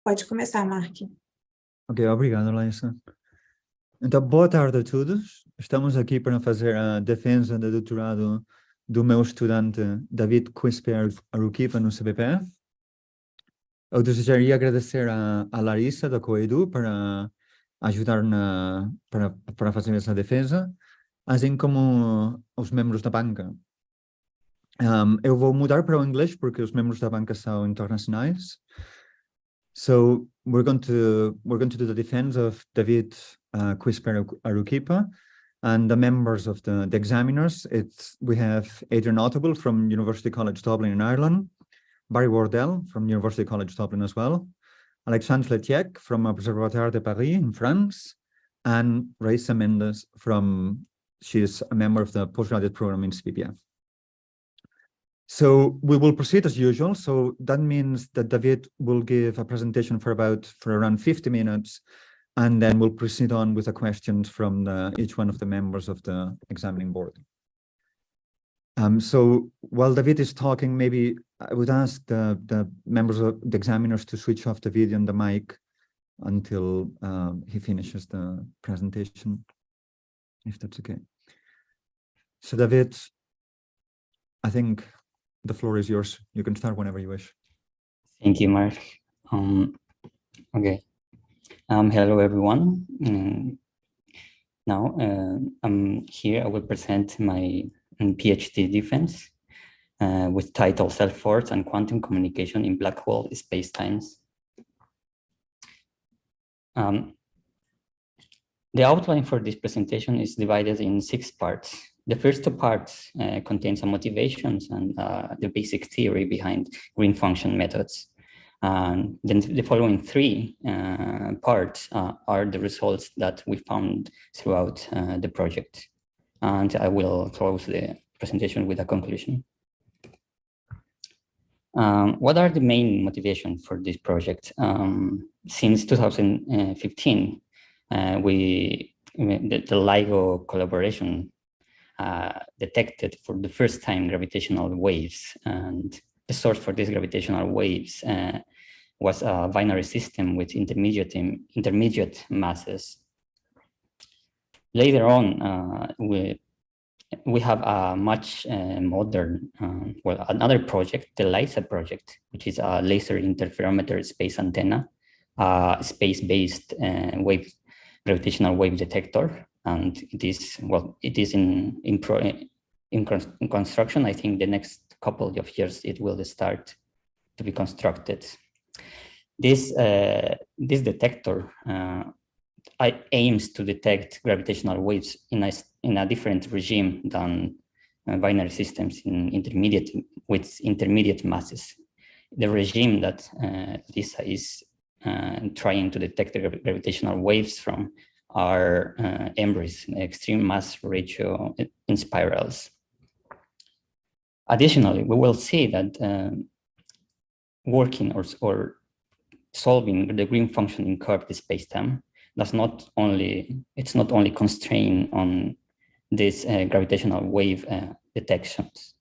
Pode começar, Mark. Ok, obrigado, Laísa. Então, boa tarde a todos. Estamos aqui para fazer a defesa do doutorado do meu estudante David Quispe Aruquipa no CBP. Eu desejaria agradecer a Larissa da Coedu para ajudar para fazer essa defesa, assim como os membros da banca. Eu vou mudar para o inglês porque os membros da banca são internacionais. So we're going to do the defense of David Quispe Aruquipa and the members of the examiners. We have Adrian Ottable from University College Dublin in Ireland, Barry Wardell from University College Dublin as well, Alexandre Letiec from Observatoire de Paris in France, and Raisa Mendes she's a member of the postgraduate program in CBPF. So we will proceed as usual. So that means that David will give a presentation for around 50 minutes, and then we'll proceed on with the questions from each one of the members of the examining board. So while David is talking, maybe I would ask the members of the examiners to switch off the video and the mic until he finishes the presentation, if that's okay. So David, I think the floor is yours. You can start whenever you wish. Thank you, Mark. Okay. Hello, everyone. Now, I'm here. I will present my PhD defense with title Self-Force and Quantum Communication in Black Hole Spacetimes. The outline for this presentation is divided in 6 parts. The first 2 parts contain some motivations and the basic theory behind green function methods. Then the following 3 parts are the results that we found throughout the project. And I will close the presentation with a conclusion. What are the main motivations for this project? Since 2015, the LIGO collaboration detected for the first time gravitational waves, and the source for these gravitational waves was a binary system with intermediate masses. Later on, we have a much modern, another project, the LISA project, which is a laser interferometer space antenna, space-based gravitational wave detector. And it is in construction. I think the next couple of years it will start to be constructed. This detector aims to detect gravitational waves in a different regime than binary systems with intermediate masses. The regime that LISA is trying to detect the gravitational waves from are EMBRIs, extreme mass ratio in spirals. Additionally, we will see that working or solving the green function in curved spacetime it's not only constrained on these gravitational wave detections.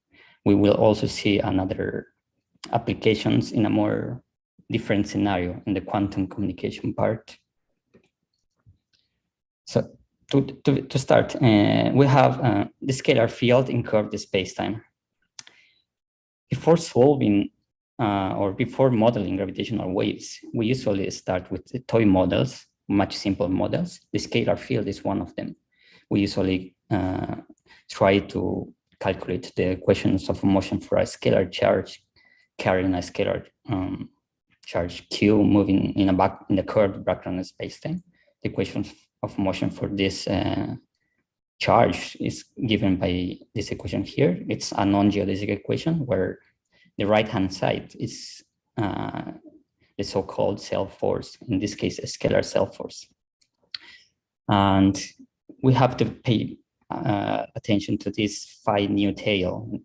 We will also see another applications in a more different scenario in the quantum communication part. So to start, we have the scalar field in curved spacetime. Before solving or before modeling gravitational waves, we usually start with the toy models, much simple models. The scalar field is one of them. We usually try to calculate the equations of motion for a scalar charge carrying a scalar charge q moving in the curved background spacetime. The equations of motion for this charge is given by this equation here. It's a non-geodesic equation where the right-hand side is the so-called self-force, in this case, a scalar self-force. And we have to pay attention to this phi nu tail.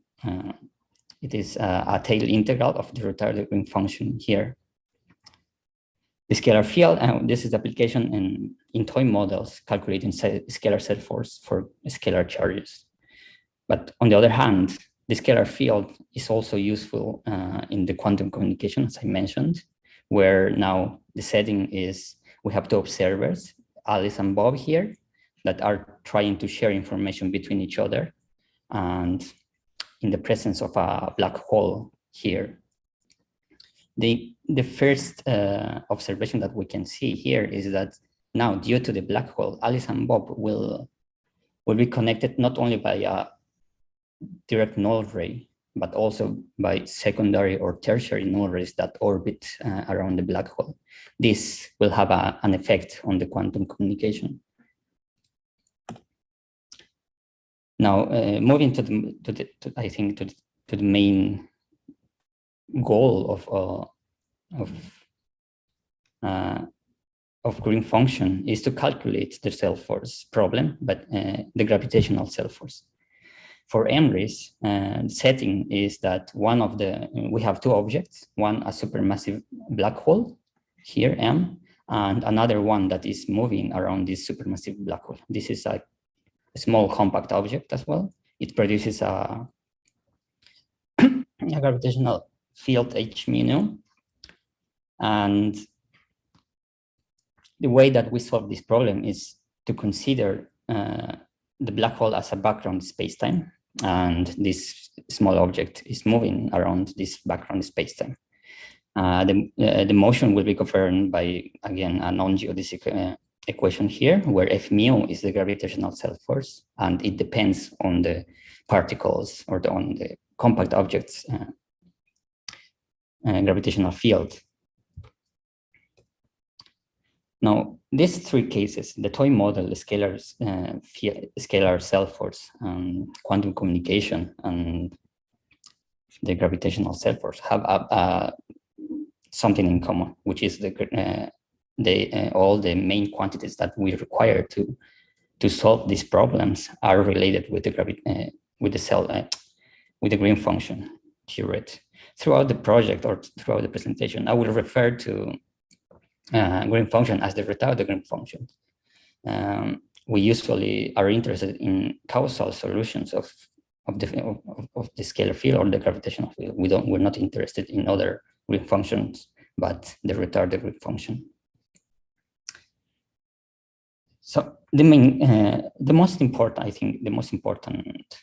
It is a tail integral of the retarded green function here. The scalar field, this is the application in toy models calculating scalar self-force for scalar charges. But on the other hand, the scalar field is also useful in the quantum communication, as I mentioned, where now the setting is we have two observers, Alice and Bob here, that are trying to share information between each other, and in the presence of a black hole here. The first observation that we can see here is that now, due to the black hole, Alice and Bob will be connected not only by a direct null ray, but also by secondary or tertiary null rays that orbit around the black hole. This will have an effect on the quantum communication. Now, moving to the main goal of green function is to calculate the cell force problem, but the gravitational cell force. For MRIs, the setting is that we have two objects, one a supermassive black hole, here M, and another one that is moving around this supermassive black hole. This is a small compact object as well. It produces a gravitational field h mu, and the way that we solve this problem is to consider the black hole as a background spacetime, and this small object is moving around this background spacetime. The motion will be governed by, again, a non-geodesic equation here, where F mu is the gravitational cell force, and it depends on the particles or on the compact objects gravitational field. Now, these three cases, the toy model, the scalar cell force, quantum communication, and the gravitational cell force have something in common, which is all the main quantities that we require to solve these problems are related with the green function theoret. Throughout the project or throughout the presentation, I will refer to green function as the retarded green function. We usually are interested in causal solutions of the scalar field or the gravitational field. We're not interested in other green functions, but the retarded green function. So the most important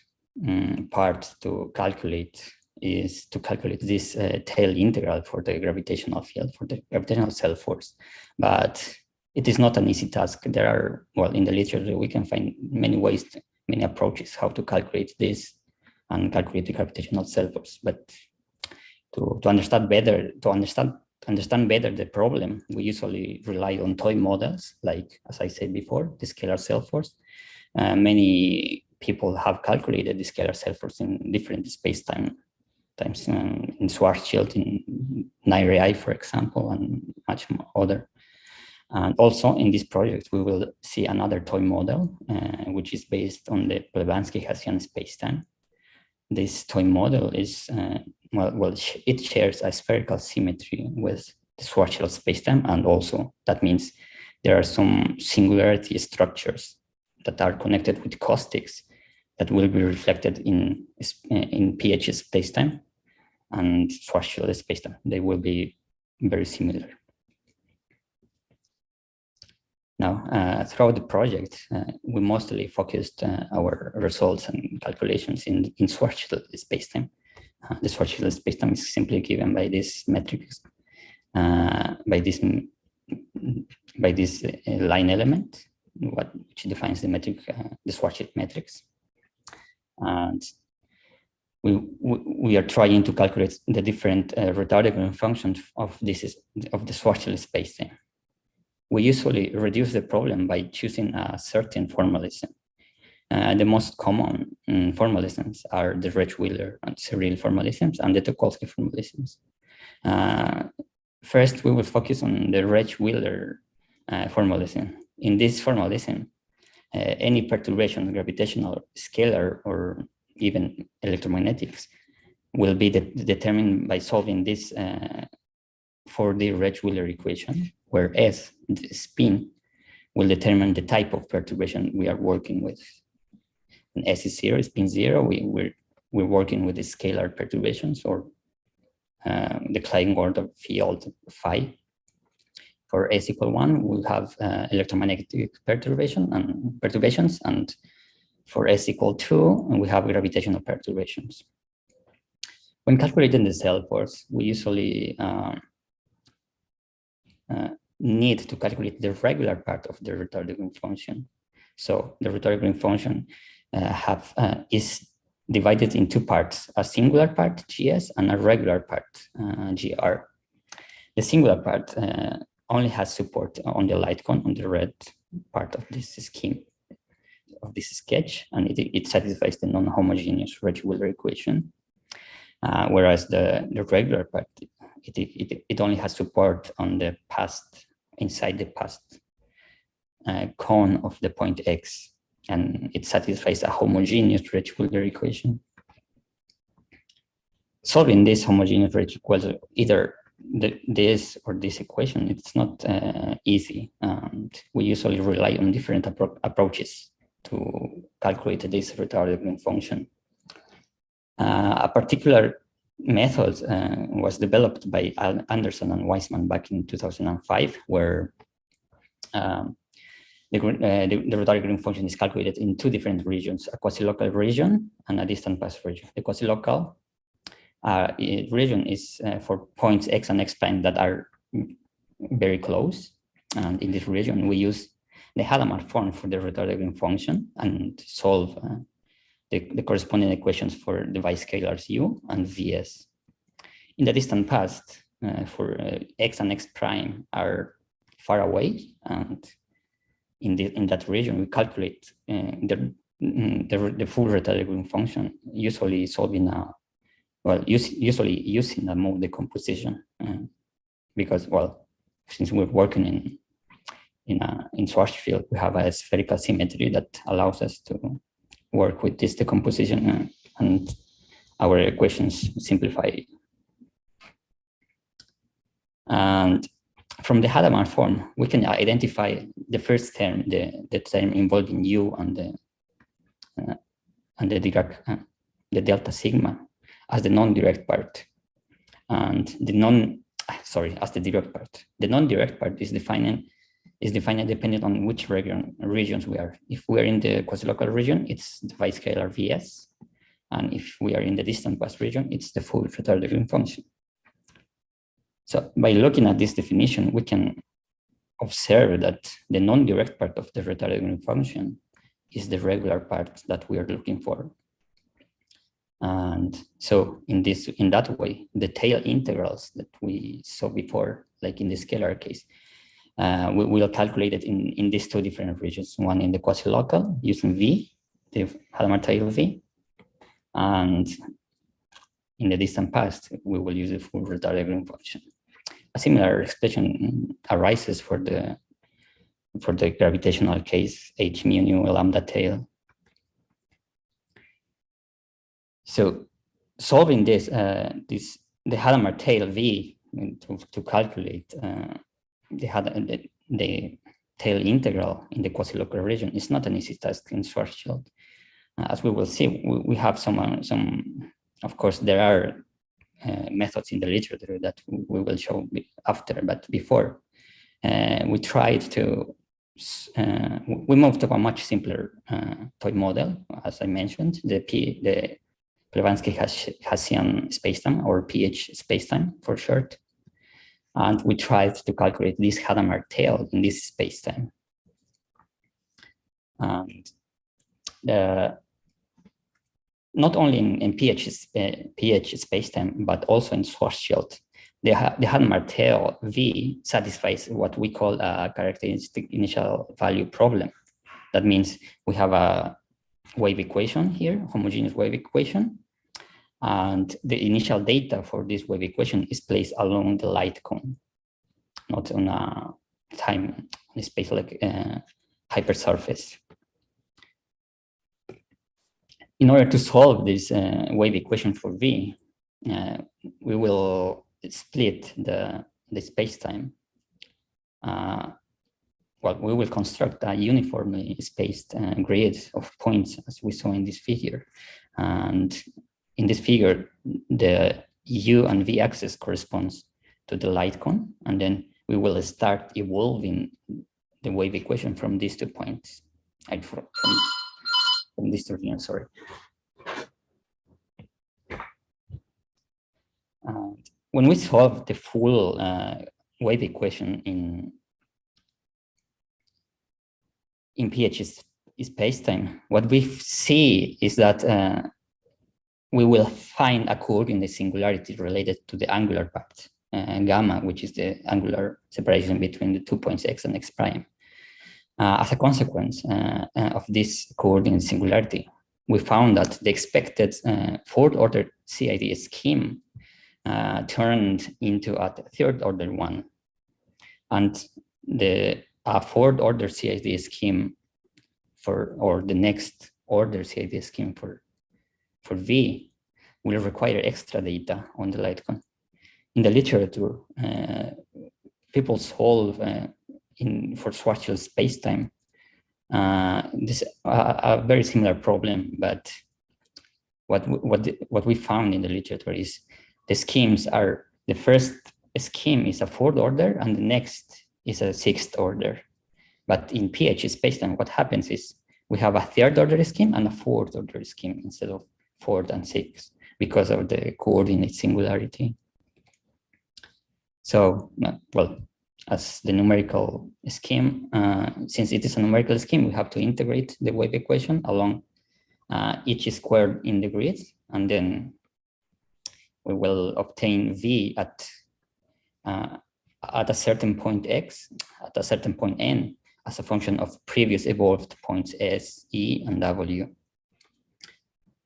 part to calculate is to calculate this tail integral for the gravitational field, for the gravitational cell force. But it is not an easy task. There are, well, in the literature, we can find many ways, many approaches how to calculate this and calculate the gravitational cell force. But to understand better the problem, we usually rely on toy models, like, as I said before, the scalar cell force. Many people have calculated the scalar cell force in different space-time times, in Schwarzschild, in Nairai, for example, and much more other. And also in this project, we will see another toy model, which is based on the Plebanski-Hessian space-time. This toy model is, it shares a spherical symmetry with the Schwarzschild spacetime, and also that means there are some singularity structures that are connected with caustics that will be reflected in pH spacetime and Schwarzschild spacetime. They will be very similar. Now, throughout the project, we mostly focused our results and calculations in Schwarzschild spacetime. The Schwarzschild spacetime is simply given by this metrics, by this line element, which defines the metric, the Schwarzschild matrix. And we are trying to calculate the different retarded green functions of the Schwarzschild spacetime. We usually reduce the problem by choosing a certain formalism. The most common formalisms are the Rech-Wheeler and Cyril formalisms and the Tucholsky formalisms. First, we will focus on the Rech-Wheeler formalism. In this formalism, any perturbation, gravitational, scalar, or even electromagnetics will be determined by solving this 4D Rech-Wheeler equation, where S, the spin, will determine the type of perturbation we are working with. And S is 0, spin 0, we're working with the scalar perturbations, or declining order field phi. For S equal 1, we'll have electromagnetic perturbations, and for S equal 2, we have gravitational perturbations. When calculating the cell force, we usually need to calculate the regular part of the retarded green function. So the retarded green function is divided in two parts: a singular part, GS, and a regular part, GR. The singular part only has support on the light cone, on the red part of this scheme, of this sketch, and it satisfies the non-homogeneous Ricci-Wheeler equation. Whereas the regular part, it only has support on the past, inside the past cone of the point X, and it satisfies a homogeneous Ricci-Wheeler equation. Solving this homogeneous Ricci-Wheeler, either this or this equation, it's not easy. And we usually rely on different approaches to calculate this retarded green function. A particular method was developed by Anderson and Weissman back in 2005, where the retarded green function is calculated in two different regions: a quasi-local region and a distant path region. The quasi-local region is for points X and X prime that are very close. And in this region, we use the Hadamard form for the retarded green function and solve the corresponding equations for the biscalars U and Vs. In the distant past, for X and X prime are far away, and in that region, we calculate the full retarded green function, usually solving usually using a mode decomposition, because, well, since we're working in Schwarzschild, we have a spherical symmetry that allows us to work with this decomposition, and our equations simplify. And from the Hadamard form, we can identify the first term, the term involving U and the delta sigma, as the non-direct part, and as the direct part. The non-direct part is defined depending on which regions we are. If we are in the quasi-local region, it's the biscalar Vs, and if we are in the distant past region, it's the full retarded green function. So by looking at this definition, we can observe that the non-direct part of the retarded green function is the regular part that we are looking for. And so in that way, the tail integrals that we saw before, like in the scalar case, we will calculate it in these two different regions, one in the quasi-local using V, the Hadamard tail V, and in the distant past, we will use the full retarded green function. A similar expression arises for the gravitational case, H mu nu lambda tail. So solving the Hadamard tail V to calculate the tail integral in the quasi-local region is not an easy task in Schwarzschild. As we will see, we have some, of course, there are methods in the literature that we will show after, but before, we tried to, we moved to a much simpler toy model, as I mentioned, the Blavatsky-Hessian spacetime, or PH spacetime for short. And we tried to calculate this Hadamard tail in this spacetime. And not only in PH spacetime, but also in Schwarzschild, the Hadamard tail V satisfies what we call a characteristic initial value problem. That means we have a wave equation here, homogeneous wave equation, and the initial data for this wave equation is placed along the light cone, not on a space like hypersurface. In order to solve this wave equation for V, we will split the spacetime. Well, we will construct a uniformly spaced grid of points, as we saw in this figure. And in this figure, the U and V axis corresponds to the light cone, and then we will start evolving the wave equation from these 2 points, from these 2 regions, sorry. When we solve the full wave equation in pH spacetime, what we see is that we will find a coordinate singularity related to the angular path, gamma, which is the angular separation between the 2 points x and x prime. As a consequence of this coordinate singularity, we found that the expected fourth order CID scheme turned into a third order one. And the fourth order CID scheme or the next order CID scheme for V will require extra data on the light cone. In the literature, people solve for Schwarzschild spacetime this a very similar problem, but what we found in the literature is the schemes are, the first scheme is a fourth order and the next is a sixth order. But in pH spacetime, what happens is we have a third order scheme and a fourth order scheme instead of fourth and sixth because of the coordinate singularity. So, well, as the numerical scheme, since it is a numerical scheme, we have to integrate the wave equation along each square in the grid, and then we will obtain V at a certain point x, at a certain point n, as a function of previous evolved points S, E, and W.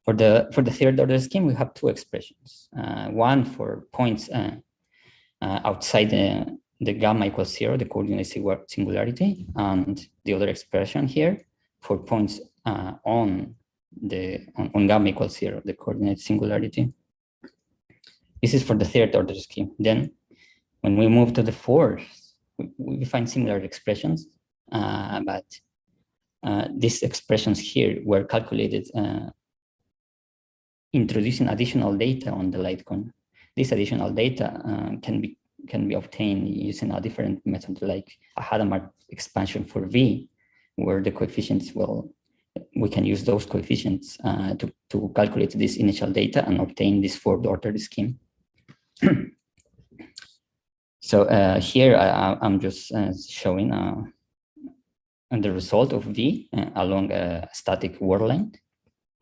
For the third order scheme, we have two expressions. One for points outside the gamma equals 0, the coordinate singularity, and the other expression here for points on gamma equals 0, the coordinate singularity. This is for the third order scheme. Then when we move to the fourth, we find similar expressions, but these expressions here were calculated introducing additional data on the light cone. This additional data can be obtained using a different method, like a Hadamard expansion for V, where the coefficients we can use those coefficients to calculate this initial data and obtain this fourth order scheme. So here I'm just showing the result of V along a static word length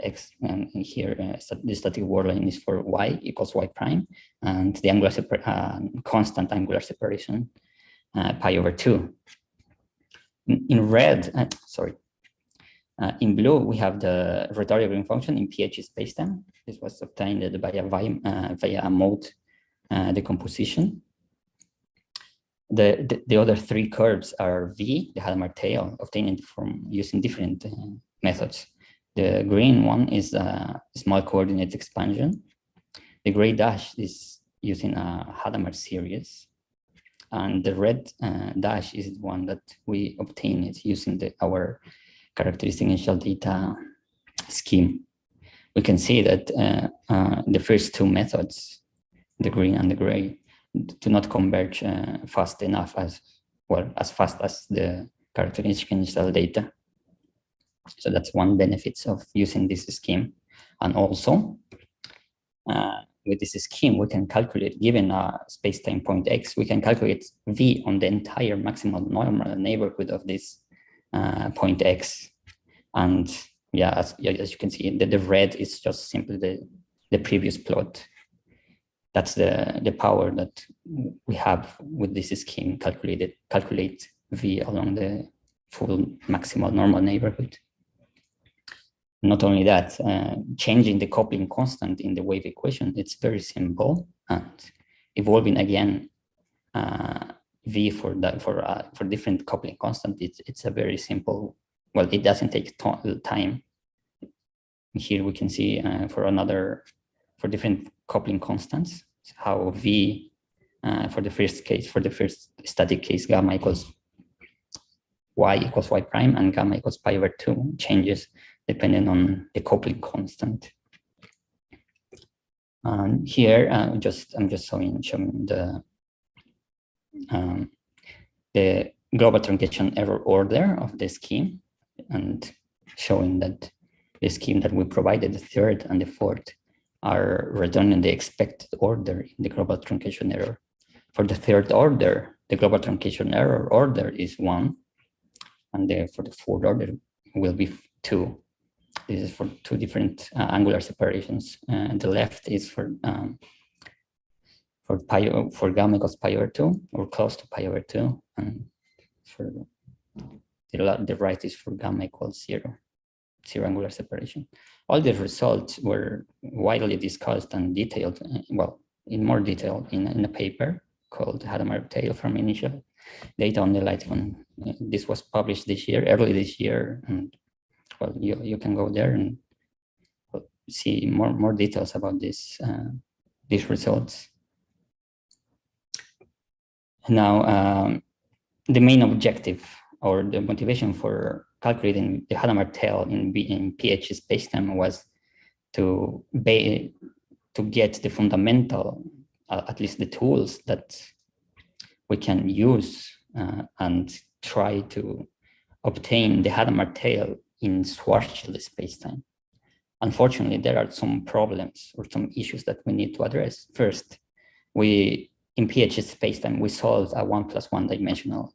X, and here the static word line is for Y equals Y prime, and the angular constant angular separation pi over 2. In red, in blue, we have the rotary green function in pH spacetime. This was obtained via a mode decomposition. The other three curves are V, the Hadamard tail, obtained from using different methods. The green one is a small coordinate expansion. The gray dash is using a Hadamard series. And the red dash is the one that we obtained using our characteristic initial data scheme. We can see that the first two methods, the green and the gray, do not converge fast enough, as fast as the characteristic initial data. So that's one benefit of using this scheme. And also, with this scheme, we can calculate, given a spacetime point X, we can calculate V on the entire maximal normal neighborhood of this point X. And yeah, as you can see, the red is just simply the previous plot. That's the power that we have with this scheme, calculate V along the full maximal normal neighborhood. Not only that, changing the coupling constant in the wave equation, it's very simple, and evolving again V for different coupling constant, it's a very simple. Well, it doesn't take time. Here we can see for different coupling constants, how V for the first static case, gamma equals Y equals Y prime and gamma equals pi over 2 changes depending on the coupling constant. And here, I'm just showing the global truncation error order of the scheme, and showing that the scheme that we provided, the third and the fourth, are returning the expected order in the global truncation error. For the third order, the global truncation error order is 1, and for the fourth order will be 2. This is for 2 different angular separations. The left is for gamma equals pi over 2, or close to pi over 2, and for the right is for gamma equals 0 angular separation. All the results were widely discussed and detailed, well, in more detail in a paper called Hadamard Tail from Initial Data on the LightCon. This was published early this year, and well, you can go there and see more details about these results. Now, the main objective or the motivation for calculating the Hadamard tail in pH spacetime was to get the fundamental, at least the tools that we can use and try to obtain the Hadamard tail in Schwarzschild spacetime. Unfortunately, there are some problems or some issues that we need to address. First, in pH spacetime, we solved a 1 + 1 dimensional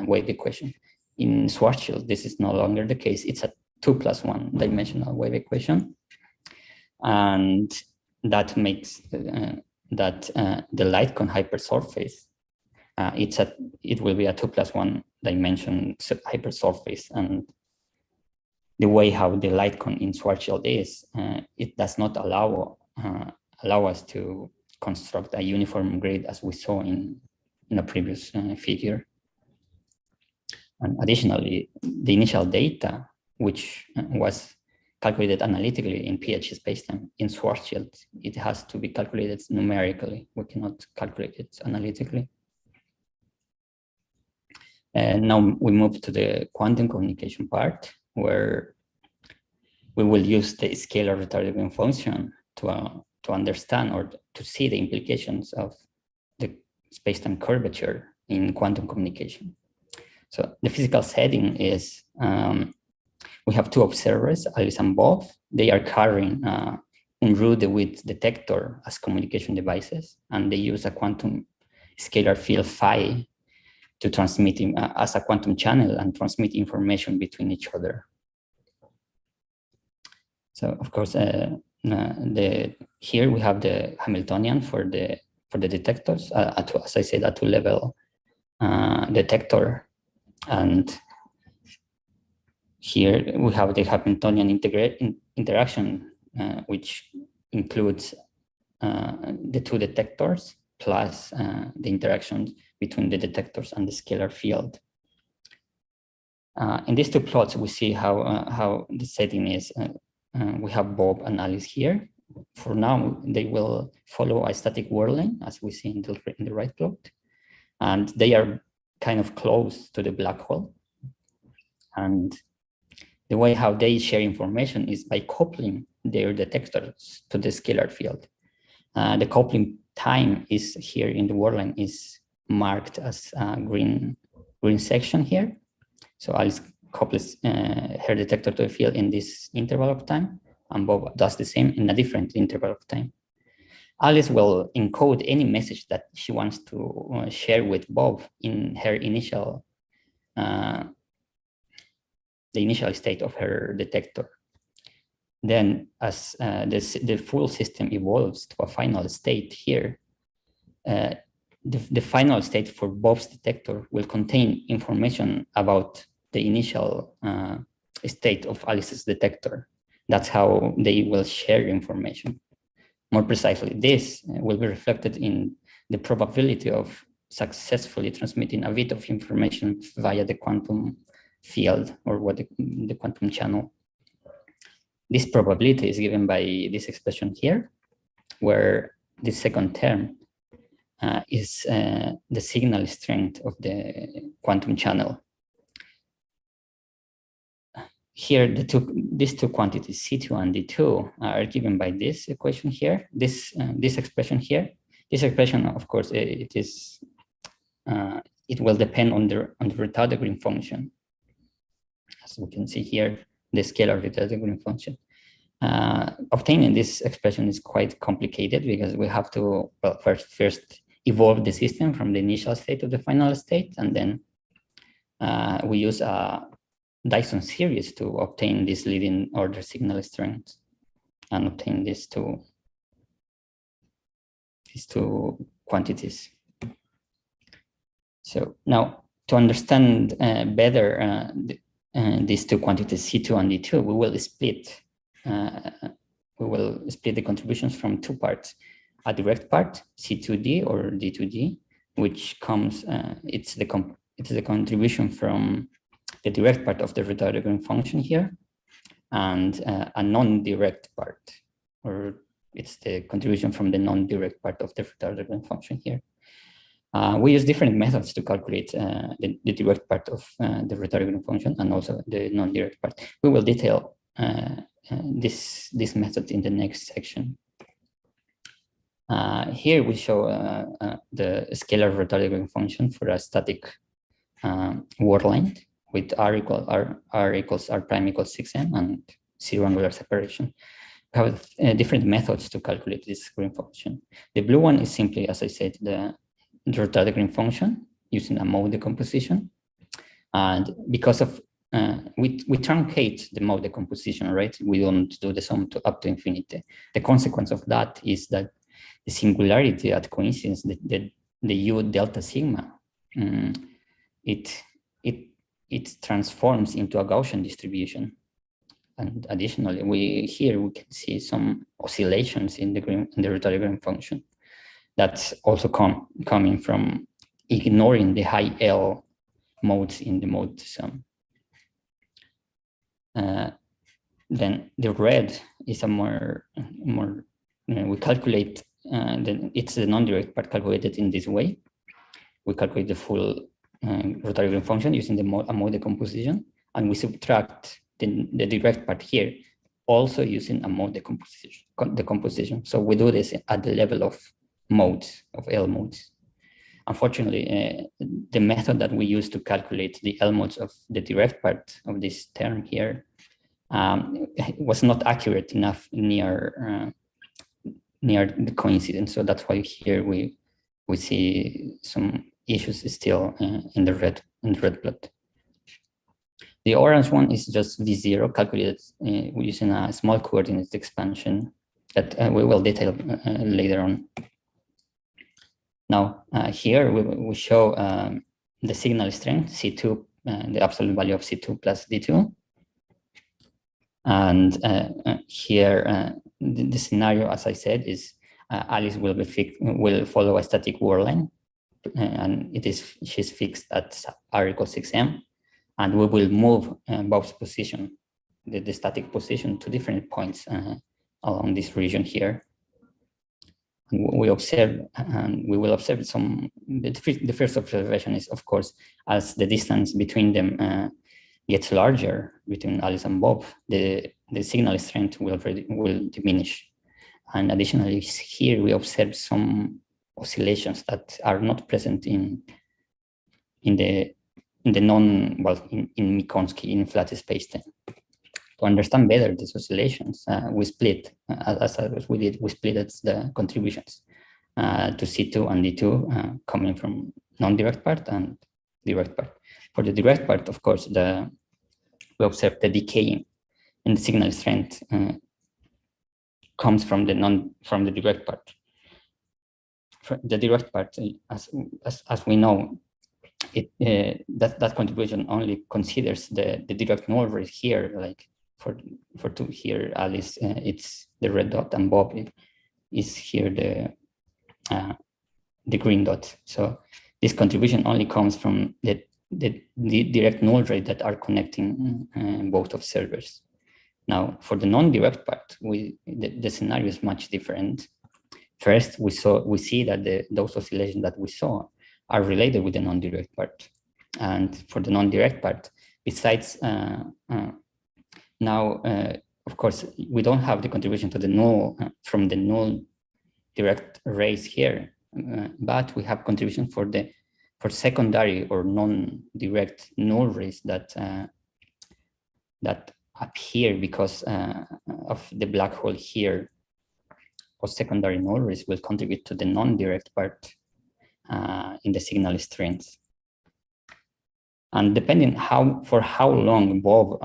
wave equation. In Schwarzschild, this is no longer the case. It's a 2 + 1 dimensional wave equation. And that makes the LightCon hypersurface, it will be a 2 + 1 dimension hypersurface. And the way how the LightCon in Schwarzschild is, it does not allow us to construct a uniform grid as we saw in a previous figure. And additionally, the initial data, which was calculated analytically in pH spacetime in Schwarzschild, it has to be calculated numerically. We cannot calculate it analytically. And now we move to the quantum communication part, where we will use the scalar retarded wave function to understand or to see the implications of the spacetime curvature in quantum communication. So the physical setting is, we have 2 observers, Alice and Bob. They are carrying unroot width detector as communication devices, and they use a quantum scalar field phi to transmit as a quantum channel and transmit information between each other. So of course, here we have the Hamiltonian for the detectors, as I said, a 2-level detector. And here we have the Hamiltonian interaction, which includes the 2 detectors plus the interactions between the detectors and the scalar field. In these 2 plots, we see how the setting is. We have Bob and Alice here. For now, they will follow a static whirling, as we see in the right plot. And they are kind of close to the black hole. And the way how they share information is by coupling their detectors to the scalar field. The coupling time is here in the whirling is marked as a green section here. So Alice couples her detector to the field in this interval of time, and Bob does the same in a different interval of time. Alice will encode any message that she wants to share with Bob in her initial, the initial state of her detector. Then as the full system evolves to a final state here, the final state for Bob's detector will contain information about the initial state of Alice's detector. That's how they will share information. More precisely, this will be reflected in the probability of successfully transmitting a bit of information via the quantum field or the quantum channel. This probability is given by this expression here, where the second term is the signal strength of the quantum channel. here, these two quantities, C2 and D2, are given by this equation here, this expression here. This expression, of course, it will depend on the retarded green function. As we can see here, the scalar retarded green function. Obtaining this expression is quite complicated because we have to, well, first evolve the system from the initial state to the final state, and then we use a Dyson series to obtain this leading order signal strength and obtain these two quantities. So now, to understand better these two quantities, C2 and D2, we will split the contributions from two parts: a direct part, C2D or D2D, which comes it's the contribution from the direct part of the retarded green function here, and a non-direct part, or it's the contribution from the non-direct part of the retarded green function here. We use different methods to calculate the direct part of the retarded green function and also the non-direct part. We will detail this method in the next section. Here we show the scalar retarded green function for a static word length with r equals r prime equals 6m and zero angular separation. We have different methods to calculate this green function. The blue one is simply, as I said, the retarded green function using a mode decomposition. And because of we truncate the mode decomposition, right? We don't do the sum up to infinity. The consequence of that is that the singularity at coincidence, the U delta sigma, it transforms into a Gaussian distribution. And additionally, here we can see some oscillations in the retarded green function. That's also coming from ignoring the high L modes in the mode sum. Then the red is a more we calculate, it's the non-direct part calculated in this way. We calculate the full retarded green function using a mode decomposition, and we subtract the direct part here, also using a mode decomposition. So we do this at the level of modes, of L modes. Unfortunately, the method that we use to calculate the L modes of the direct part of this term here was not accurate enough near the coincidence. So that's why here we see some issues still in the red plot. The orange one is just V0 calculated using a small coordinate expansion that we will detail later on. Now, here we show the signal strength, C2, the absolute value of C2 plus D2. And here, the scenario, as I said, is Alice will follow a static word line, and she's fixed at r equals 6m, and we will move Bob's position, the static position, to different points along this region here. We observe, and we will observe some. The first observation is, of course, as the distance between them gets larger between Alice and Bob, the signal strength will diminish. And additionally, here we observe some oscillations that are not present in Minkowski in flat spacetime. To understand better these oscillations, we split, as we did, we split the contributions to C2 and D2 coming from non-direct part and direct part. For the direct part, of course, we observe the decay in the signal strength comes from the direct part. For the direct part, as we know, that contribution only considers the direct null rate here, like for two here, Alice, it's the red dot, and Bob is here the green dot. So this contribution only comes from the direct null rate that are connecting both observers. Now, for the non-direct part, the scenario is much different. First, we see that those oscillations that we saw are related with the non-direct part. And for the non-direct part, besides Now, of course, we don't have the contribution to the null from the null direct rays here, but we have contribution for secondary or non-direct null rays that that appear because of the black hole here, or secondary null rays will contribute to the non-direct part in the signal strings. And depending for how long Bob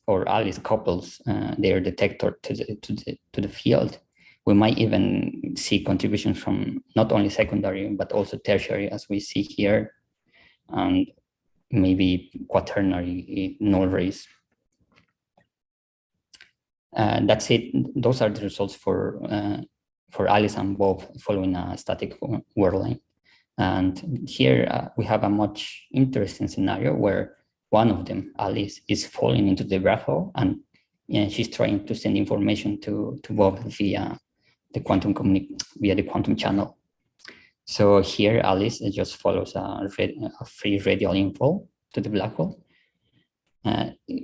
or Alice couples their detector to the field, we might even see contribution from not only secondary but also tertiary, as we see here, and maybe quaternary null rays. That's it. Those are the results for Alice and Bob following a static whirl line. And here we have a much interesting scenario where one of them, Alice, is falling into the black hole, and she's trying to send information to Bob via the quantum channel. So here Alice just follows a free radial inflow to the black hole.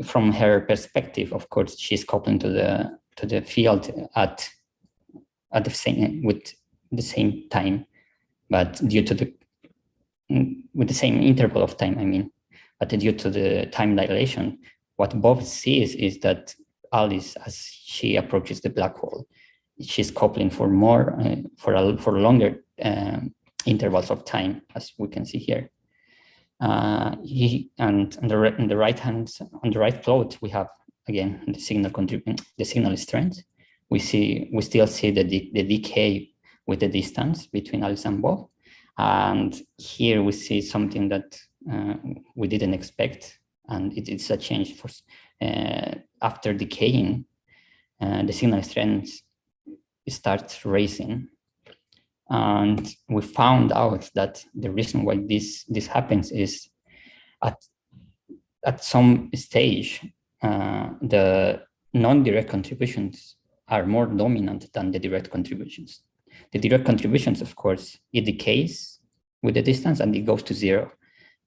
From her perspective, of course, she's coupling to the field at the same with the same time, but due to with the same interval of time, I mean, but due to the time dilation, what Bob sees is that Alice, as she approaches the black hole, she's coupling for more for longer intervals of time, as we can see here. On the right plot, we have again the signal strength. We still see the decay with the distance between Alice and Bob, and here we see something that we didn't expect, and it's a change for after decaying, the signal strength starts raising. And we found out that the reason why this happens is at some stage, the non-direct contributions are more dominant than the direct contributions. The direct contributions, of course, it decays with the distance and it goes to zero.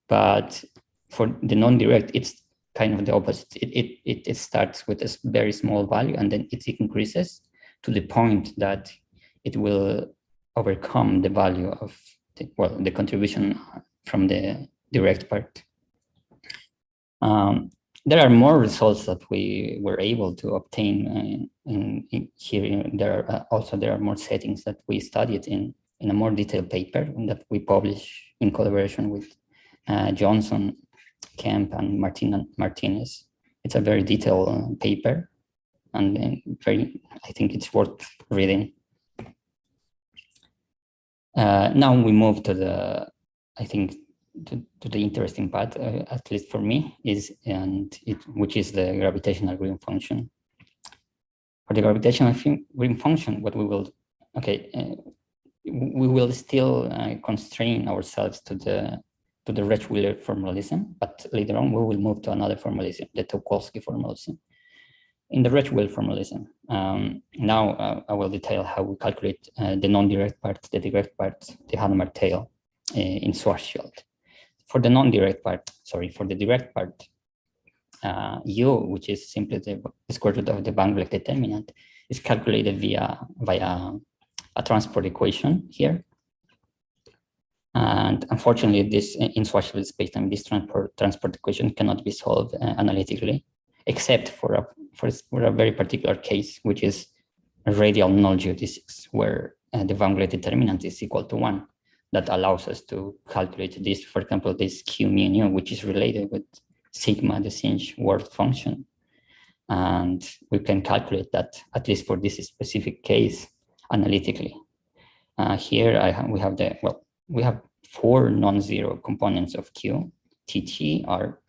But for the non-direct, it's kind of the opposite. It starts with a very small value and then it increases to the point that it will overcome the value of the contribution from the direct part. There are more results that we were able to obtain here. There are more settings that we studied in a more detailed paper that we publish in collaboration with Johnson, Kemp, and Martinez. It's a very detailed paper, and I think it's worth reading. Now we move to the interesting part, at least for me, which is the gravitational green function. For the gravitational green function, what we will still constrain ourselves to the Rech-Wheeler formalism, but later on we will move to another formalism, the Tucholsky formalism. In the Rech-Wheeler formalism, now I will detail how we calculate the non-direct part, the direct part, the Hadamard tail in Schwarzschild. For the non-direct part, for the direct part, U, which is simply the square root of the Bangblatt determinant, is calculated via a transport equation here. And unfortunately, this in Schwarzschild spacetime, this transport equation cannot be solved analytically, except for a very particular case, which is a radial null geodesics, where the Bangblatt determinant is equal to 1. That allows us to calculate this, for example, this Q mu nu, which is related with sigma, the Singe world function. And we can calculate that, at least for this specific case, analytically. Here we have 4 non-zero components of Q, TT, R,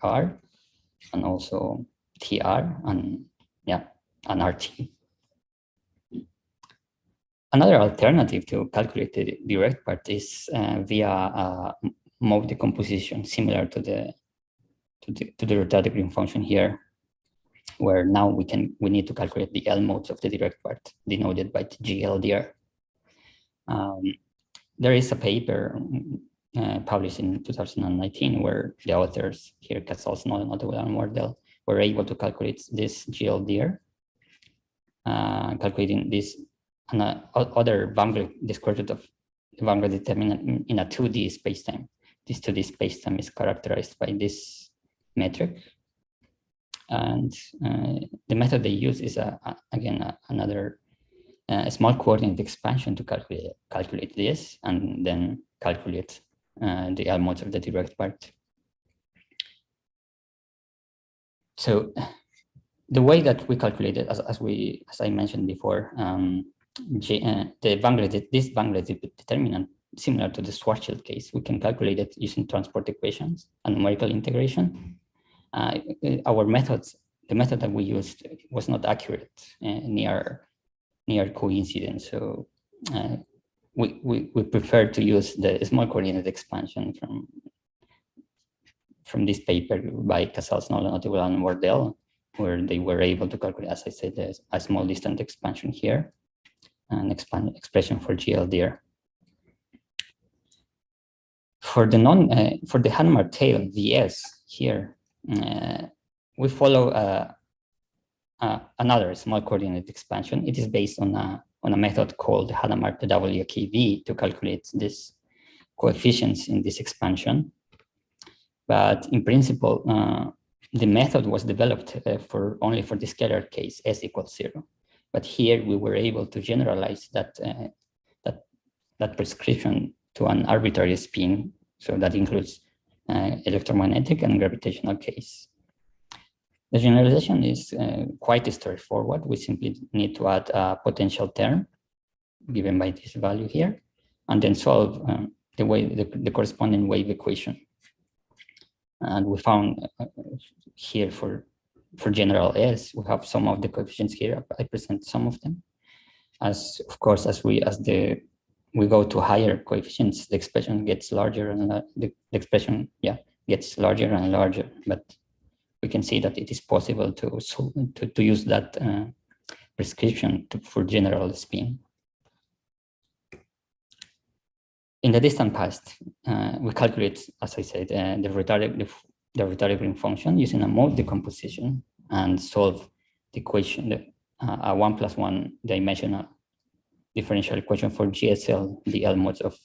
and also TR, and RT. Another alternative to calculate the direct part is via mode decomposition, similar to the rotated green function here, where now we need to calculate the L modes of the direct part, denoted by GLDR. There is a paper published in 2019 where the authors here, Casals, Nodewell, and Wardell, we're able to calculate this GLDR, calculating this other boundary, this quartet of boundary determinant in a 2D spacetime. This 2D spacetime is characterized by this metric. And the method they use is, again, another small coordinate expansion to calculate this, and then calculate the L modes of the direct part. So the way that we calculate it, as I mentioned before, this boundary determinant, similar to the Schwarzschild case, we can calculate it using transport equations and numerical integration. Our methods, the method that we used was not accurate near coincidence. So we prefer to use the small coordinate expansion from this paper by Casals, Notable, and Wardell, where they were able to calculate, as I said, a small distant expansion here, and expression for GLDR. For the Hadamard tail VS here, we follow another small coordinate expansion. It is based on a method called Hadamard WKV to calculate these coefficients in this expansion. But in principle, the method was developed only for the scalar case S equals 0. But here we were able to generalize that prescription to an arbitrary spin. So that includes electromagnetic and gravitational case. The generalization is quite straightforward. We simply need to add a potential term given by this value here, and then solve the corresponding wave equation. And we found here for general S, we have some of the coefficients here. I present some of them. As of course, as we go to higher coefficients, the expression gets larger, and the expression gets larger and larger. But we can see that it is possible to use that prescription for general spin. In the distant past, we calculate, as I said, the retarded green function using a mode decomposition and solve the equation, a 1+1 dimensional differential equation for GSL, the L modes of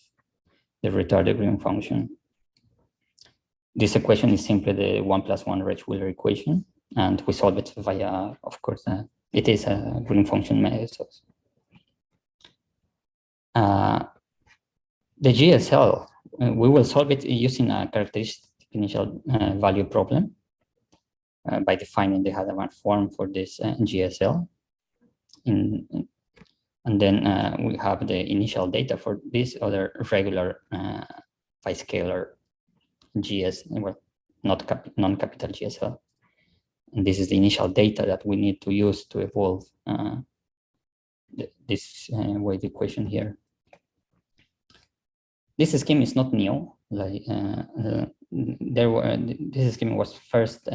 the retarded green function. This equation is simply the 1+1 Rech-Wheeler equation, and we solve it via, of course, it is a green function method. The GSL, we will solve it using a characteristic initial value problem by defining the Hadamard form for this GSL. And then we have the initial data for this other regular biscalar GS, well, non-capital GSL. And this is the initial data that we need to use to evolve this wave equation here. This scheme is not new. Like this scheme was first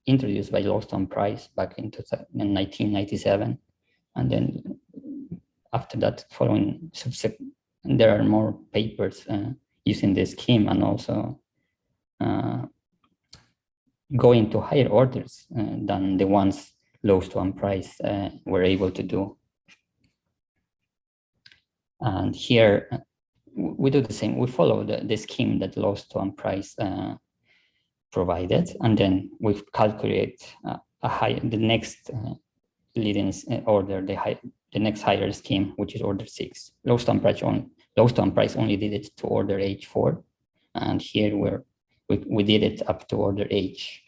introduced by Lowstone Price back in 1997, and then after that, following subsequent, there are more papers using this scheme, and also going to higher orders than the ones Lowstone Price were able to do. And here we do the same. We follow the scheme that Lowstone Price provided, and then we calculate the next leading order, the next higher scheme, which is order 6. Lowstone Price only did it to order H4, and here we did it up to order H.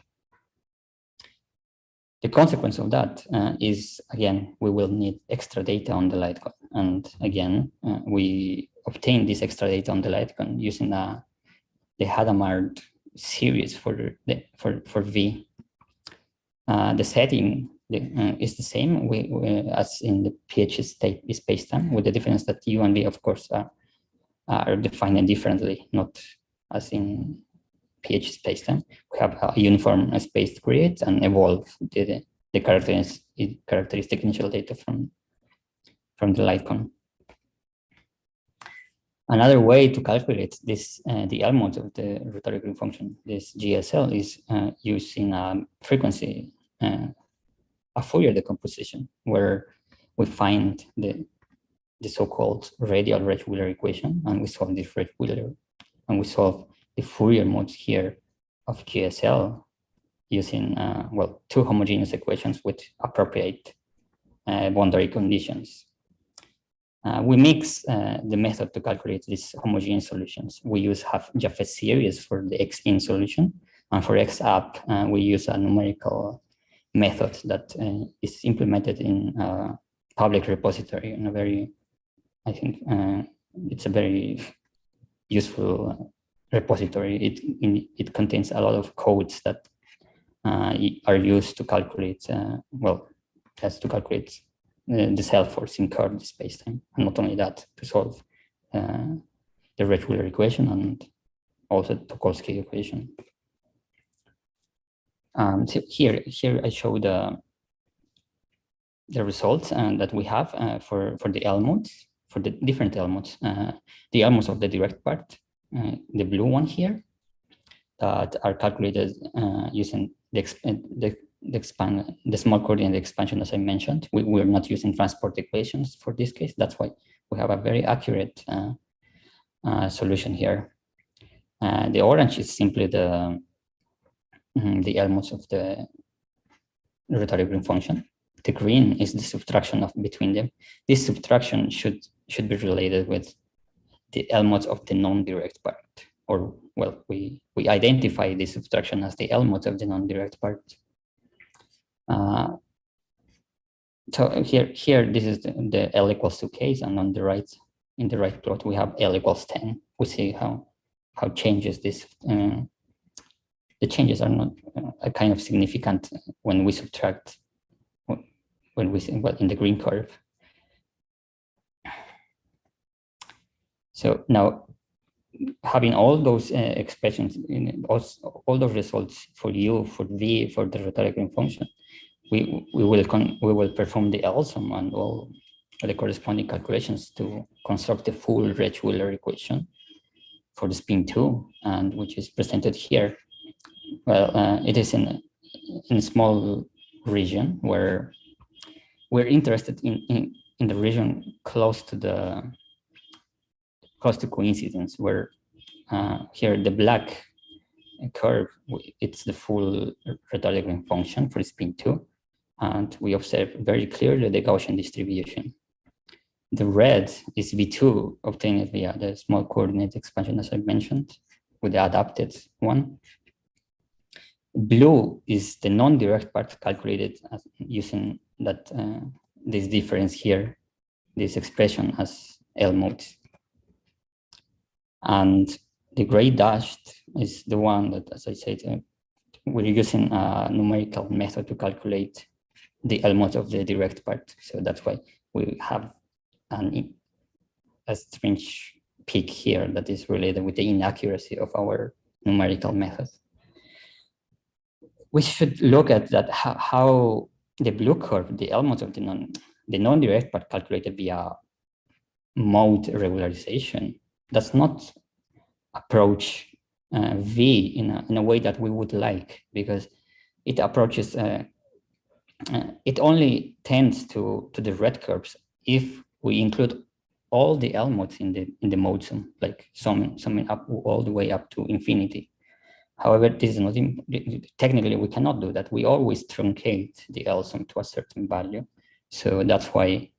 The consequence of that is, again, we will need extra data on the light cone. And again, we obtain this extra data on the light cone using the Hadamard series for V. The setting is the same as in the pH state spacetime, with the difference that U and V, of course, are defined differently, not as in pH spacetime. We have a uniform spaced grid and evolve the characteristic initial data from the light cone. Another way to calculate this, the L mode of the rotary green function, this GSL, is using a frequency, a Fourier decomposition, where we find the so-called radial Red-Wheeler equation, and we solve this Red-Wheeler, and we solve the Fourier modes here of GSL using, well, two homogeneous equations with appropriate boundary conditions. We mix the method to calculate these homogeneous solutions. We use half-Jaffe series for the X-in solution, and for X-up, we use a numerical method that is implemented in a public repository in a very, I think it's a very useful repository. It contains a lot of codes that are used to calculate, well, has to calculate the self-force in curved spacetime, and not only that, to solve the Red-Wheeler equation and also the Tucholsky equation. So here I show the results that we have for the L modes, for the different L modes. The L modes of the direct part, the blue one here, that are calculated using the small coordinate expansion, as I mentioned. We're not using transport equations for this case. That's why we have a very accurate solution here. The orange is simply the L modes of the rotary green function. The green is the subtraction of between them. This subtraction should be related with the L modes of the non-direct part, or well, we identify this subtraction as the L modes of the non-direct part. So here this is the L equals 2 case, and on the right, in the right plot, we have L equals 10. We see how changes this. The changes are not a kind of significant when we subtract, when we see, well, in the green curve. So now, having all those expressions, in all those results for U, for V, for the rotary green function, we will perform the LSUM and all the corresponding calculations to construct the full Red-Wheeler equation for the spin 2, and which is presented here. Well, it is in a small region where we're interested in the region close to coincidence, where here the black curve, it's the full rotary green function for spin 2, and we observe very clearly the Gaussian distribution. The red is V2 obtained via the small coordinate expansion, as I mentioned, with the adapted one. Blue is the non-direct part calculated using that this difference here, this expression as L modes. And the gray dashed is the one that, as I said, we're using a numerical method to calculate the L modes of the direct part. So that's why we have a strange peak here that is related with the inaccuracy of our numerical method. We should look at that, how the blue curve, the L modes of the non-direct part calculated via mode regularization, does not approach V in a way that we would like, because it approaches, it only tends to the red curves if we include all the L modes in the mode sum, like summing up all the way up to infinity. However, this is not, technically we cannot do that. We always truncate the LSUM to a certain value. So that's why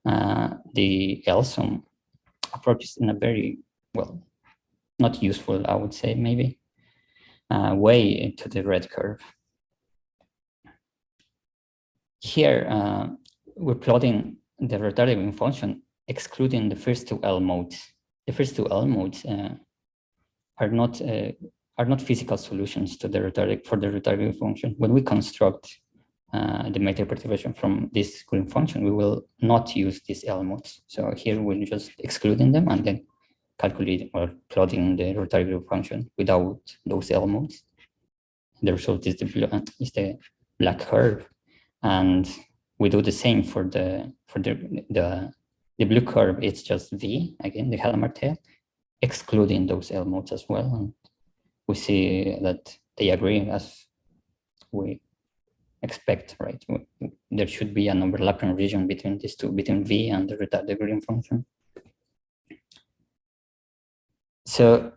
the LSUM approaches in a very, well, not useful, I would say, maybe, way to the red curve. Here, we're plotting the rotary green function, excluding the first two L modes. The first two L modes are not physical solutions to the rotary green function. When we construct the metric perturbation from this green function, we will not use these L modes. So here we're just excluding them and then calculating or plotting the rotary green function without those L modes. The result is the black curve, and we do the same for the blue curve. It's just V again, the Hadamard tail, excluding those L modes as well. And we see that they agree as we expect, right? There should be an overlapping region between these two, between V and the retarded green function. So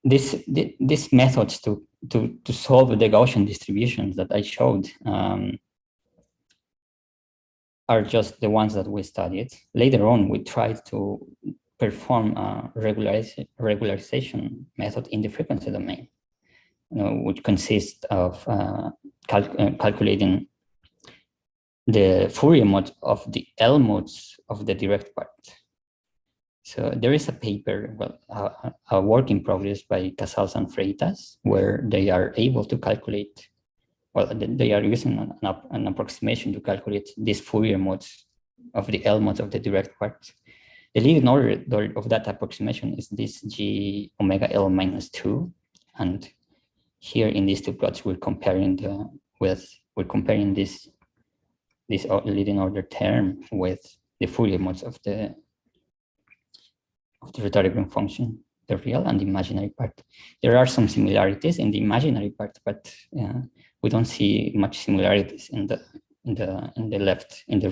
these methods to solve the Gaussian distributions that I showed are just the ones that we studied. Later on, we tried to perform a regularization method in the frequency domain, which consists of calculating the Fourier mode of the L modes of the direct part. So there is a paper, well, a work in progress by Casals and Freitas, where they are able to calculate, well, they are using an approximation to calculate these Fourier modes of the L modes of the direct part. The leading order of that approximation is this G omega L minus 2. And here in these two plots, we're comparing this leading order term with the Fourier modes of the retarded green function, the real and the imaginary part. There are some similarities in the imaginary part, but we don't see much similarities in the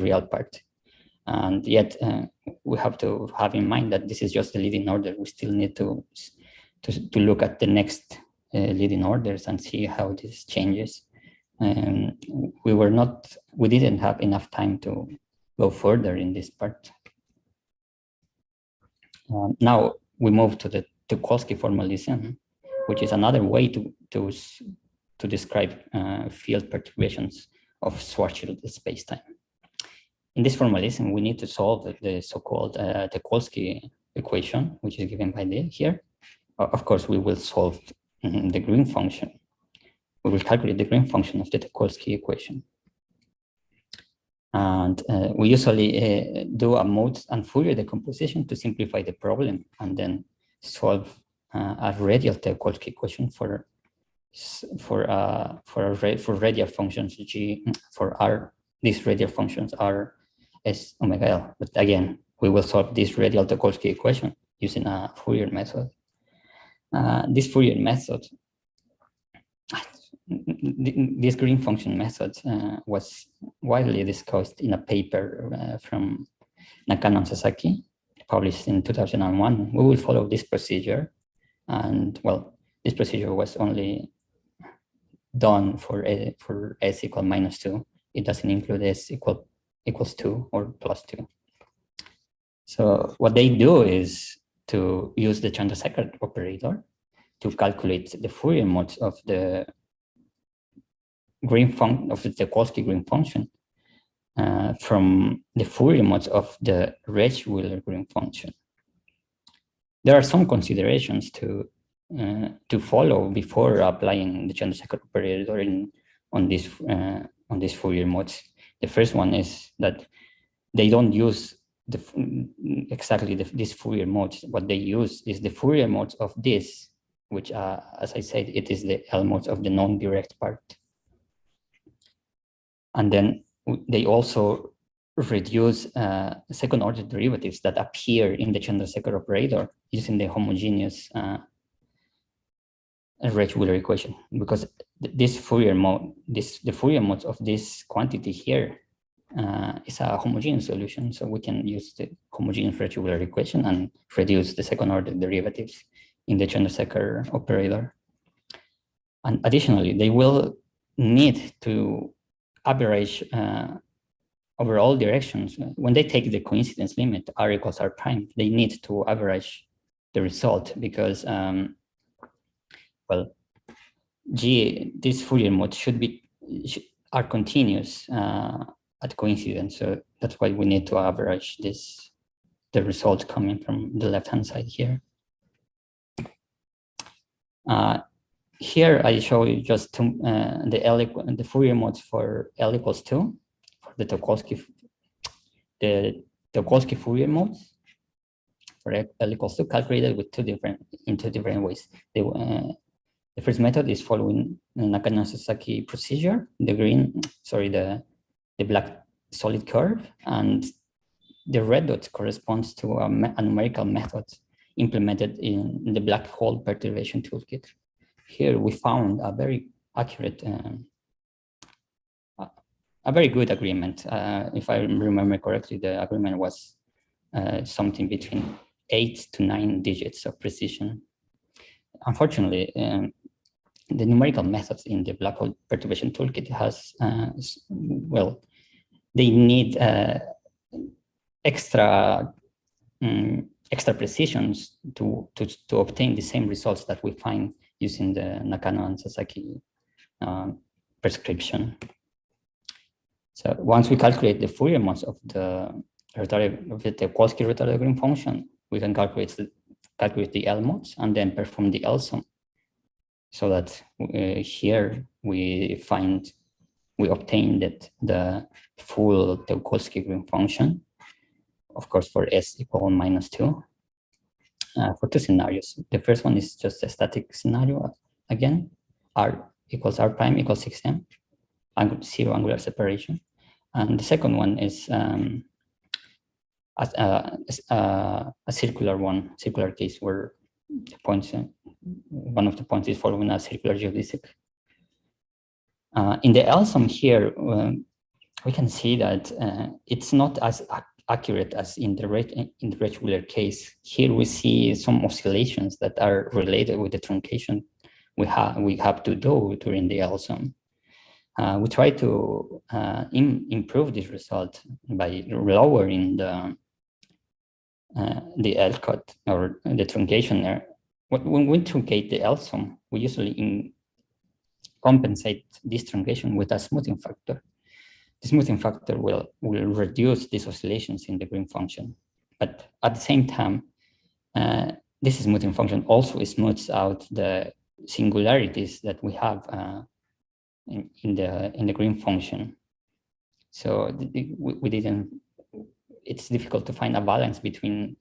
real part. And yet we have to have in mind that this is just the leading order. We still need to look at the next leading orders and see how this changes. We didn't have enough time to go further in this part. Now we move to the Tucholsky formalism, which is another way to describe field perturbations of Schwarzschild spacetime. In this formalism, we need to solve the so-called Tucholsky equation, which is given by here. Of course, we will solve the green function. We will calculate the green function of the Tucholsky equation. And we usually do a modes and Fourier decomposition to simplify the problem, and then solve a radial Tucholsky equation for radial functions G for R. These radial functions are S omega L. But again, we will solve this radial Tucholsky equation using a Fourier method. This Fourier method, this green function method was widely discussed in a paper from Nakano and Sasaki, published in 2001. We will follow this procedure, and well, this procedure was only done for S equal minus 2. It doesn't include S equals 2 or plus 2. So what they do is to use the Chandrasekhar operator to calculate the Fourier modes of the green function of the Tucholsky green function from the Fourier modes of the Red-Wheeler green function. There are some considerations to follow before applying the Chandrasekhar operator on these Fourier modes. The first one is that they don't use exactly these Fourier modes. What they use is the Fourier modes of this, which, as I said, it is the L modes of the non-direct part. And then they also reduce second-order derivatives that appear in the Chandrasekhar operator using the homogeneous Red-Wheeler equation, because this Fourier mode, the Fourier modes of this quantity here is a homogeneous solution. So we can use the homogeneous Red-Wheeler equation and reduce the second-order derivatives in the Chandrasekhar operator. And additionally, they will need to average over all directions. When they take the coincidence limit, R equals R prime, they need to average the result because, well, these Fourier modes are continuous at coincidence. So that's why we need to average the result coming from the left-hand side here. Here I show you just the Fourier modes for L equals 2 for the Tucholsky Fourier modes for L equals 2 calculated with in two different ways. The first method is following the Nakano-Sasaki procedure, the black solid curve, and the red dot corresponds to a numerical method implemented in the black hole perturbation toolkit. Here we found a very accurate, a very good agreement. If I remember correctly, the agreement was something between 8 to 9 digits of precision. Unfortunately, the numerical methods in the black hole perturbation toolkit has, well, they need extra precisions to obtain the same results that we find using the Nakano and Sasaki prescription. So once we calculate the Fourier modes of the Kowalski retarded green function, we can calculate the L modes and then perform the L sum. So that here we obtain that the full Kowalski green function, of course, for S equal -2, for two scenarios. The first one is just a static scenario again, R equals R prime equals 6m, zero angular separation. And the second one is a circular case where the points, one of the points is following a circular geodesic. In the L sum here, we can see that it's not as accurate as in the Rich-Wheeler case. Here we see some oscillations that are related with the truncation we have to do during the L sum. We try to improve this result by lowering the L cut or the truncation there. When we truncate the L sum, we usually compensate this truncation with a smoothing factor. The smoothing factor will reduce these oscillations in the green function. But at the same time, this smoothing function also smooths out the singularities that we have in the green function. So we didn't. It's difficult to find a balance between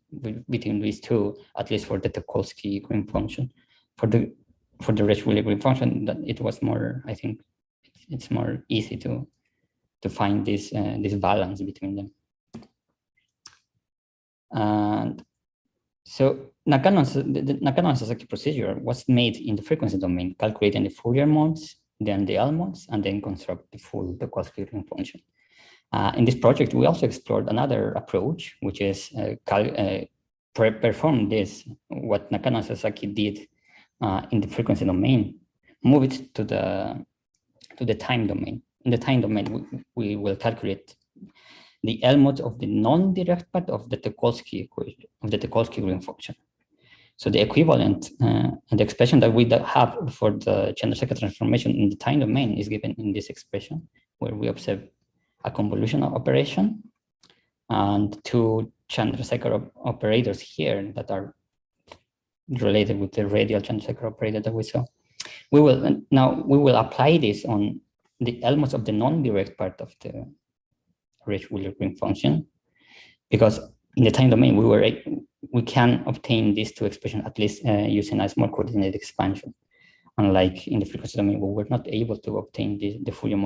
these two, at least for the Tucholsky green function. For the Rich-Wheeler green function, that it was more. I think it's more easy to find this balance between them. And so the Nakano and Sasaki procedure was made in the frequency domain, calculating the Fourier modes, then the L modes, and then construct the full Kowalski green function. In this project, we also explored another approach, which is perform this, what Nakano and Sasaki did in the frequency domain, move it to the time domain. In the time domain, we will calculate the L modes of the non-direct part of the Tucholsky equation, of the Tucholsky green function. So the equivalent and the expression that we have for the Chandrasekhar transformation in the time domain is given in this expression, where we observe a convolutional operation and two Chandrasekhar operators here that are related with the radial Chandrasekhar operator that we saw. We will apply this on the L modes of the non-direct part of the Rich-Wheeler green function, because in the time domain we can obtain these two expressions at least using a small coordinate expansion. Unlike in the frequency domain, we were not able to obtain the Fourier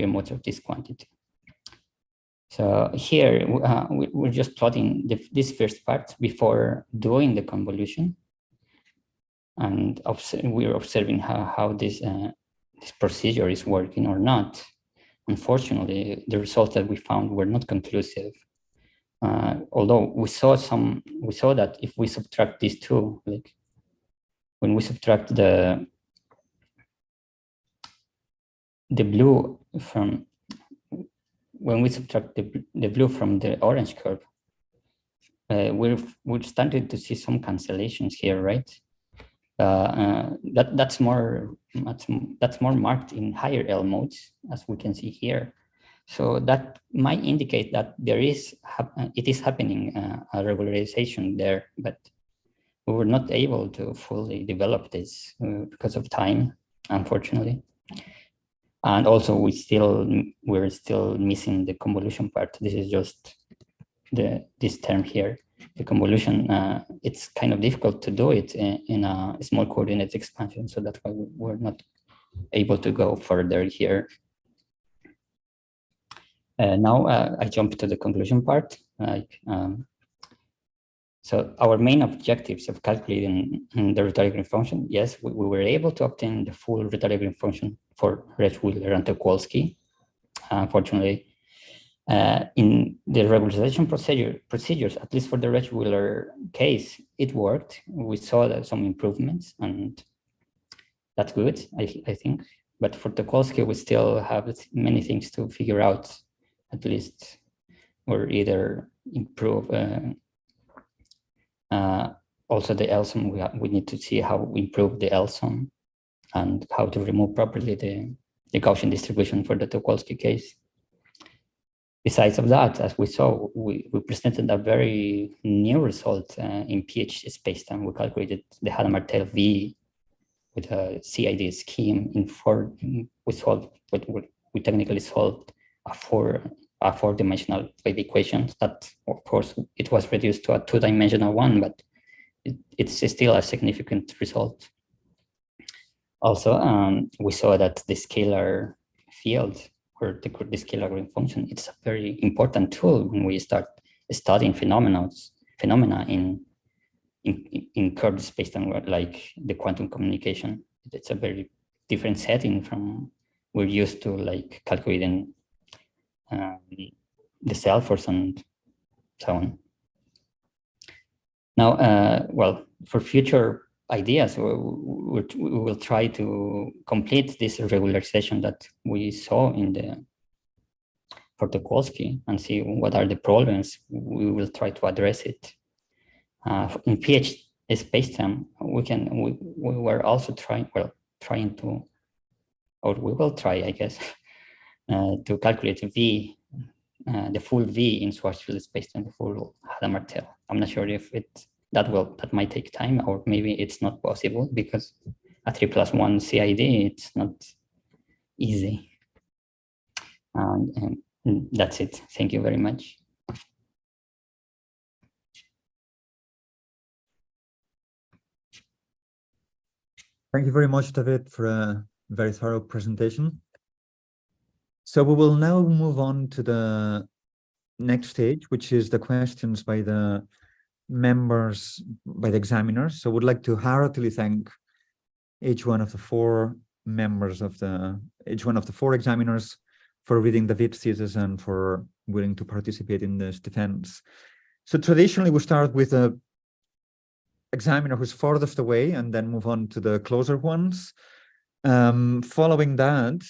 modes of this quantity. So here we're just plotting this first part before doing the convolution, and we're observing how this procedure is working or not. Unfortunately, the results that we found were not conclusive. Although we saw that if we subtract these two, like when we subtract the blue from, when we subtract the blue from the orange curve, we're starting to see some cancellations here, right? That's more marked in higher L modes, as we can see here. So that might indicate that it is happening a regularization there, but we were not able to fully develop this because of time, unfortunately. And also we're still missing the convolution part. This is just this term here. The convolution, it's kind of difficult to do it in a small coordinate expansion, so that's why we're not able to go further here. Now I jump to the conclusion part. So our main objectives of calculating the rhetoric green function, yes, we were able to obtain the full rhetoric green function for Rich-Wheeler and Tucholsky. Unfortunately, in the regularization procedures, at least for the Rich-Wheeler case, it worked. We saw that some improvements, and that's good, I think. But for Tucholsky, we still have many things to figure out, at least, or either improve. Also, the LSOM, we need to see how we improve the LSOM and how to remove properly the Gaussian distribution for the Tucholsky case. Besides of that, as we saw, we presented a very new result in pH spacetime. We calculated the Hadamard-Tail V with a CID scheme we technically solved a four-dimensional wave equation. That, of course, it was reduced to a two-dimensional one, but it's still a significant result. Also, we saw that the scalar field, or the scalar green function, it's a very important tool when we start studying phenomena in curved spacetime, like the quantum communication. It's a very different setting from we're used to, like calculating the cell force and so on. Now, well, for future ideas, we will try to complete this regularization that we saw for Tucholsky and see what are the problems. We will try to address it. In pH spacetime, we were also trying to, or we will try, I guess, to calculate V, the full V in Schwarzschild spacetime, the full Hadamard-Tail. I'm not sure if that might take time, or maybe it's not possible because a 3+1 CID, it's not easy. And that's it. Thank you very much. Thank you very much, David, for a very thorough presentation. So we will now move on to the next stage, which is the questions by the members, by the examiners. So I would like to heartily thank each one of the four members of each one of the four examiners for reading David's thesis and for willing to participate in this defense. So traditionally, we start with a examiner who's farthest away and then move on to the closer ones. Following that,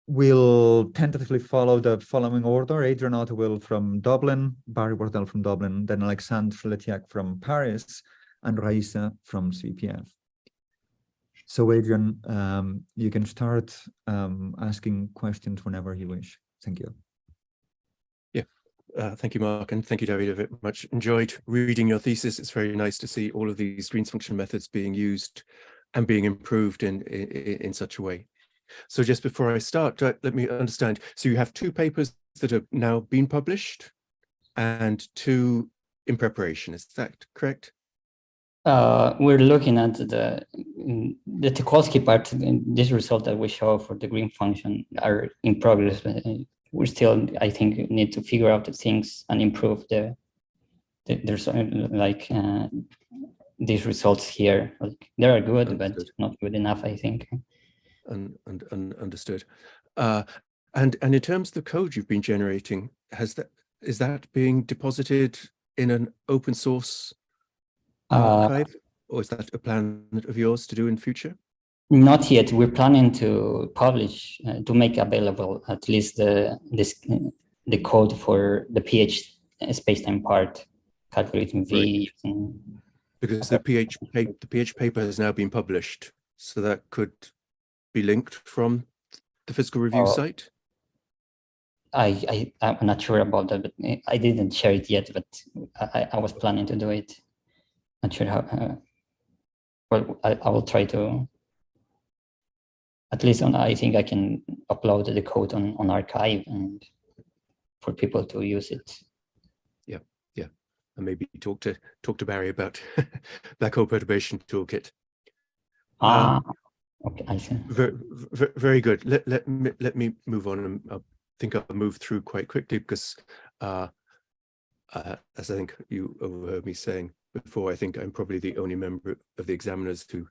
we'll tentatively follow the following order. Adrian Otterwill from Dublin, Barry Wardell from Dublin, then Alexandre Letiak from Paris, and Raisa from CPF. So Adrian, you can start asking questions whenever you wish. Thank you. Thank you, Mark, and thank you, David. I very much enjoyed reading your thesis. It's very nice to see all of these Green's function methods being used and being improved in such a way. So just before I start, let me understand. So you have two papers that have now been published and two in preparation. Is that correct? We're looking at the Tucholsky part. This result that we show for the green function are in progress. We still, I think, need to figure out the things and improve there's like these results here. Like, they are good, understood, but not good enough, I think. Understood. And in terms of the code you've been generating, is that being deposited in an open source archive, or is that a plan of yours to do in future? Not yet. We're planning to publish, to make available at least the code for the pH spacetime part, calculating V. Right. Because the pH paper has now been published, so that could be linked from the physical review site. I'm not sure about that, but I didn't share it yet. But I was planning to do it. Not sure how. Well, I will try to. At least I think I can upload the code on archive and for people to use it. Yeah, and maybe talk to Barry about Black Hole Perturbation Toolkit. Okay, I see. Very good. Let me move on, and I think I'll move through quite quickly because, as I think you overheard me saying, before, I think I'm probably the only member of the examiners who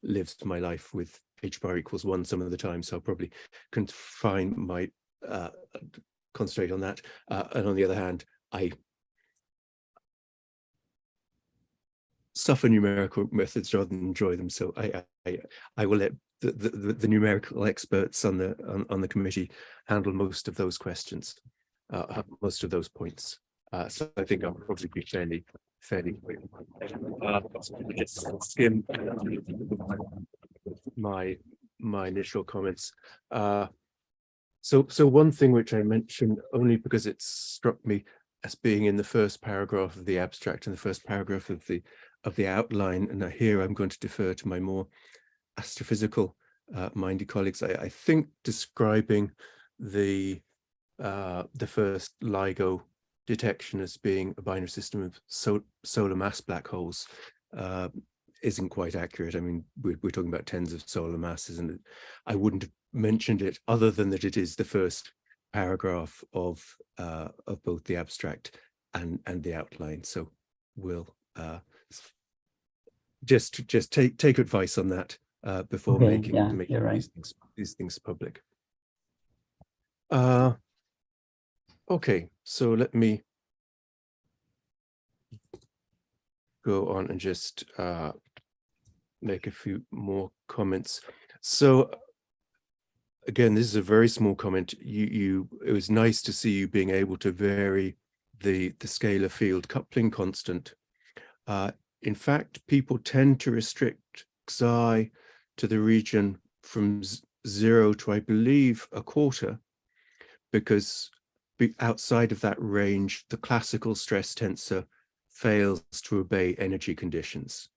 lives my life with h bar equals 1 some of the time, so I'll probably confine my concentrate on that. And on the other hand, I suffer numerical methods rather than enjoy them, so I will let the numerical experts on the committee handle most of those questions, most of those points. So I think I'll probably be fairly quick. Just skim my initial comments. So one thing which I mentioned only because it struck me as being in the first paragraph of the abstract and the first paragraph of the outline, and here I'm going to defer to my more astrophysical minded colleagues. I think describing the first LIGO detection as being a binary system of solar mass black holes isn't quite accurate. I mean, we're talking about tens of solar masses, and I wouldn't have mentioned it other than that it is the first paragraph of both the abstract and the outline. So we'll just take advice on that before making right. these things public. Okay, so let me go on and just make a few more comments. So again, this is a very small comment. It was nice to see you being able to vary the scalar field coupling constant. In fact, people tend to restrict Xi to the region from 0 to, I believe, a quarter, because outside of that range, the classical stress tensor fails to obey energy conditions.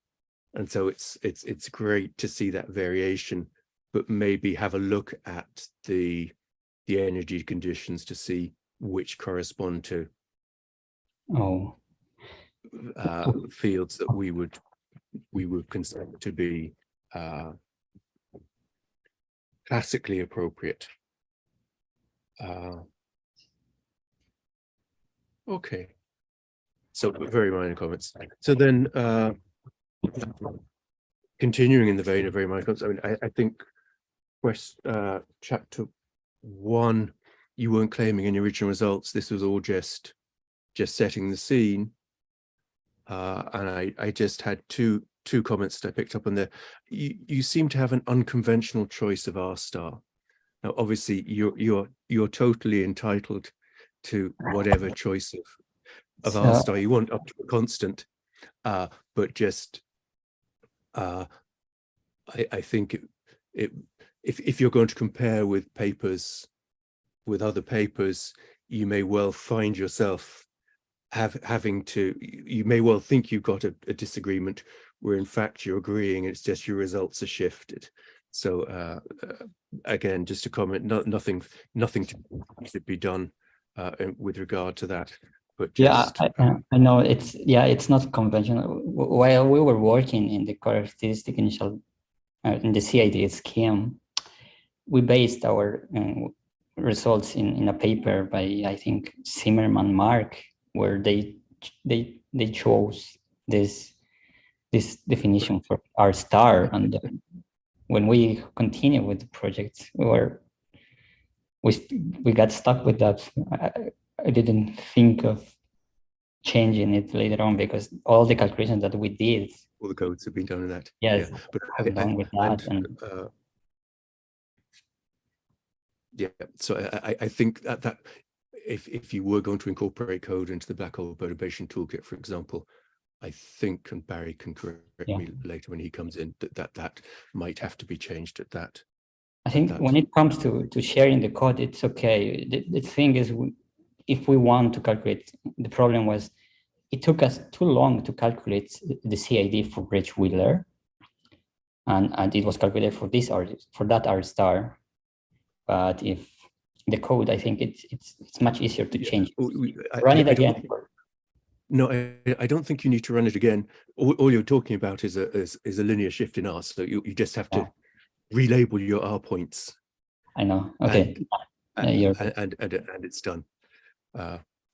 And so it's great to see that variation, but maybe have a look at the energy conditions to see which correspond to fields that we would consider to be classically appropriate. Okay, so very minor comments. So then continuing in the vein of very minor comments, I mean, I think chapter 1, you weren't claiming any original results. This was all just setting the scene. And I just had two comments that I picked up on there. You seem to have an unconventional choice of R star. Now, obviously, you're totally entitled to whatever choice of R star you want up to a constant, but just I think if you're going to compare with other papers, you may well find yourself you may well think you've got a disagreement where in fact you're agreeing, it's just your results are shifted. So again, just a comment, nothing to be done with regard to that. But just, I know it's not conventional. While we were working in the characteristic initial in the CID scheme, we based our results in a paper by, I think, Zimmerman Mark, where they chose this definition for R star. And when we continue with the project, we got stuck with that. I didn't think of changing it later on because all the calculations that we did, all the codes have been done in that. Yes, yeah. But have done with that. Yeah, so I think that if you were going to incorporate code into the black hole perturbation toolkit, for example, I think, and Barry can correct me later when he comes in, that might have to be changed at that. I think when it comes to sharing the code, it's okay. The thing is, if we want to calculate, the problem was it took us too long to calculate the CID for Bridge-Wheeler, and it was calculated for that R star. But if the code, I think it's much easier to change. Run it again. No, I don't think you need to run it again. All you're talking about is a linear shift in R. So you just have to relabel your R points. I know. Okay. And it's done.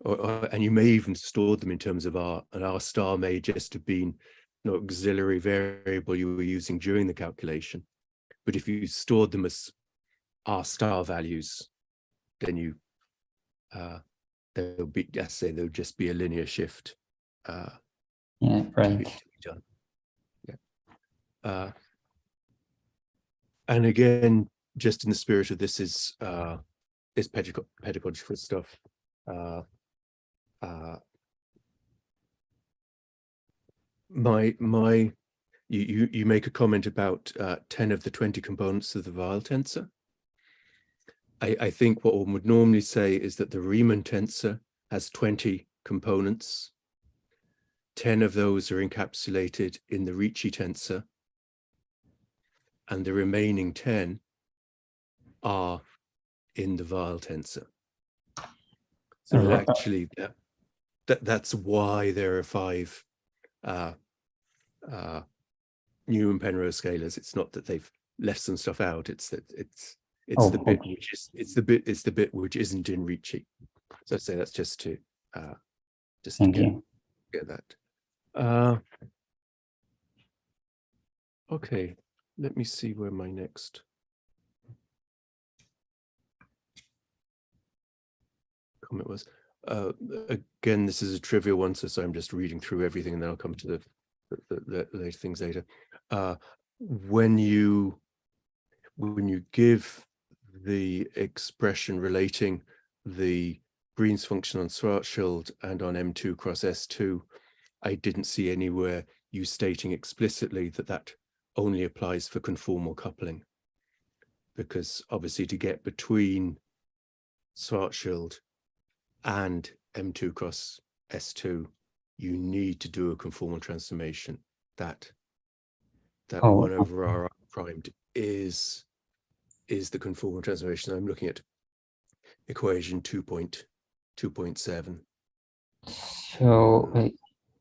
and you may even store them in terms of R, and R star may just have been an auxiliary variable you were using during the calculation. But if you stored them as R star values, then you there'll be, let's say, there'll just be a linear shift Yeah, right. to be done. Yeah. And again, just in the spirit of this is pedagogical stuff. You make a comment about 10 of the 20 components of the Weil tensor. I think what one would normally say is that the Riemann tensor has 20 components. 10 of those are encapsulated in the Ricci tensor, and the remaining 10 are in the Weil tensor. So actually, that's why there are 5 Newman-Penrose scalars. It's not that they've left some stuff out. It's that it's the bit which is it's the bit which isn't in Ricci. So I'd say that's just to get that. Okay, let me see where my next comment was. Again, this is a trivial one, so I'm just reading through everything, and then I'll come to the later things later. When you give the expression relating the Green's function on Schwarzschild and on M2 cross S2, I didn't see anywhere you stating explicitly that that only applies for conformal coupling, because obviously to get between Schwarzschild and M2 cross S2, you need to do a conformal transformation. That 1 over R primed is the conformal transformation. I'm looking at equation 2.7. So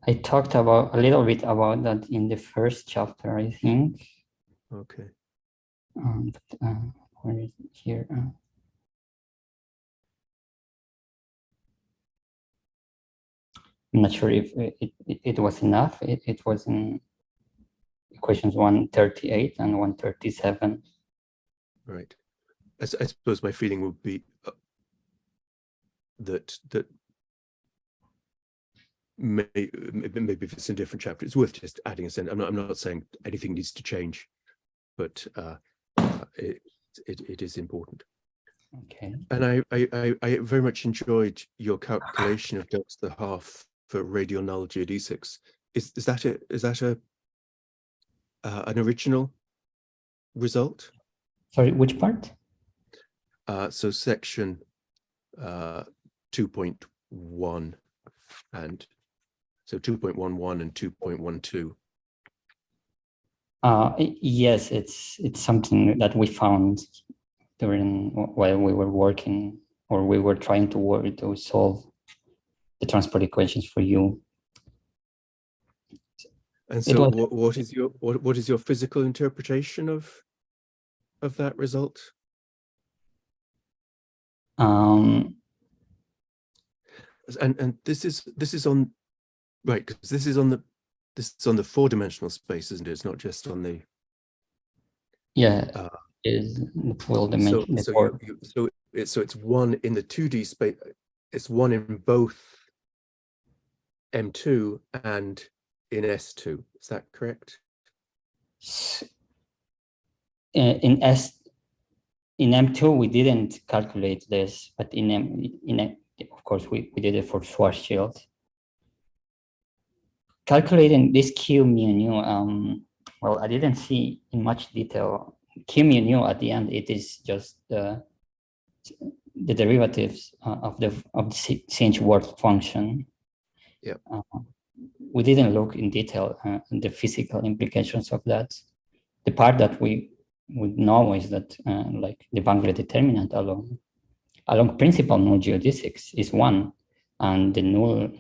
I talked about a little bit about that in the first chapter, I think. Okay. Where is it here? I'm not sure if it was enough. It was in equations 138 and 137. Right. I suppose my feeling would be that maybe if it's in a different chapter, it's worth just adding a sentence. I'm not saying anything needs to change, but it is important. Okay. And I very much enjoyed your calculation of delta to the half for radial null geodesics. Is that an original result? Sorry, which part? So section 2.1 and so 2.11 and 2.12. Yes, it's something that we found during while we were working, or we were trying to solve the transport equations for you. And so what is your physical interpretation of that result? And this is on, right, because this is on the 4-dimensional space, isn't it? It's not just on the is the full dimension. So it's 1 in the 2D space. It's 1 in both M2 and in S2. Is that correct? In M2 we didn't calculate this, but of course we did it for Schwarzschild. Calculating this Q mu nu, well, I didn't see in much detail. Q mu nu at the end, it is just the derivatives of the Sinch-Worth function. Yeah. We didn't look in detail in the physical implications of that. The part that we would know is that like the Wagner determinant along principal null geodesics is 1, and the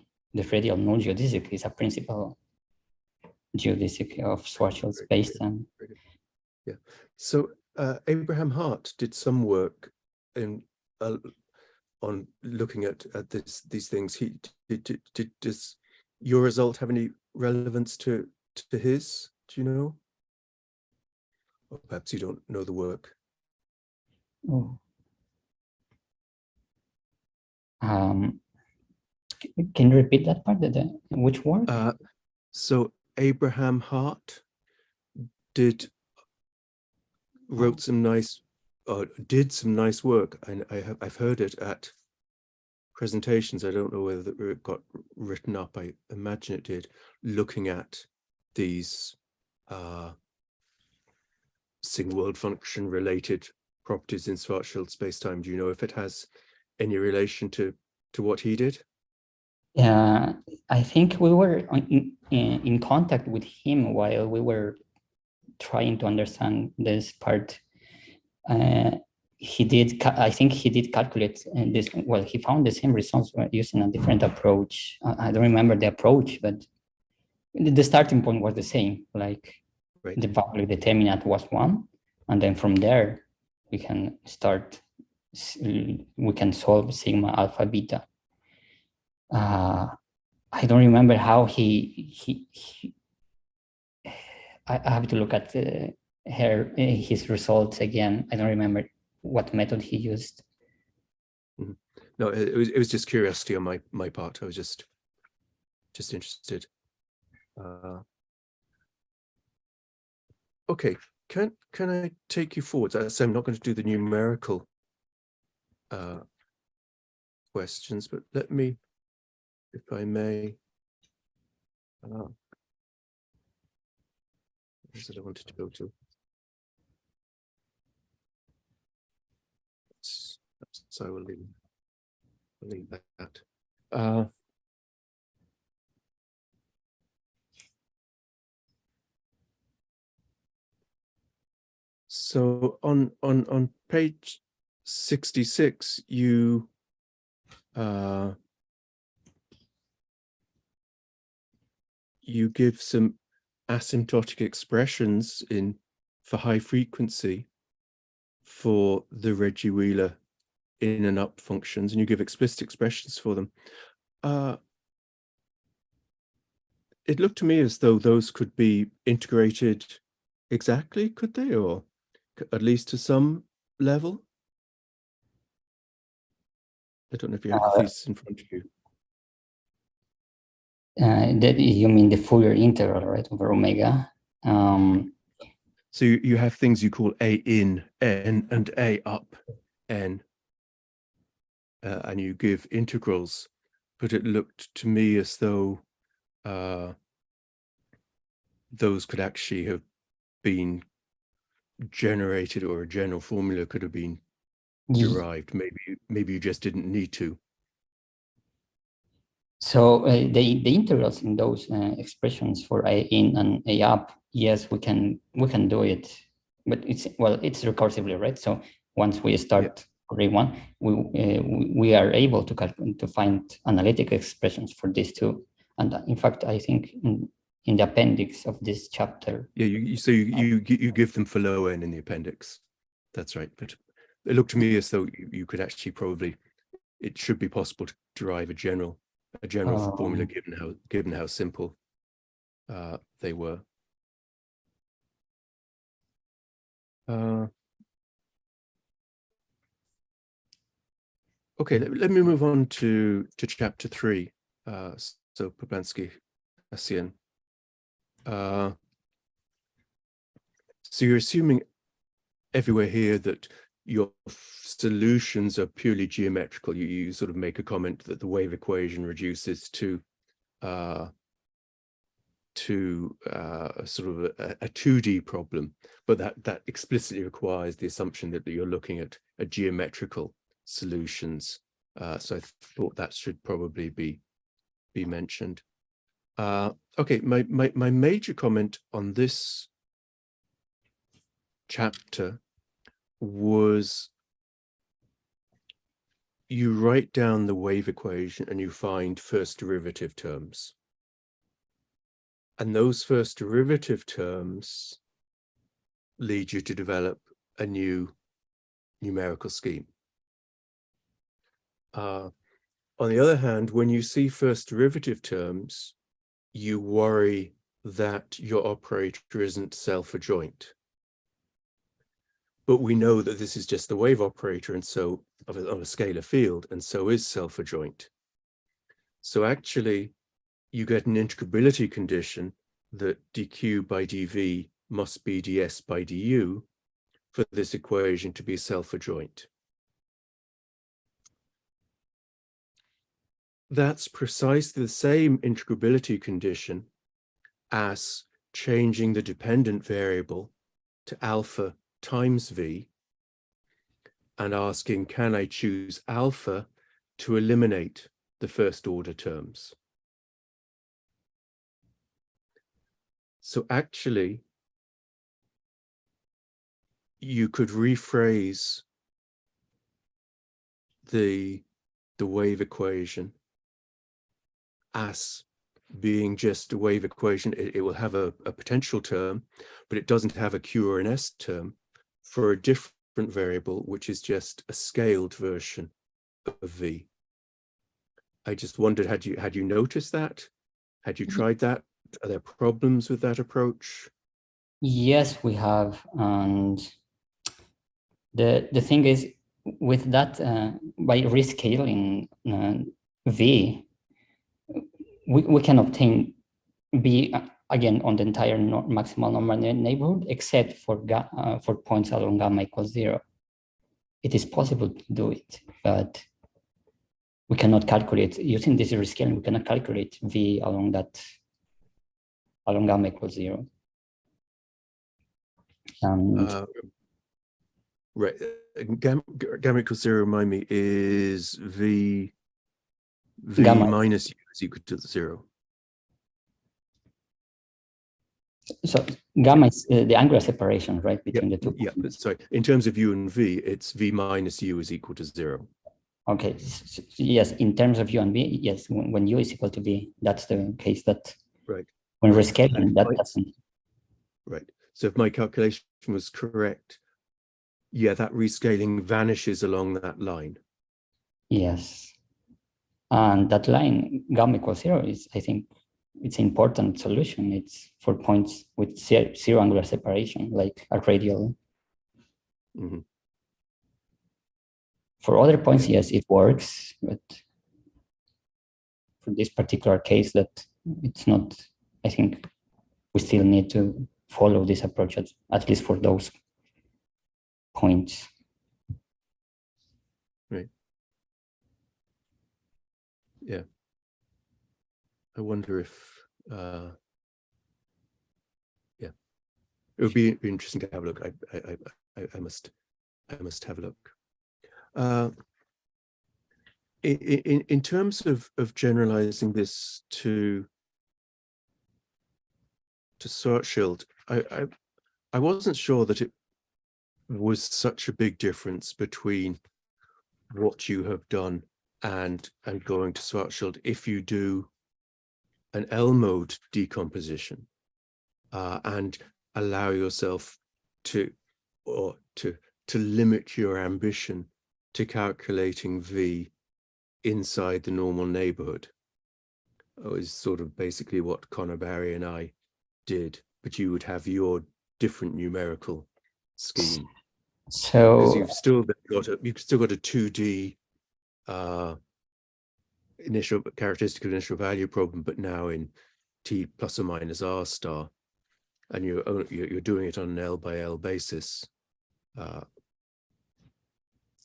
radial null geodesic is a principal geodesic of Schwarzschild space. Yeah. So Abraham Hart did some work on on looking at these things. Does your result have any relevance to his? Do you know? Or perhaps you don't know the work. Oh. Can you repeat that part? Which work? So Abraham Hart wrote some nice, did some nice work, and I've heard it at presentations. I don't know whether it got written up. I imagine it did, looking at these single world function related properties in Schwarzschild spacetime. Do you know if it has any relation to what he did? I think we were in contact with him while we were trying to understand this part. I think he did calculate this. Well, he found the same results using a different approach. I don't remember the approach, but the starting point was the same. Like right. The value determinant was 1, and then from there we can start. We can solve sigma, alpha, beta. I don't remember how I have to look at his results again. I don't remember what method he used. Mm-hmm. No, it was just curiosity on my part. I was just interested. Okay, can I take you forward? So I'm not going to do the numerical questions, but let me, if I may. Where is it I wanted to go to? So I will leave that. So on page 66, you give some asymptotic expressions for high frequency for the Reggie Wheeler in and up functions, and you give explicit expressions for them. It looked to me as though those could be integrated exactly, could they, or at least to some level? I don't know if you have the thesis in front of you. That you mean the Fourier integral, right, over omega? So you have things you call A in n and A up n, and you give integrals, but it looked to me as though those could actually have been generated, or a general formula could have been derived. Maybe you just didn't need to. So the integrals in those expressions for A in and A up, yes, we can do it, but it's recursively, right? So once we start one, we are able to find analytic expressions for these two. And in fact, I think in the appendix of this chapter. Yeah, you give them for low n in the appendix. That's right. But it looked to me as though you could actually it should be possible to derive a general formula given how simple they were. Okay, let me move on to chapter 3. So Poplansky, Hassian. So you're assuming everywhere here that your solutions are purely geometrical. You sort of make a comment that the wave equation reduces to sort of a 2D problem, but that explicitly requires the assumption that you're looking at geometrical solutions. So I thought that should probably be mentioned. Okay, my major comment on this chapter was you write down the wave equation and you find first derivative terms. And those first derivative terms lead you to develop a new numerical scheme. On the other hand, when you see first derivative terms, you worry that your operator isn't self-adjoint. But we know that this is just the wave operator, and so of a scalar field, and so is self-adjoint. So actually, you get an integrability condition that dq by dv must be ds by du for this equation to be self-adjoint. That's precisely the same integrability condition as changing the dependent variable to alpha times v and asking, can I choose alpha to eliminate the first order terms? So actually, you could rephrase the wave equation as being just a wave equation. It will have a potential term, but it doesn't have a Q or an S term for a different variable, which is just a scaled version of V. I just wondered, had you noticed that? Had you tried that? Are there problems with that approach? Yes, we have. And the thing is, with that, by rescaling V, we can obtain V again on the entire maximal number neighborhood, except for points along gamma equals 0. It is possible to do it, but we cannot calculate using this rescaling. We cannot calculate V along gamma equals 0. Right, gamma equals 0, remind me, is V gamma minus U is equal to 0. So gamma is the angular separation, right, between the two. Yeah, but sorry, in terms of U and V, it's V minus U is equal to 0. Okay, so yes, in terms of U and V, yes, when U is equal to V, that's the case that right. When rescaling, that doesn't. Right, so if my calculation was correct, yeah, that rescaling vanishes along that line. Yes. And that line, gamma equals 0, is, I think, it's an important solution. It's for points with zero angular separation, like a radial. Mm-hmm. For other points, yes, it works, but for this particular case, that it's not, I think we still need to follow this approach, at least for those points. Right. Yeah. I wonder if, yeah, it would be interesting to have a look. I must have a look. In terms of generalizing this to Schwarzschild, I wasn't sure that it was such a big difference between what you have done and going to Schwarzschild if you do an L mode decomposition and allow yourself to limit your ambition to calculating V inside the normal neighborhood. Is sort of basically what Conor Barry and I did, but you would have your different numerical scheme. So because you've still got a 2D initial characteristic of initial value problem, but now in T plus or minus R star, and you're doing it on an L by L basis.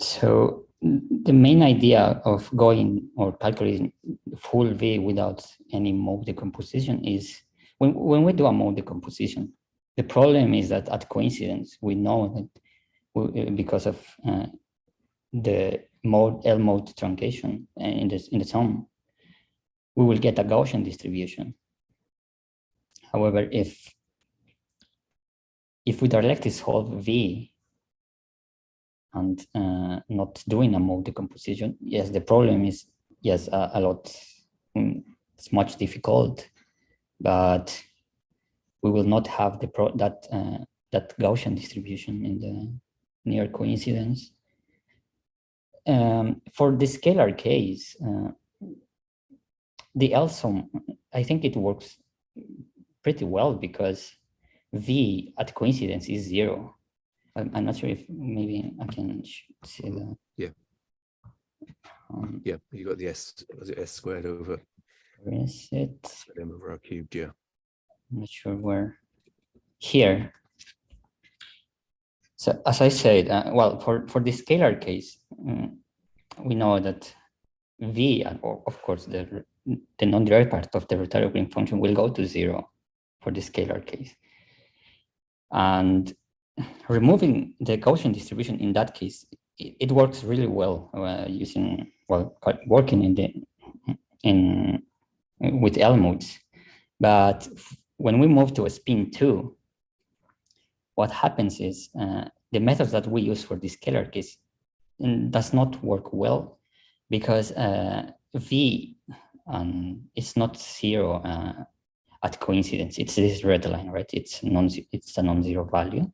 So the main idea of going or calculating full V without any mode decomposition is when we do a mode decomposition, the problem is that at coincidence, we know that because of the L mode truncation in the sum, we will get a Gaussian distribution. However, if we directly solve V and not doing a mode decomposition, yes, the problem is, yes, a lot, it's much difficult, but we will not have that Gaussian distribution in the near coincidence. For the scalar case, the LSOM, I think it works pretty well because V at coincidence is 0. I'm not sure if maybe I can see that. Yeah. Yeah, you got the S, was it S squared over? Where is it? M over R cubed, yeah. I'm not sure where. Here. So as I said, well, for the scalar case, we know that V, of course, the non-derived part of the rotary green function will go to 0 for the scalar case. And removing the Gaussian distribution in that case, it works really well working with L modes. But when we move to a spin 2, what happens is the methods that we use for the scalar case does not work well because V is not 0 at coincidence. It's this red line, right? It's a non-zero value.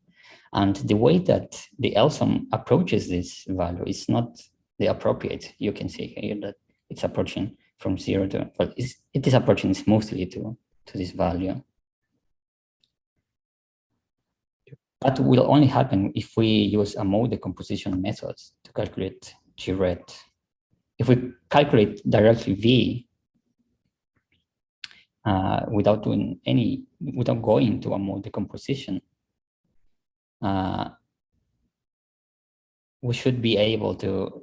And the way that the LSOM approaches this value is not the appropriate. You can see here that it's approaching from 0 to, well, it is approaching smoothly to this value. That will only happen if we use a mode decomposition method to calculate G-ret. If we calculate directly V without going to a mode decomposition, we should be able to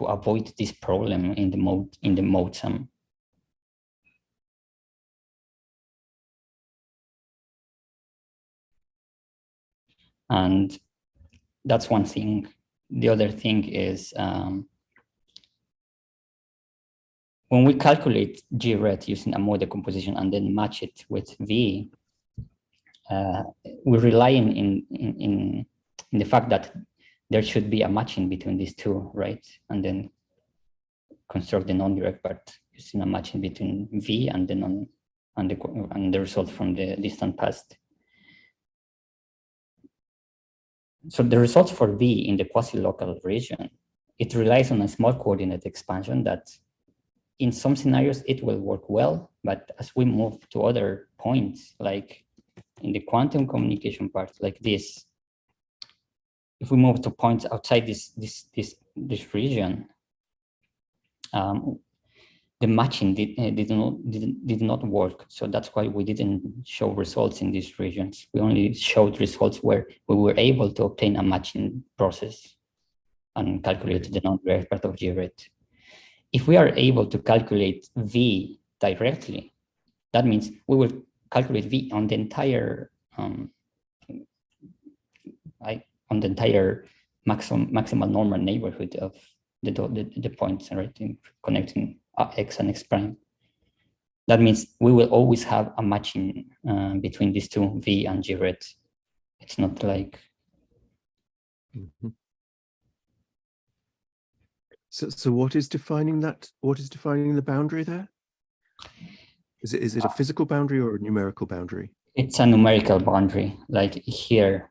avoid this problem in the mode sum. And that's one thing. The other thing is when we calculate G-ret using a mode decomposition and then match it with V, we rely in the fact that there should be a matching between these two, right? And then construct the non-direct part using a matching between V and the result from the distant past. So the results for V in the quasi-local region, it relies on a small coordinate expansion that in some scenarios it will work well, but as we move to other points, like in the quantum communication part, like this, if we move to points outside this region, the matching did not work. So that's why we didn't show results in these regions. We only showed results where we were able to obtain a matching process and calculate the non-direct part of G-ret. If we are able to calculate V directly, that means we will calculate V on the entire maximal normal neighborhood of the points, right, connecting X and X prime. That means we will always have a matching between these two, V and G-ret. It's not like. Mm-hmm. So what is defining that? What is defining the boundary there? Is it a physical boundary or a numerical boundary? It's a numerical boundary. Like here,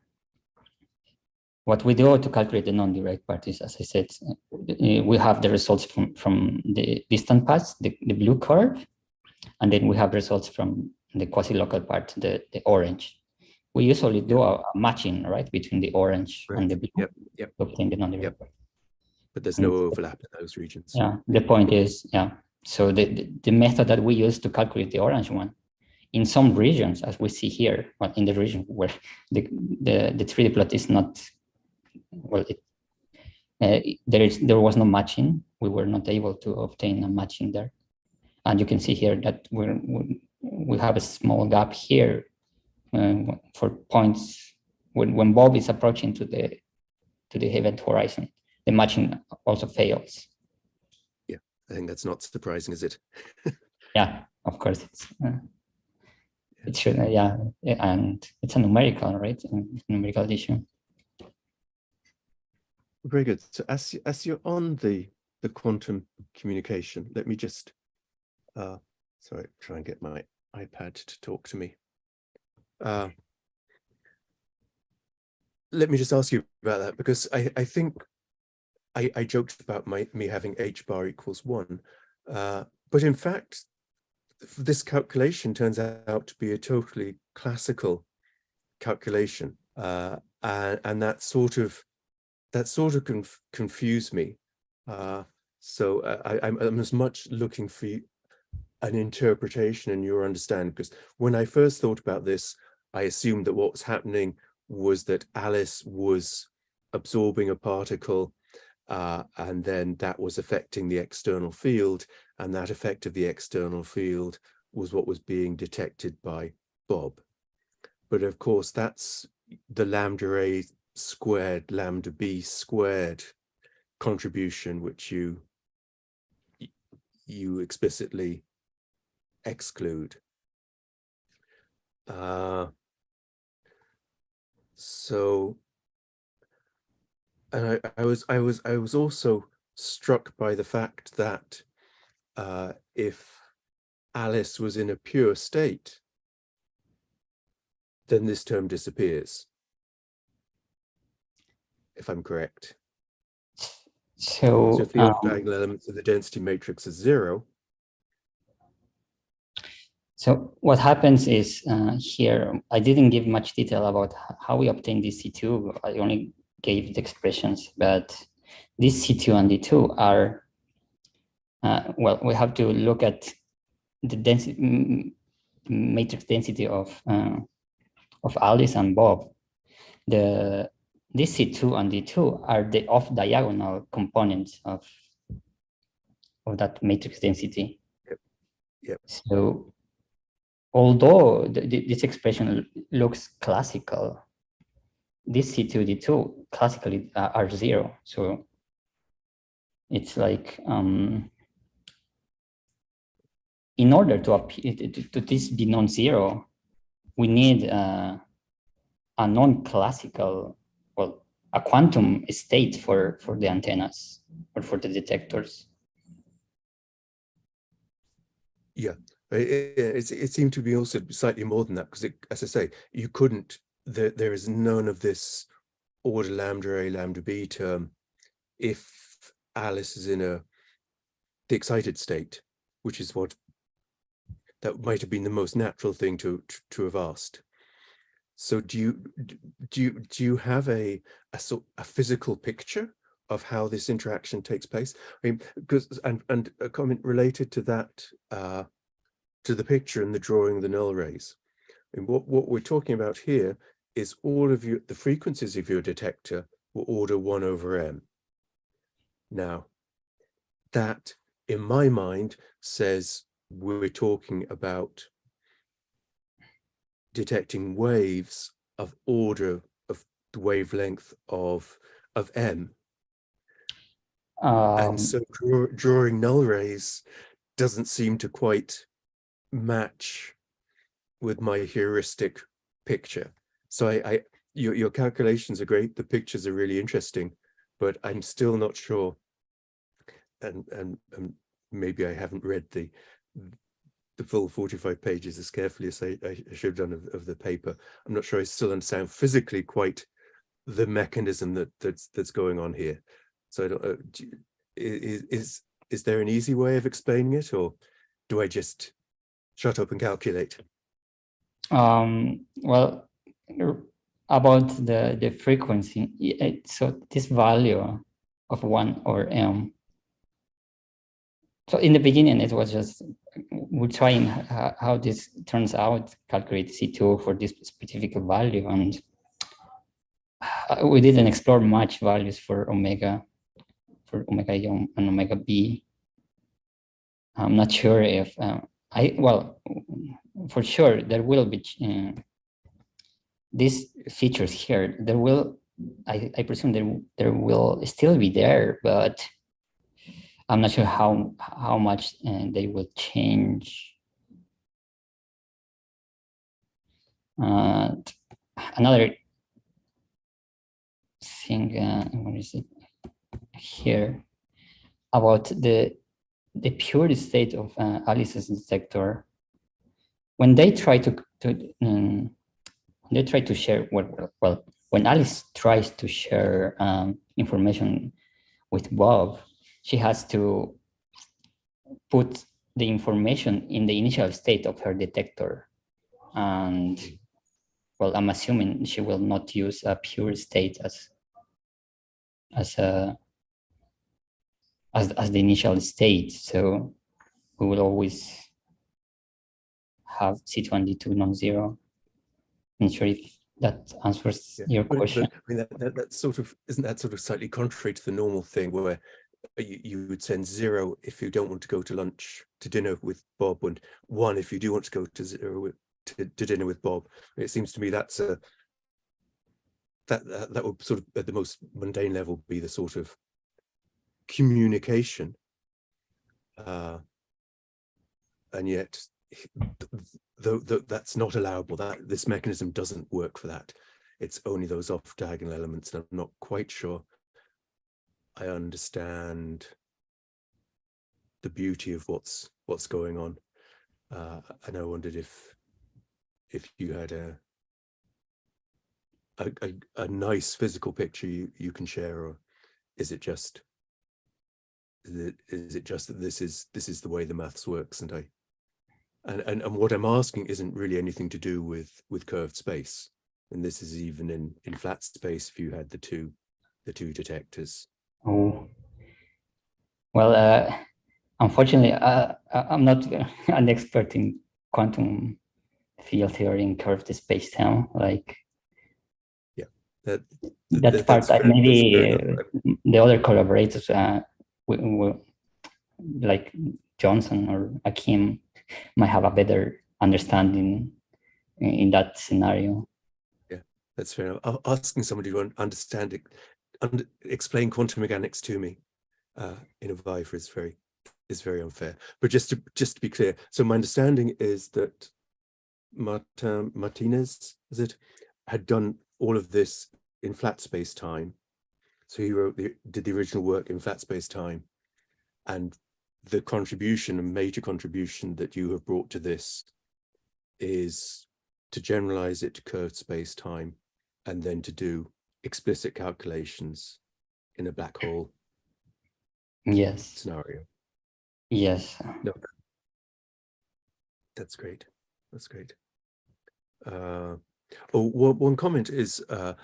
what we do to calculate the non-direct part is, as I said, we have the results from the distant paths, the blue curve, and then we have results from the quasi-local part, the orange. We usually do a matching, right, between the orange and the blue to obtain the non-direct part. But there's no overlap in those regions. Yeah, the point is, so the method that we use to calculate the orange one, in some regions, as we see here, well, in the region where the 3D plot is not, well, there was no matching. We were not able to obtain a matching there. And you can see here that we have a small gap here for points when Bob is approaching to the event horizon. The matching also fails. Yeah, I think that's not surprising, is it? Yeah, of course it should. Yeah, and it's a numerical, right? A numerical issue. Very good. So as you're on the quantum communication, let me just sorry, try and get my iPad to talk to me. Let me just ask you about that, because I think I joked about me having h bar equals 1, but in fact, this calculation turns out to be a totally classical calculation, and that sort of confused me. So I'm as much looking for an interpretation in your understanding, because when I first thought about this, I assumed that what was happening was that Alice was absorbing a particle, and then that was affecting the external field, and that effect of the external field was what was being detected by Bob. But of course, that's the lambda A squared, lambda B squared contribution, which you explicitly exclude. So, and I was also struck by the fact that if Alice was in a pure state, then this term disappears, if I'm correct. So if the orthogonal elements of the density matrix is 0. So what happens is here, I didn't give much detail about how we obtain this C2. I only gave the expressions, but this C2 and D2 are, well, we have to look at the density, matrix density of Alice and Bob. This C2 and D2 are the off-diagonal components of that matrix density. Yep. So although this expression looks classical, this C2, D2 classically are 0. So it's like, in order to this be non-zero, we need a non-classical, well, a quantum state for the antennas or for the detectors. Yeah, it seemed to be also slightly more than that, because as I say, you couldn't, there is none of this order lambda A, lambda B term if Alice is in the excited state, which is what that might have been the most natural thing to have asked. So do you have a physical picture of how this interaction takes place? I mean, because and a comment related to that, to the picture and the drawing of the null rays. I mean, what we're talking about here is all of the frequencies of your detector were order 1 over m. Now, that in my mind says we're talking about detecting waves of order of the wavelength of m. And so drawing null rays doesn't seem to quite match with my heuristic picture. So your calculations are great, the pictures are really interesting, but I'm still not sure, and maybe I haven't read the full 45 pages as carefully as I should have done of the paper. I'm not sure I still understand physically quite the mechanism that's going on here. So I don't, is there an easy way of explaining it, or do I just shut up and calculate? Well, about the frequency, so this value of 1 over m. So in the beginning, it was just, we're trying how this turns out, calculate C2 for this specific value. And we didn't explore much values for omega A and omega B. I'm not sure if, well, for sure, there will be these features here. There will, I presume there will still be there, but I'm not sure how much they will change. Another thing, what is it here, about the pure state of Alice's detector. When they try to share, well, when Alice tries to share information with Bob, she has to put the information in the initial state of her detector. And well, I'm assuming she will not use a pure state as the initial state. So we will always have C2 and D2 non-zero. I'm sure if that answers your question. But I mean, that's sort of, isn't that sort of slightly contrary to the normal thing where you would send 0 if you don't want to go to dinner with Bob, and 1 if you do want to go to dinner with Bob. It seems to me that's that would sort of at the most mundane level be the sort of communication, and yet though that's not allowable, that this mechanism doesn't work for that. It's only those off diagonal elements, and I'm not quite sure I understand the beauty of what's going on, and I wondered if you had a nice physical picture you can share, or is it just that this is the way the maths works, and what I'm asking isn't really anything to do with curved space, and this is even in flat space if you had the two detectors. Oh, well, unfortunately, I'm not an expert in quantum field theory and curved space-time. Like, yeah, that part, maybe the other collaborators, like Johnson or Akim, might have a better understanding in that scenario. Yeah, that's fair enough. Asking somebody to understand it, explain quantum mechanics to me in a Viva is very unfair. But just to be clear, so my understanding is that Martinez, had done all of this in flat space time. So he did the original work in flat space time, and the contribution, a major contribution that you have brought to this, is to generalize it to curved space time, and then to do explicit calculations in a black hole scenario. Yes. No, that's great. That's great. One comment is the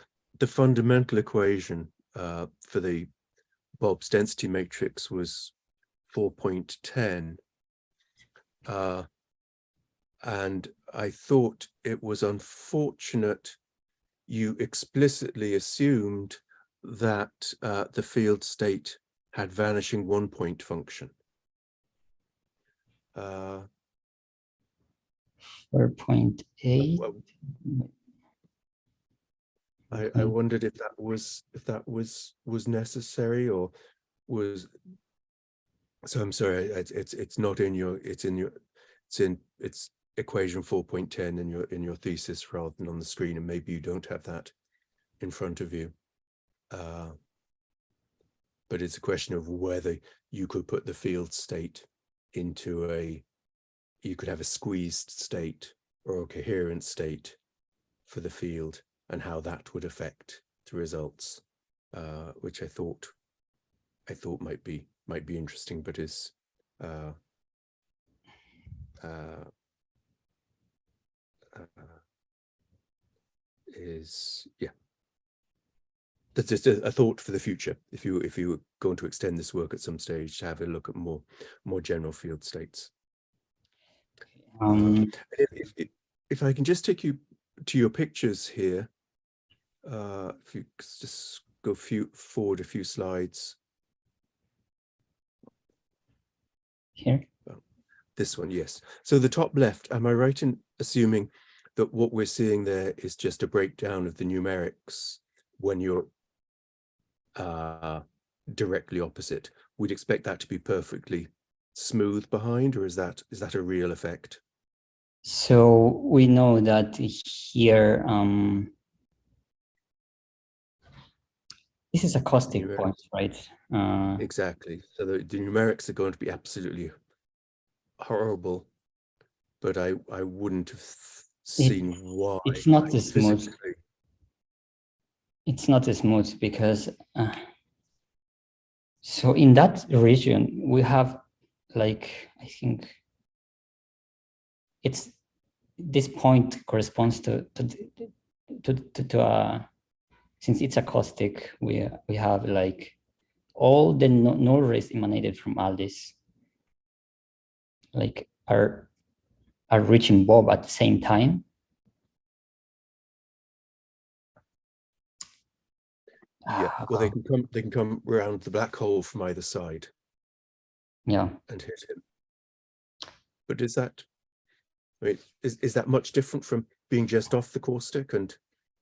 fundamental equation for the Bob's density matrix was 4.10, and I thought it was unfortunate you explicitly assumed that the field state had vanishing 1-point function. 4.8. I wondered if that was necessary, or was. So I'm sorry, it's not in your, it's equation 4.10 in your thesis rather than on the screen, and maybe you don't have that in front of you. But it's a question of whether you could put the field state into you could have a squeezed state or a coherent state for the field, and how that would affect the results, which I thought might be interesting, but is yeah. That's just a thought for the future. If you were going to extend this work at some stage, to have a look at more general field states. If I can just take you to your pictures here, if you just go forward a few slides. Here? This one, yes. So the top left, am I right in assuming that what we're seeing there is just a breakdown of the numerics when you're directly opposite? We'd expect that to be perfectly smooth behind, or is that a real effect? So we know that here, this is a caustic point, right? Exactly. So the numerics are going to be absolutely horrible, but I wouldn't have seen why. It's not as smooth. It's not as smooth because So in that region, we have, like, I think it's, this point corresponds to since it's acoustic, we have like all the null rays emanated from Aldis, like are reaching Bob at the same time. Yeah, well, they can come around the black hole from either side. Yeah. And hit him. But is that, I mean, is that much different from being just off the caustic and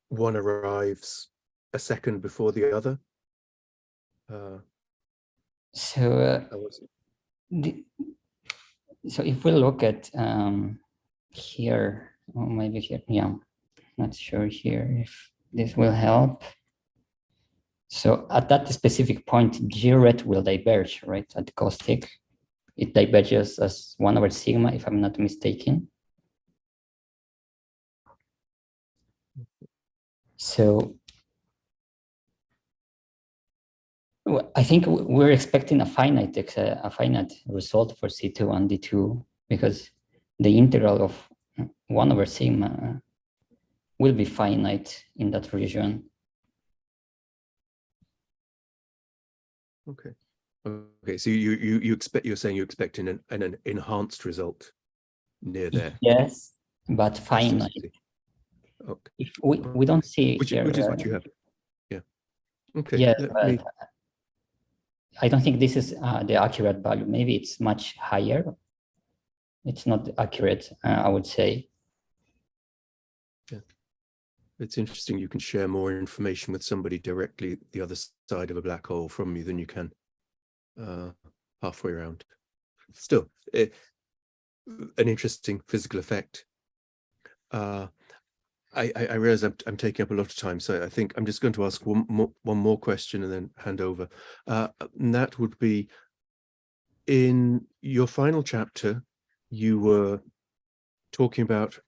one arrives a second before the other? So if we look at here, or maybe here, yeah, not sure here if this will help. So at that specific point, G-ret will diverge, right? At the caustic, it diverges as 1/sigma, if I'm not mistaken. So I think we're expecting a finite result for C2 and D2, because the integral of 1/sigma will be finite in that region. Okay. Okay. So you're saying you're expecting an enhanced result near there. Yes, but finite. Okay. If we don't see which is what you have. Yeah. Okay. Yeah, but I don't think this is the accurate value. Maybe it's much higher. It's not accurate, I would say. Yeah. It's interesting. You can share more information with somebody directly the other side of a black hole from you than you can halfway around. Still, an interesting physical effect. I realize I'm taking up a lot of time, so I think I'm just going to ask one more question and then hand over. And that would be, in your final chapter, you were talking about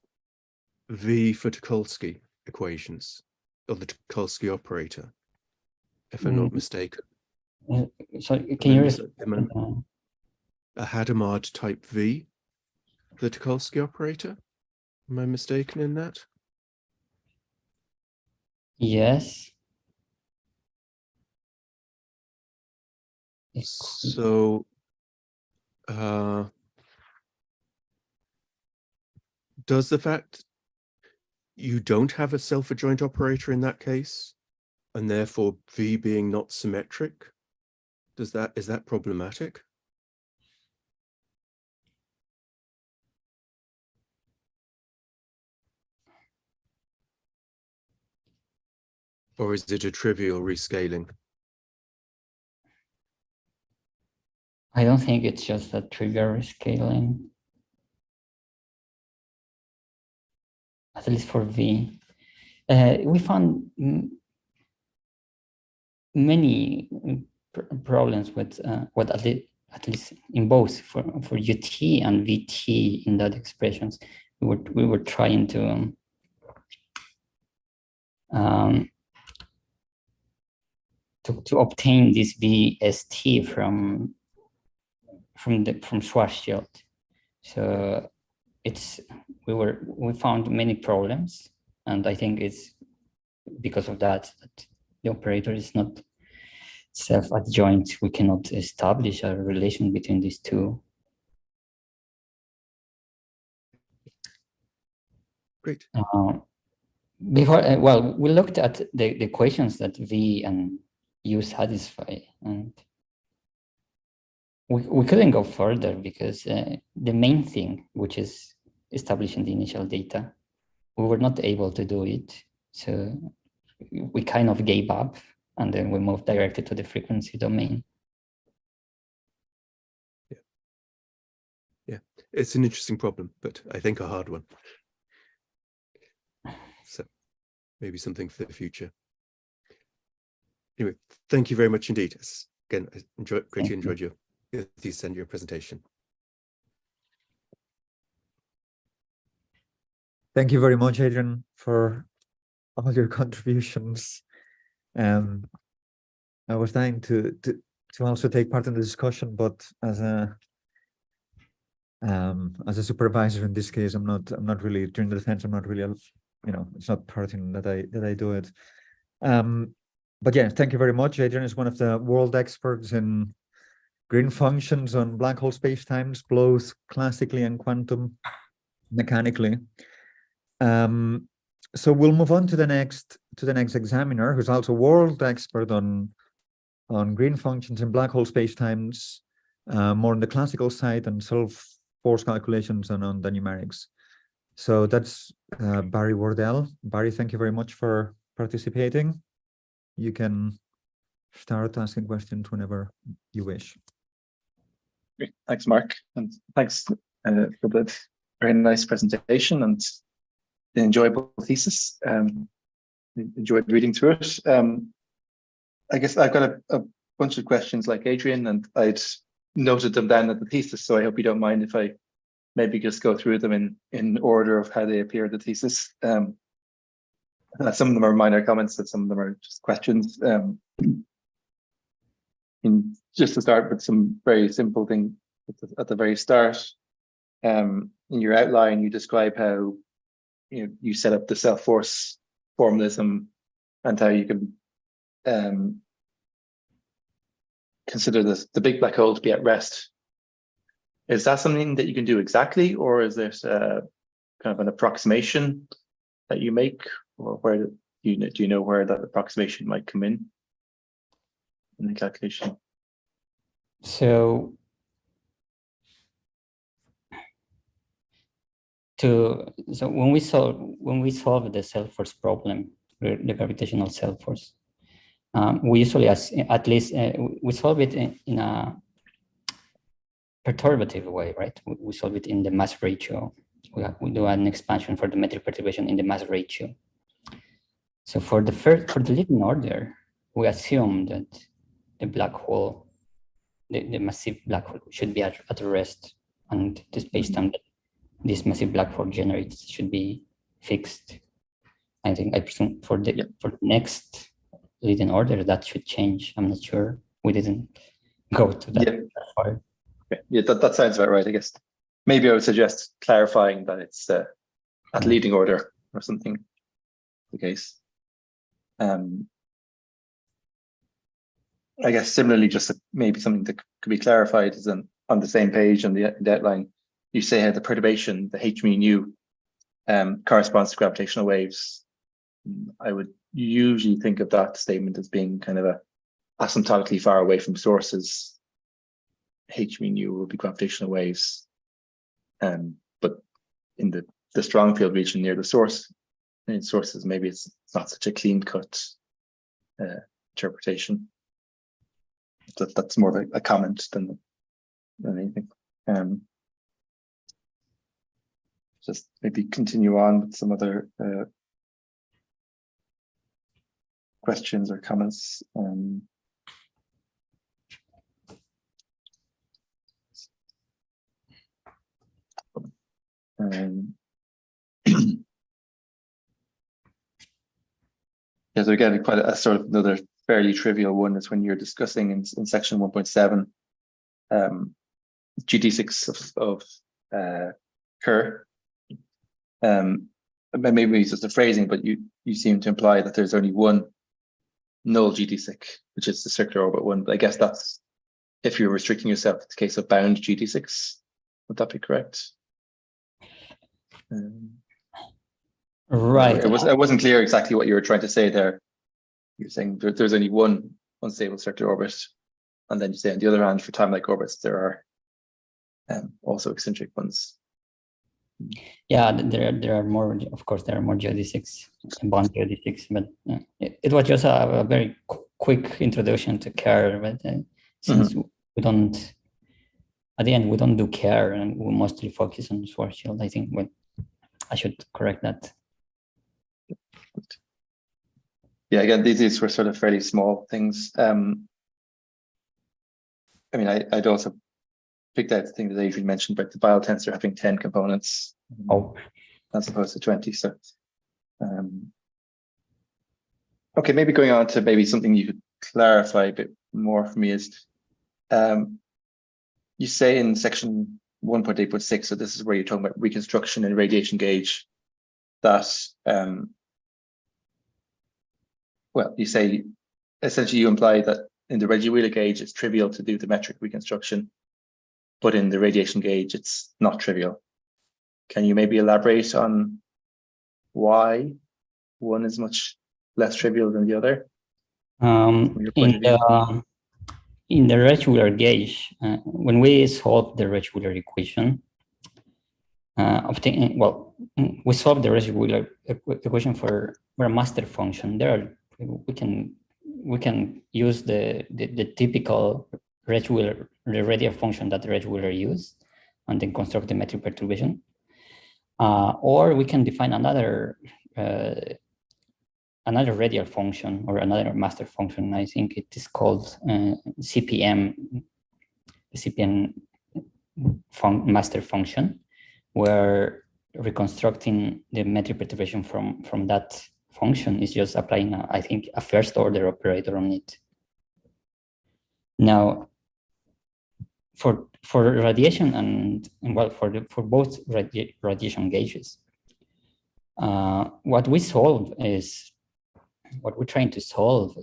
V for Tucholsky equations, or the Tucholsky operator, if I'm not mistaken. So can you a Hadamard type V, the Tucholsky operator? Am I mistaken in that? Yes. So does the fact you don't have a self-adjoint operator in that case, and therefore V being not symmetric, is that problematic? Or is it a trivial rescaling? I don't think it's just a trivial rescaling, at least for V. We found many problems with what at least in both for UT and VT in that expressions. We were trying to obtain this VST from Schwarzschild. So we found many problems, and I think it's because of that the operator is not self-adjoint. We cannot establish a relation between these two. Great. Before, well, we looked at the equations that V and U satisfy, and we couldn't go further because the main thing, which is establishing the initial data, we were not able to do it. So we kind of gave up, and then we moved directly to the frequency domain. Yeah, it's an interesting problem, but I think a hard one. So maybe something for the future. Anyway, thank you very much indeed. Again, I greatly enjoyed your thesis and your presentation. Thank you very much, Adrian, for all your contributions. I was dying to to also take part in the discussion, but as a supervisor in this case, I'm not really during the defense. I'm not really, it's not pertinent that I do it. But yeah, thank you very much. Adrian is one of the world experts in green functions on black hole spacetimes, both classically and quantum mechanically. So we'll move on to the next examiner, who's also world expert on green functions in black hole spacetimes, more on the classical side and self-force calculations and on the numerics. So that's Barry Wardell. Barry, thank you very much for participating. You can start asking questions whenever you wish. Great. Thanks, Mark, and thanks for the very nice presentation and the enjoyable thesis. Enjoyed reading through it. I guess I've got a bunch of questions like Adrian, and I'd noted them down at the thesis, so I hope you don't mind if I maybe just go through them in order of how they appear in the thesis. Some of them are minor comments, and some of them are just questions. Just to start with some very simple thing at the very start. In your outline, you describe how you set up the self-force formalism and how you can consider the big black hole to be at rest. Is that something that you can do exactly, or is there kind of an approximation that you make, or where do you know where that approximation might come in the calculation? So when we solve the self-force problem, the gravitational self-force, we usually we solve it in a perturbative way, right? We solve it in the mass ratio. We do an expansion for the metric perturbation in the mass ratio. So for the leading order, we assume that the black hole, the massive black hole, should be at rest, and the spacetime that this massive black hole generates should be fixed. I presume for the next leading order that should change. I'm not sure. We didn't go to that far. Okay. Yeah, that sounds about right. I guess maybe I would suggest clarifying that it's at leading order or something. The case. I guess similarly, just maybe something that could be clarified is on the same page on the outline. You say how the perturbation, the h mu nu, corresponds to gravitational waves. I would usually think of that statement as being kind of asymptotically far away from sources. H mu nu will be gravitational waves, but in the strong field region near the source, in sources, maybe it's not such a clean-cut interpretation. That's more of a comment than anything. Just maybe continue on with some other questions or comments. Yeah, so again, quite a sort of another fairly trivial one is when you're discussing in section 1.7 GD6 of Kerr. Maybe it's just a phrasing, but you seem to imply that there's only one null GD6, which is the circular orbit one. But I guess that's if you're restricting yourself to the case of bound GD6. Would that be correct? Right. It wasn't clear exactly what you were trying to say there. You're saying there's only one unstable circular orbit, and then you say on the other hand, for time-like orbits, there are also eccentric ones. Yeah, there are more. Of course, there are more GD6, bound GD6, but it was just a very quick introduction to Kerr. But since we don't, at the end, we don't do Kerr, and we mostly focus on Schwarzschild. I think I should correct that. Yeah, again, these were sort of fairly small things. I mean, I'd also picked out the thing that Adrian mentioned about the biotensor having 10 components, as opposed to 20. So, okay, maybe going on to maybe something you could clarify a bit more for me is You say in section 1.8.6, so this is where you're talking about reconstruction and radiation gauge, that, well, you say, essentially you imply that in the Reggie Wheeler gauge, it's trivial to do the metric reconstruction, but in the radiation gauge, it's not trivial. Can you maybe elaborate on why one is much less trivial than the other? In the Reggie Wheeler gauge, when we solve the Reggie Wheeler equation, we solve the Reggie Wheeler equation for a master function. We can use the typical Reggie Wheeler, the radial function that the Reggie Wheeler use, and then construct the metric perturbation. Or we can define another radial function or another master function. I think it is called CPM, the CPM master function, where reconstructing the metric perturbation from that function is just applying, I think, a first order operator on it. Now, for radiation and well, for both radiation gauges, what we're trying to solve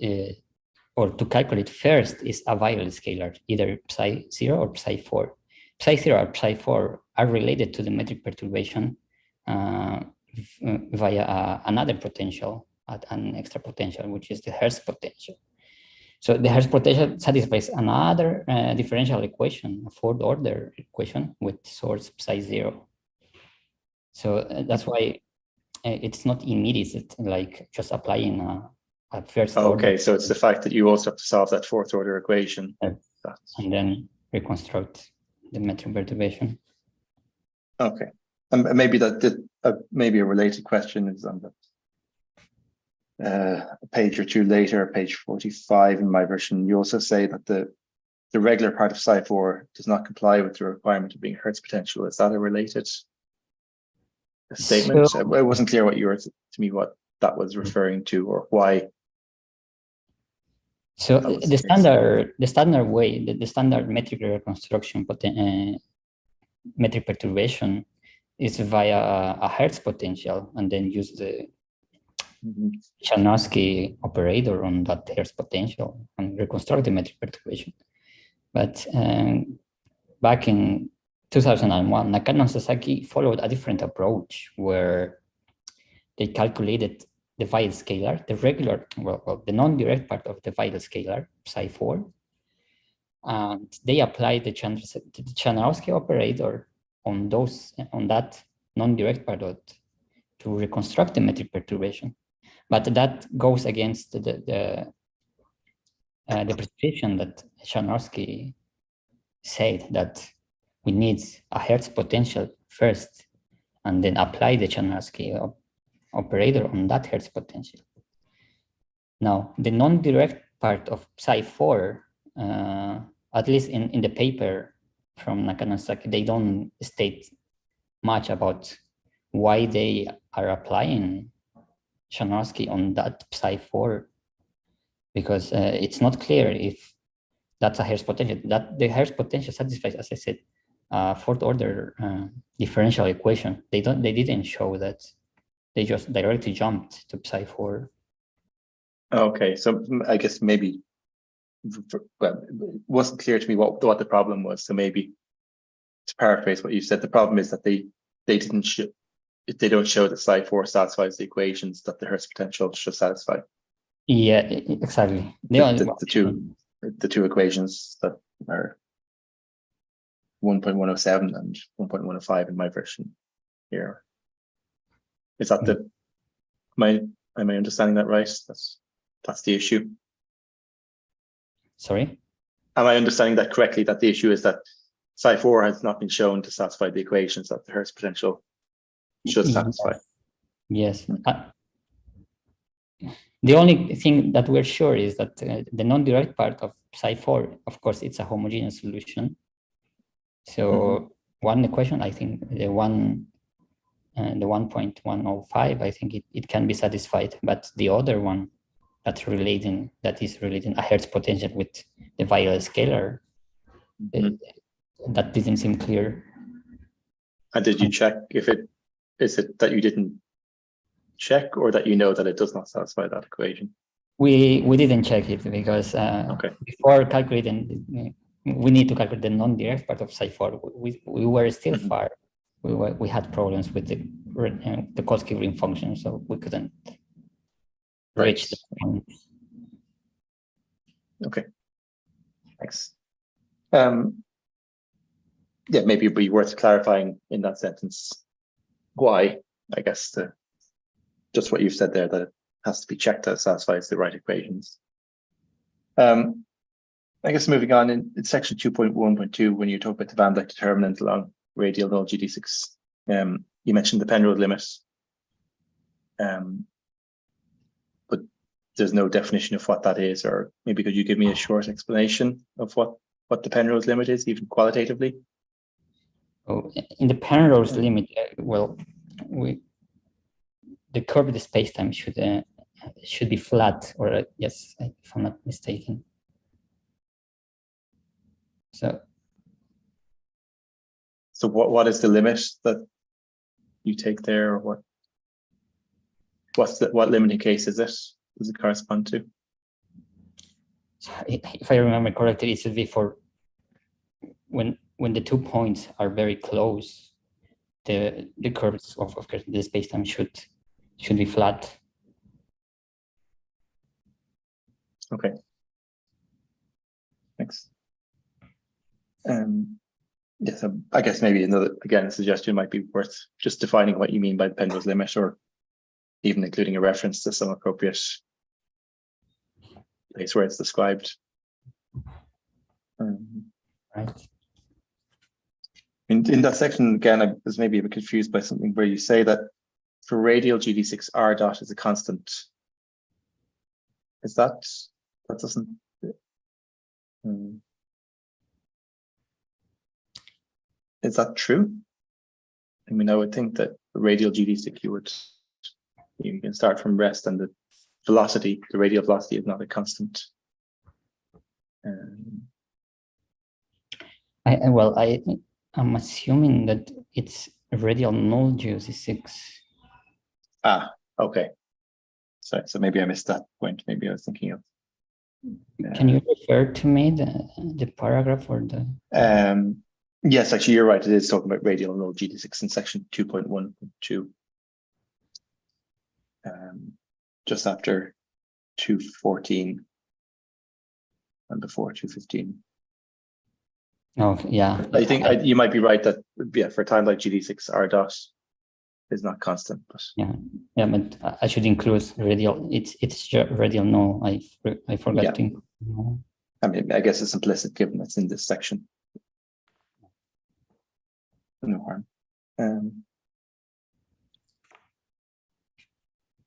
or to calculate first is a viral scalar, either psi0 or psi4. Psi0 or psi4 are related to the metric perturbation via another potential, an extra potential, which is the Hertz potential. So the Hertz potential satisfies another differential equation, a fourth order equation with source psi0. So that's why it's not immediate, like just applying a first order. Okay, so it's the fact that you also have to solve that fourth order equation. And then reconstruct the metric perturbation. Okay, and maybe maybe a related question is on a page or two later, page 45 in my version. You also say that the regular part of psi4 does not comply with the requirement of being Hertz potential. Is that a related statement? So, it wasn't clear what you were to me what that was referring to or why. So the standard way, the standard metric reconstruction metric perturbation is via a Hertz potential, and then use the Chernovsky operator on that Hertz potential and reconstruct the metric perturbation. But back in 2001, Nakano and Sasaki followed a different approach where they calculated the vital scalar, the regular, the non-direct part of the vital scalar, psi4, and they applied the Chernovsky operator on that non-direct part to reconstruct the metric perturbation. But that goes against the prescription that Chernovsky said, that we need a Hertz potential first and then apply the Chernovsky operator on that Hertz potential. Now, the non-direct part of psi4, at least in the paper from Nakano and Sasaki, they don't state much about why they are applying Chernovsky on that psi4, because it's not clear if that's a Hertz potential. That the Hertz potential satisfies, as I said, fourth order differential equation. They didn't show that. They just directly jumped to psi4. Okay, so I guess maybe it wasn't clear to me what the problem was. So maybe to paraphrase what you said, the problem is that they don't show that psi4 satisfies the equations that the Hertz potential should satisfy. Yeah, exactly. The two equations that are 1.107 and 1.105 in my version here. Is that am I understanding that right? That's the issue. Sorry? Am I understanding that correctly, that the issue is that psi4 has not been shown to satisfy the equations that the Hertz potential should satisfy? Yes. The only thing that we're sure is that the non-direct part of psi4, of course, it's a homogeneous solution. So one equation, I think the 1.105, I think it can be satisfied, but the other one that is relating a Hertz potential with the vital scalar that didn't seem clear. And did you check if is it that you didn't check, or that you know that it does not satisfy that equation? We didn't check it because before calculating, we need to calculate the non-direct part of psi4. We were still far. We had problems with the Kolsky green function, so we couldn't reach the point. Okay, thanks. Yeah, maybe it'd be worth clarifying in that sentence why, I guess, just what you've said there, that it has to be checked that it satisfies the right equations. I guess moving on in section 2.1.2, when you talk about the Van Dyck determinant along radial null GD6, you mentioned the Penrose limit, but there's no definition of what that is, or maybe could you give me a short explanation of what the Penrose limit is, even qualitatively? Oh, in the Penrose limit, well, the curve of the spacetime should be flat, or yes, if I'm not mistaken. So what is the limit that you take there, or what limiting case is it? Does it correspond to? If I remember correctly, it should be for when the 2 points are very close, the curves of the spacetime should be flat. Okay. Thanks. Yes, I guess maybe a suggestion might be worth just defining what you mean by the Penrose limit, or even including a reference to some appropriate place where it's described. Right. In that section, again, I was maybe a bit confused by something where you say that for radial GD6, R dot is a constant. Is that doesn't? Is that true? I mean, I would think that radial GD6, you can start from rest, and the velocity, the radial velocity, is not a constant. I'm assuming that it's radial null GD6. Ah, okay. Sorry, so maybe I missed that point. Maybe I was thinking of. Can you refer to me the paragraph or the? Yes, actually, you're right. It is talking about radial null GD6 in section 2.1.2. Just after 2.14 and before 2.15. Oh, yeah. I think you might be right that, yeah, for a time like GD6, R dot is not constant. But yeah, but I should include radial. It's radial null. I forgot to include. I mean, I guess it's implicit given that's in this section. No harm.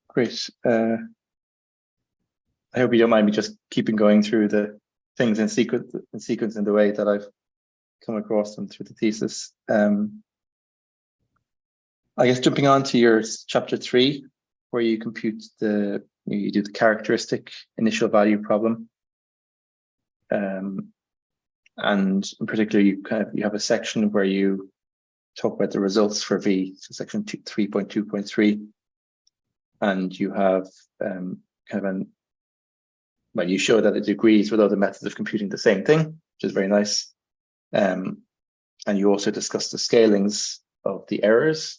Great. I hope you don't mind me just keeping going through the things in sequence in the way that I've come across them through the thesis. I guess jumping on to your chapter 3, where you compute you do the characteristic initial value problem. And in particular, you have a section where you talk about the results for V, so section 3.2.3, and you have you show that it agrees with other methods of computing the same thing, which is very nice. And you also discuss the scalings of the errors.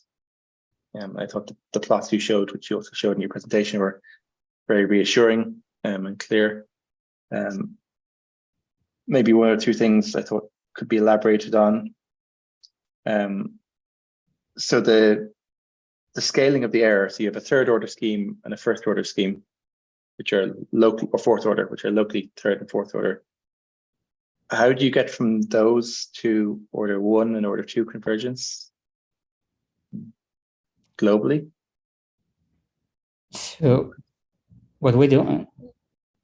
I thought the plots you showed, which you also showed in your presentation, were very reassuring and clear. Maybe one or two things I thought could be elaborated on. So the scaling of the error, so you have a third order scheme and a first order scheme, which are local, or fourth order, which are locally third and fourth order. How do you get from those to order 1 and order 2 convergence globally? So what we do,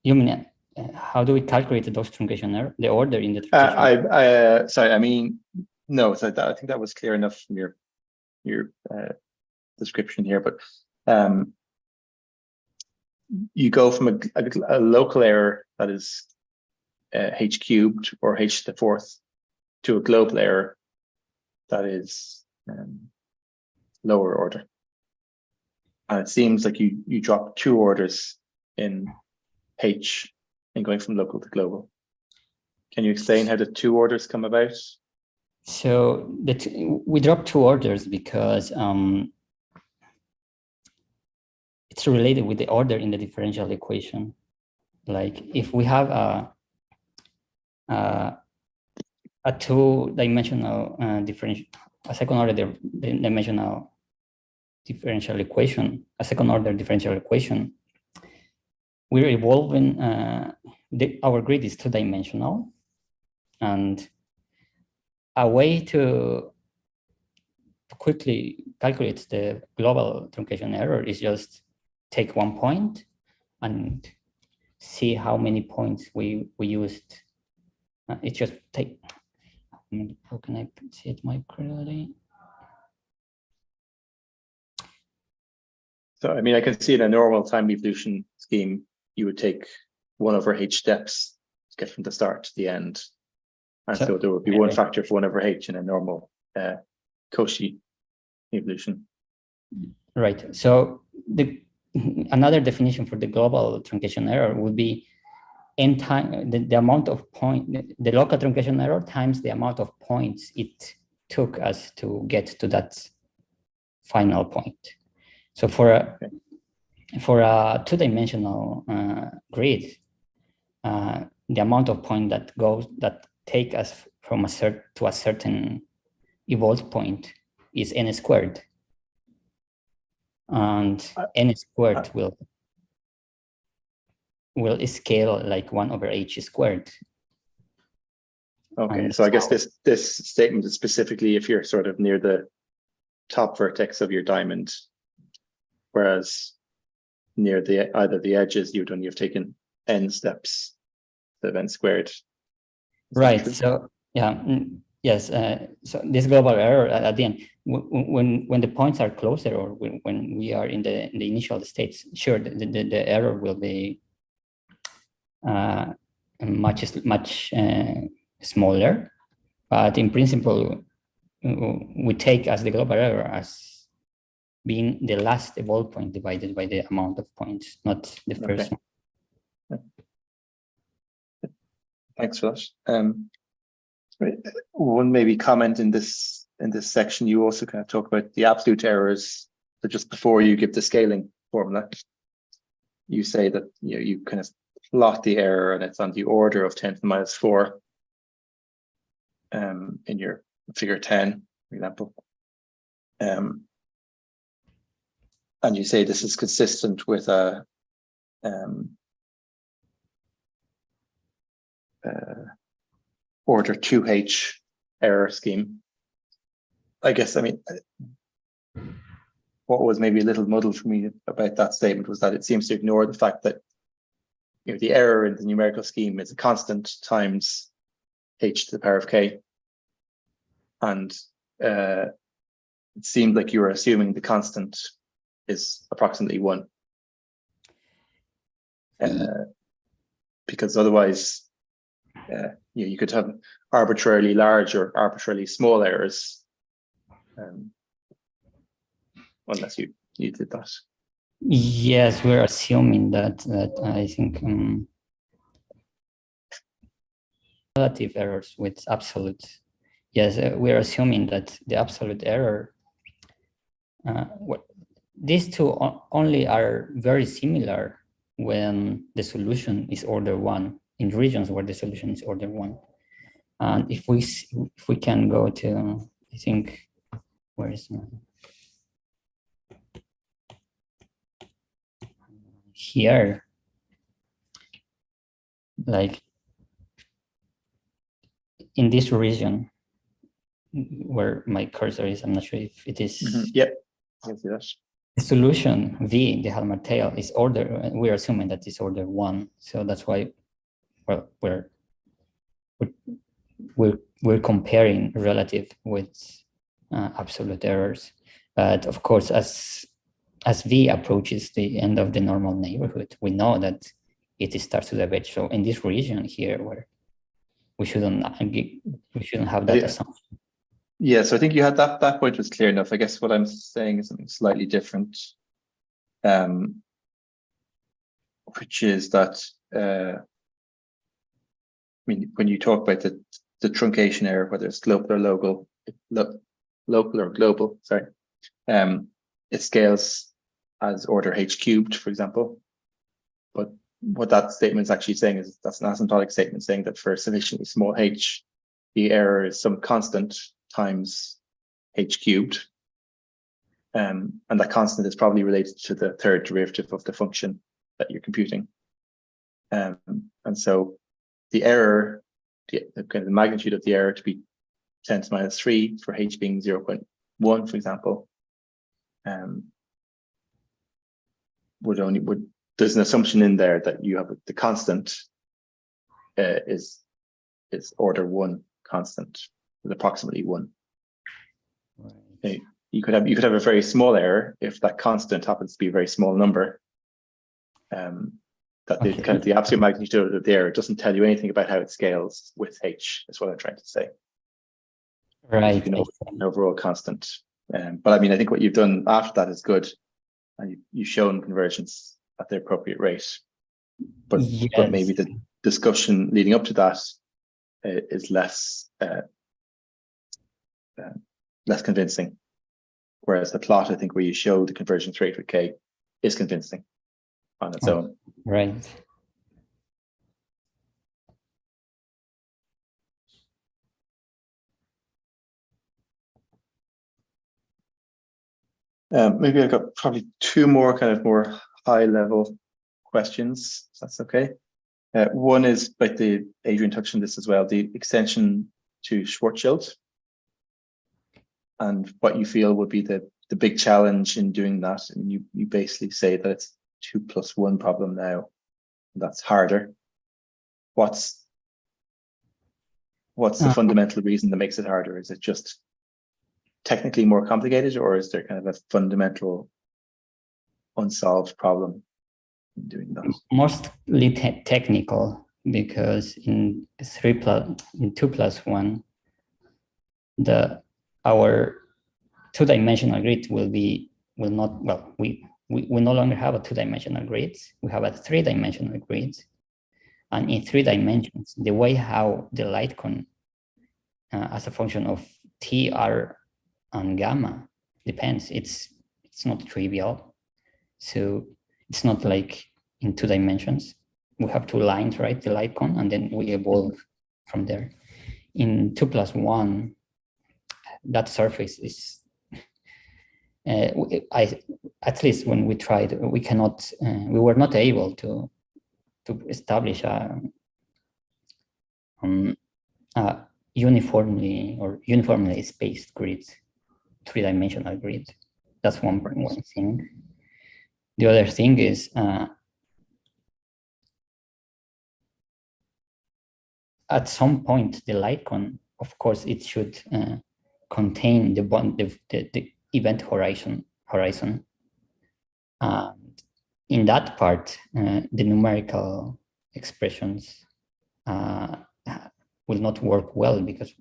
you mean, how do we calculate those truncation error, the order in the truncation? Sorry, I mean, no, so I think that was clear enough from your description here, but you go from a local error that is h cubed or h to the fourth to a global error that is lower order. And it seems like you drop 2 orders in H in going from local to global. Can you explain how the 2 orders come about? So we dropped 2 orders because it's related with the order in the differential equation. Like if we have a 2-dimensional a second order dimensional differential equation, a second order differential equation, we're evolving, our grid is 2-dimensional, and a way to quickly calculate the global truncation error is just take 1 point and see how many points we used. It's just take, how can I see it more clearly? So, I mean, I can see in a normal time evolution scheme, you would take 1/h steps to get from the start to the end. And so there would be one factor for 1/h in a normal Cauchy evolution. Right. So another definition for the global truncation error would be n time the amount of the local truncation error times the amount of points it took us to get to that final point. So for a 2-dimensional grid, the amount of point that take us from to a certain evolved point is n squared, and n squared will scale like 1/h squared. Okay, And so I guess this statement is specifically if you're sort of near the top vertex of your diamond, whereas near either the edges, you would only have taken n steps of n squared. Right. So yeah, yes. So this global error at the end, when the points are closer, or when we are in the initial states, sure, the error will be much smaller, but in principle, we take as the global error as being the last evolved point divided by the amount of points, not the first one. Thanks for that. One maybe comment in this section, you also kind of talk about the absolute errors. So just before you give the scaling formula, you say that you kind of plot the error and it's on the order of 10 to the minus 4 in your figure 10, for example. And you say this is consistent with a order 2h error scheme. I guess, I mean, what was maybe a little muddled for me about that statement was that it seems to ignore the fact that the error in the numerical scheme is a constant times h to the power of k. And it seemed like you were assuming the constant is approximately 1. Because otherwise, you could have arbitrarily large or arbitrarily small errors, unless you did that. Yes, we're assuming that I think relative errors with absolute. Yes, we're assuming that the absolute error. These two only are very similar when the solution is order 1 in regions where the solution is order 1. And if we can go to, I think, where is my? Here, like in this region where my cursor is, I'm not sure if it is. Yep, I see that. The solution V, the Halmar tail, is order. We're assuming that it's order 1, so that's why, well, we're comparing relative with absolute errors. But of course, as V approaches the end of the normal neighborhood, we know that it starts to diverge. So in this region here, where we shouldn't have that assumption. Yeah, so I think you had that point was clear enough. I guess what I'm saying is something slightly different, which is that I mean, when you talk about the truncation error, whether it's global or global, sorry, it scales as order h cubed, for example. But what that statement is actually saying is that's an asymptotic statement saying that for sufficiently small h, the error is some constant times h cubed. And that constant is probably related to the third derivative of the function that you're computing. And so the error, the magnitude of the error to be 10 to minus 3 for h being 0.1, for example, there's an assumption in there that you have the constant is order 1 constant with approximately 1. Right. You could have a very small error if that constant happens to be a very small number. The absolute magnitude of the error doesn't tell you anything about how it scales with h. Is what I'm trying to say. Right. An overall constant. But I mean, I think what you've done after that is good, and you've shown convergence at the appropriate rate. But yes. But maybe the discussion leading up to that is less convincing. Whereas the plot, I think, where you show the convergence rate with k is convincing on its own. Right. Maybe I've got probably two more kind of more high level questions, if that's okay. One is like Adrian touched on this as well, the extension to Schwarzschild, and what you feel would be the big challenge in doing that. And you basically say that it's 2+1 problem now. That's harder. What's the fundamental reason that makes it harder? Is it just technically more complicated, or is there kind of a fundamental unsolved problem in doing that? Mostly technical, because in 2+1, our two-dimensional grid we no longer have a two-dimensional grid. We have a three-dimensional grid, and in 3 dimensions, the way how the light cone as a function of t, r, and gamma depends. It's not trivial, so it's not like in 2 dimensions. We have 2 lines, right? The light cone, and then we evolve from there. In 2+1, that surface is. At least when we tried, we were not able to establish a uniformly spaced grid, 3-dimensional grid. That's one thing. The other thing is at some point the light cone, of course, it should contain the event horizon. In that part, the numerical expressions will not work well, because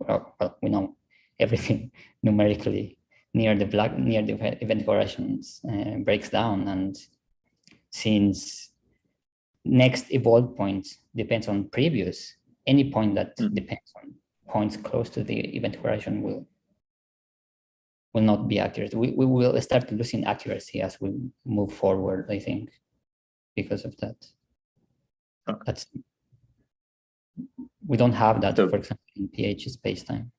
we know everything numerically near the event horizons breaks down, and since next evolved points depends on previous, any point that depends on points close to the event horizon will not be accurate. We will start losing accuracy as we move forward, I think, because of that. Okay. We don't have that, for example, in pH spacetime.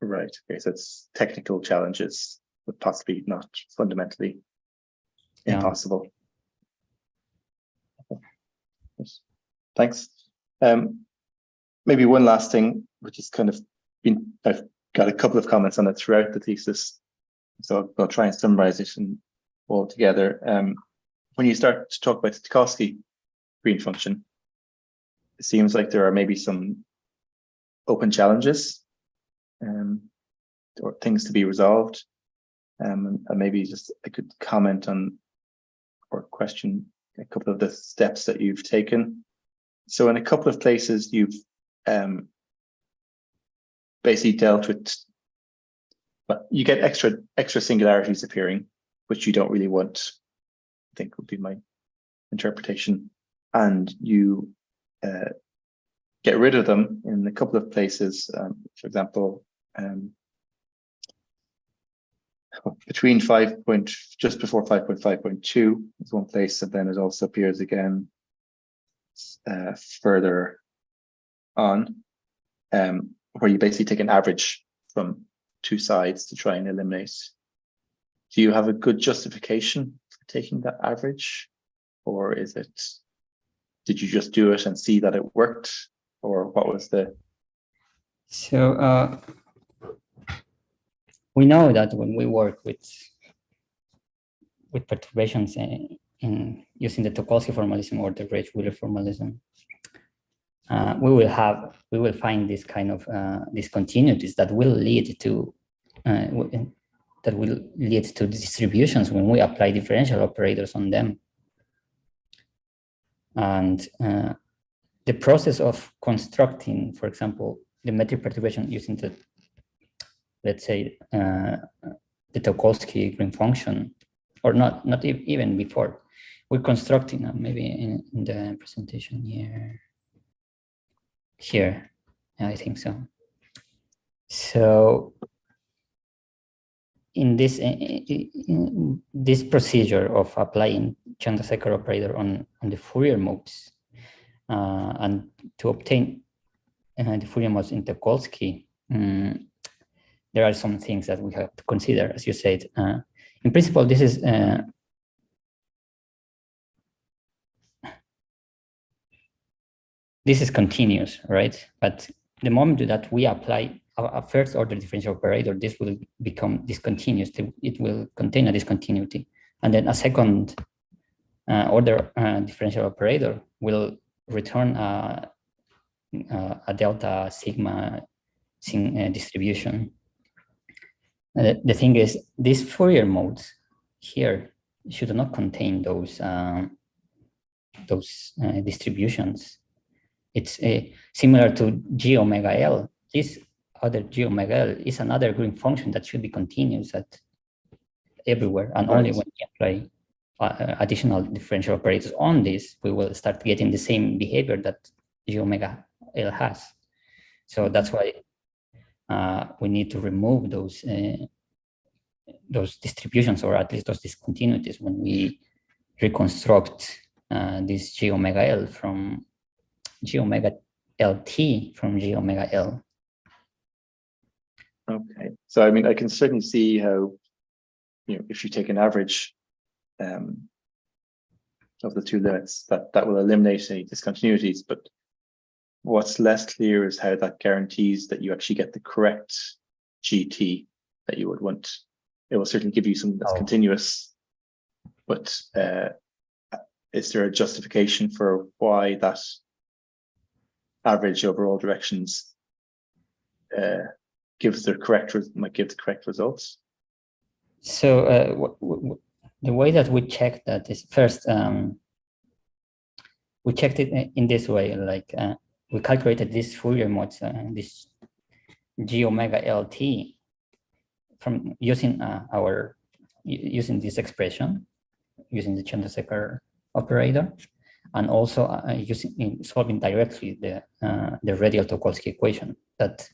Right. Okay. So it's technical challenges, but possibly not fundamentally impossible. Okay. Yes. Thanks. Maybe one last thing, which is kind of I've got a couple of comments on it throughout the thesis, so I'll try and summarize it all together. When you start to talk about the Tarkovsky green function, it seems like there are maybe some open challenges or things to be resolved. And maybe just I could comment on or question a couple of the steps that you've taken. So in a couple of places, you've basically dealt with, but you get extra singularities appearing, which you don't really want, I think would be my interpretation. And you get rid of them in a couple of places. For example, between just before 5.5.2 is one place, and then it also appears again further on, where you basically take an average from two sides to try and eliminate. Do you have a good justification for taking that average, or did you just do it and see that it worked, or what was the? So we know that when we work with perturbations in using the Tucholsky formalism or the Rage-Wheeler formalism, we will find this kind of discontinuities that will lead to distributions when we apply differential operators on them. And the process of constructing, for example, the metric perturbation using the, let's say, the Tucholsky green function, or not even before, we're constructing maybe in the presentation here, I think so. So in this procedure of applying Chandrasekhar operator on the Fourier modes, and to obtain the Fourier modes in Tucholsky, there are some things that we have to consider, as you said. In principle, this is continuous, right? But the moment that we apply a first order differential operator, this will become discontinuous. It will contain a discontinuity. And then a second order differential operator will return a delta sigma distribution. The thing is, these Fourier modes here should not contain those distributions. It's similar to G omega L. This other G omega L is another green function that should be continuous at everywhere, and only when we apply additional differential operators on this, we will start getting the same behavior that G omega L has. So that's why we need to remove those distributions, or at least those discontinuities, when we reconstruct this G omega L from G omega LT from G omega L. Okay, so I mean, I can certainly see how, if you take an average of the two limits, that will eliminate any discontinuities. But what's less clear is how that guarantees that you actually get the correct GT that you would want. It will certainly give you something that's continuous, but is there a justification for why that average over all directions might give the correct results? So the way that we check that is, first we checked it in this way, like we calculated this Fourier modes, this G omega LT, from using this expression, using the Chandrasekhar operator, and also solving directly the radial Tucholsky equation that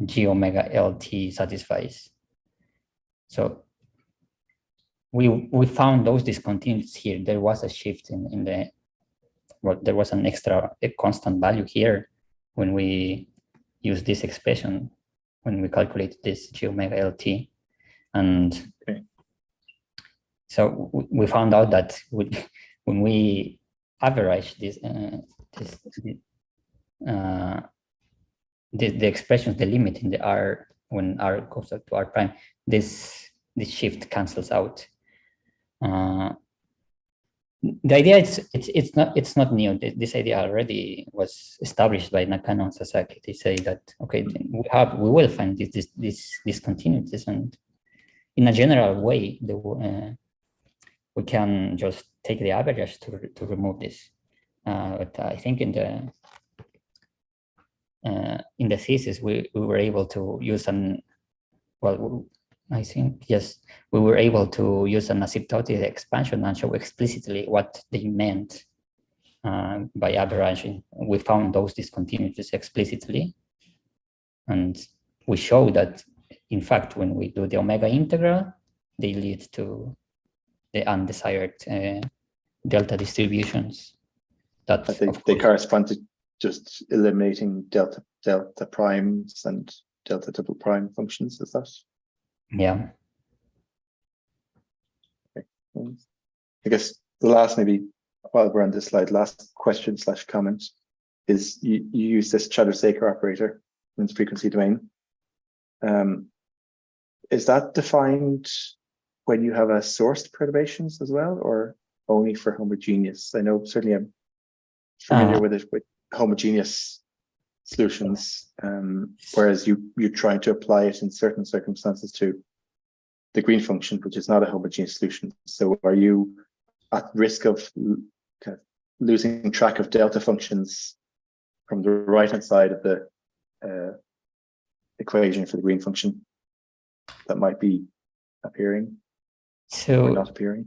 G omega LT satisfies. So we found those discontinuities here. There was a shift in the, well, there was a constant value here when we use this expression, when we calculate this G omega LT. And so we found out that when we average the expressions, the limit in the R, when R goes up to R prime, this shift cancels out. The idea it's not new. This idea already was established by Nakano and Sasaki. They say that, okay, we will find these discontinuities, and in a general way, we can just take the average to remove this. But I think in in the thesis, we were able to use I think, yes, we were able to use an asymptotic expansion and show explicitly what they meant by averaging. We found those discontinuities explicitly, and we show that, in fact, when we do the omega integral, they lead to the undesired delta distributions. That they correspond to just eliminating delta primes and delta double prime functions, is that? Yeah. Okay. I guess the last, maybe while we're on this slide, last question / comment is you use this Chandrasekhar operator in the frequency domain. Is that defined when you have a sourced perturbations as well, or only for homogeneous? I know certainly I'm familiar with it with homogeneous solutions, whereas you're trying to apply it in certain circumstances to the green function, which is not a homogeneous solution. So are you at risk of kind of losing track of delta functions from the right-hand side of the equation for the green function that might be appearing or not appearing?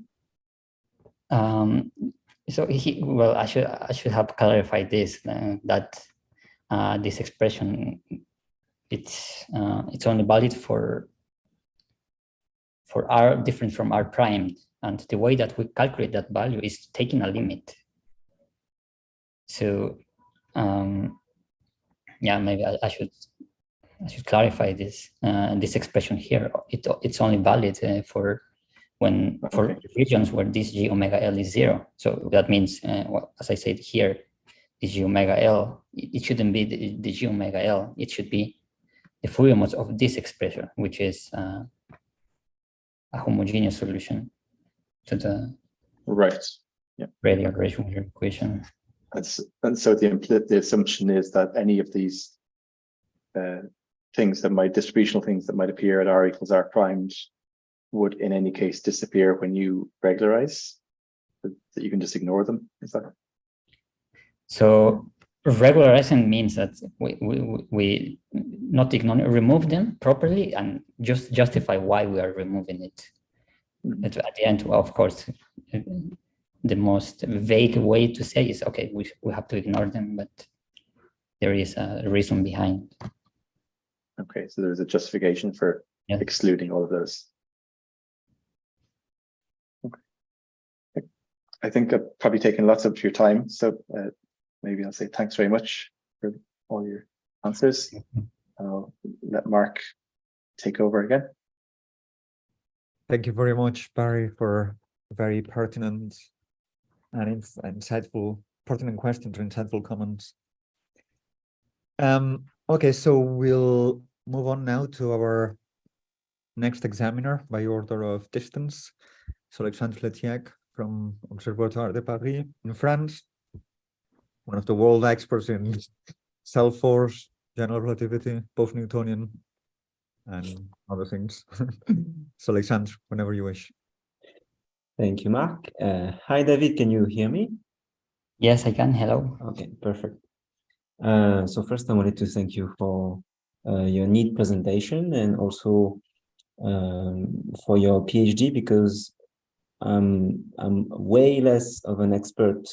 So I should have clarified this, that this expression, it's only valid for r different from r prime, and the way that we calculate that value is taking a limit. So yeah, maybe I should clarify this. This expression here, it's only valid for regions where this g omega L is 0. So that means, well, as I said here, this g omega L, it shouldn't be the g omega L. It should be the Fourier mod of this expression, which is a homogeneous solution to the radial Gresham equation. And so the assumption is that any of these distributional things that might appear at r equals r primed would in any case disappear when you regularize, that you can just ignore them. Is that? So regularizing means that we not ignore, remove them properly and just justify why we are removing it. Mm-hmm. At the end, of course, the most vague way to say is, okay, we have to ignore them, but there is a reason behind. Okay, so there's a justification for excluding all of those. Okay. I think I've probably taken lots of your time, so maybe I'll say thanks very much for all your answers. I'll let Mark take over again. Thank you very much, Barry, for very pertinent and insightful, pertinent questions or insightful comments. Okay, so we'll move on now to our next examiner by order of distance. So Alexandre Letiec from Observatoire de Paris in France, one of the world experts in cell force, general relativity, post-Newtonian, and other things. So Alexandre, whenever you wish. Thank you, Mark. Hi, David, can you hear me? Yes, I can. Hello. Okay, perfect. So first I wanted to thank you for your neat presentation and also for your PhD, because I'm way less of an expert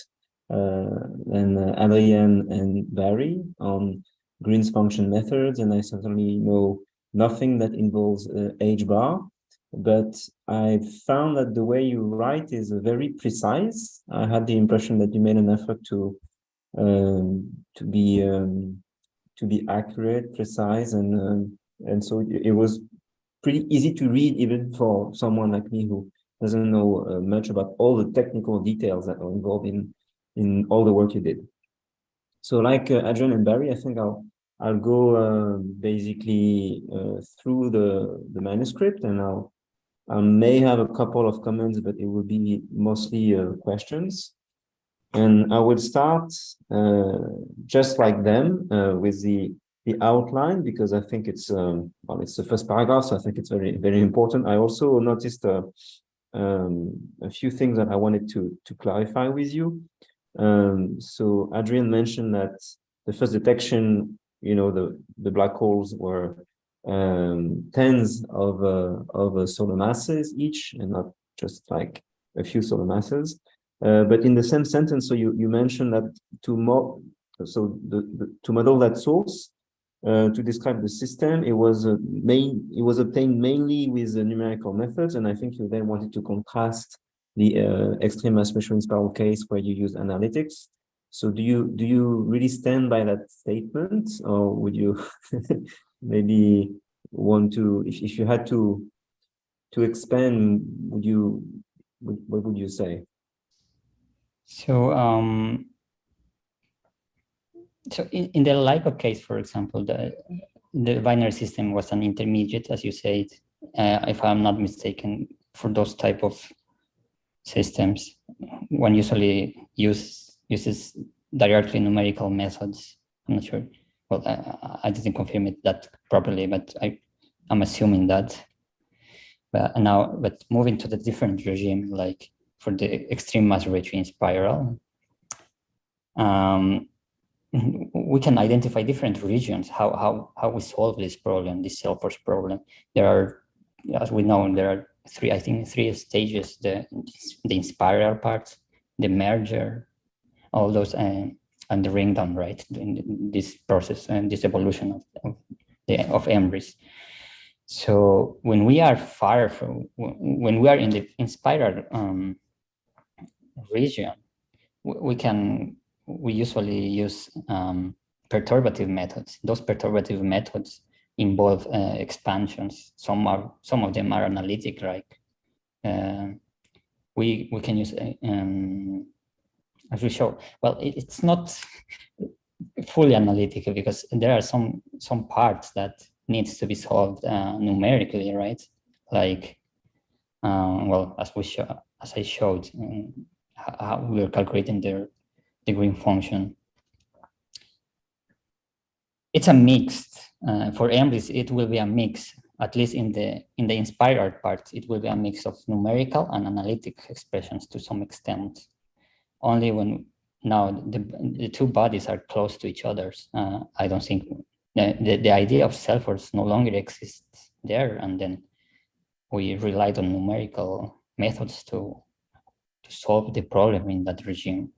than Adrien and Barry on Green's function methods, and I certainly know nothing that involves H-bar, but I found that the way you write is very precise. I had the impression that you made an effort to be accurate, precise, and so it was pretty easy to read, even for someone like me who doesn't know much about all the technical details that are involved in all the work you did. So like Adrian and Barry, I think I'll go basically through the manuscript, and I may have a couple of comments, but it will be mostly questions. And I will start just like them with the outline, because I think it's well, it's the first paragraph, so I think it's very, very important. I also noticed a few things that I wanted to clarify with you. So Adrian mentioned that the first detection you know, the black holes were tens of solar masses each, and not just like a few solar masses. But in the same sentence, so you mentioned that to model that source, to describe the system, it was obtained mainly with numerical methods, and I think you then wanted to contrast the extreme mass spatial inspiral case where you use analytics. So do you really stand by that statement, or would you maybe want to, if you had to expand, what would you say? So so in the LIGO case, for example, the binary system was an intermediate, as you said, if I'm not mistaken. For those type of systems, one usually uses directly numerical methods. I'm not sure. Well, I didn't confirm it that properly, but I'm assuming that. But moving to the different regime, like for the extreme mass ratio in spiral, we can identify different regions, how we solve this problem, this self-force problem. There are, as we know, there are three stages: the inspiral part, the merger, all those, and the ring down, right? In this process and this evolution of embryos. So when we are far from, when we are in the inspiral region, we usually use perturbative methods. Those perturbative methods involve expansions. Some of them are analytic, like we can use as we show. Well, it's not fully analytical because there are some parts that needs to be solved numerically, right? Like well, as I showed, how we're calculating the green function. It's a mixed for embryos. It will be a mix, at least in the inspiral part. It will be a mix of numerical and analytic expressions to some extent. Only when now the two bodies are close to each other, I don't think the idea of self-force no longer exists there, and then we relied on numerical methods to solve the problem in that regime.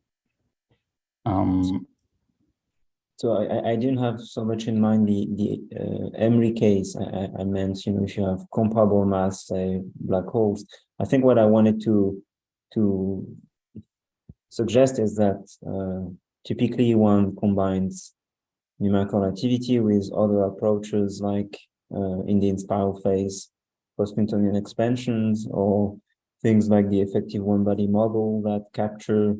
So I didn't have so much in mind the Emery case. I meant, you know, if you have comparable mass, say black holes. I think what I wanted to suggest is that typically one combines numerical activity with other approaches, like in the inspiral phase, post-Newtonian expansions, or things like the effective one-body model that capture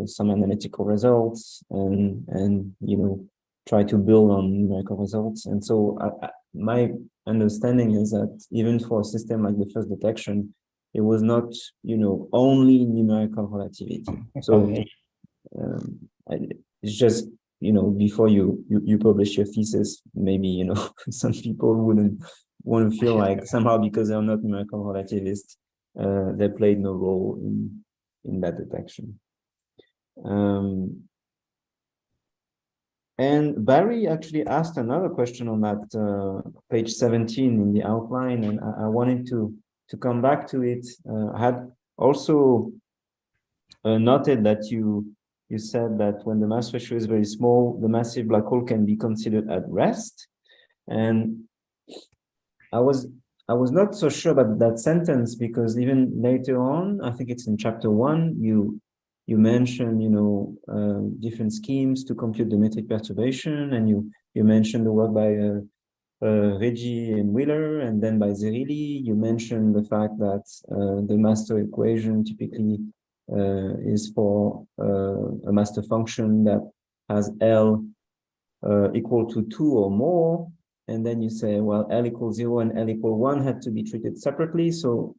some analytical results and you know, try to build on numerical results. And so my understanding is that even for a system like the first detection, it was not, you know, only numerical relativity. So it's just, you know, before you publish your thesis, maybe, you know, some people wouldn't want to feel like somehow because they're not numerical relativists, they played no role in that detection. And Barry actually asked another question on that page 17 in the outline, and I wanted to come back to it. I had also noted that you said that when the mass ratio is very small, the massive black hole can be considered at rest. And I was not so sure about that sentence, because even later on, I think it's in chapter 1, you mentioned, you know, different schemes to compute the metric perturbation, and you mentioned the work by Reggie and Wheeler, and then by Zerilli. You mentioned the fact that the master equation typically is for a master function that has L equal to 2 or more, and then you say, well, L equals 0 and L equal 1 had to be treated separately. So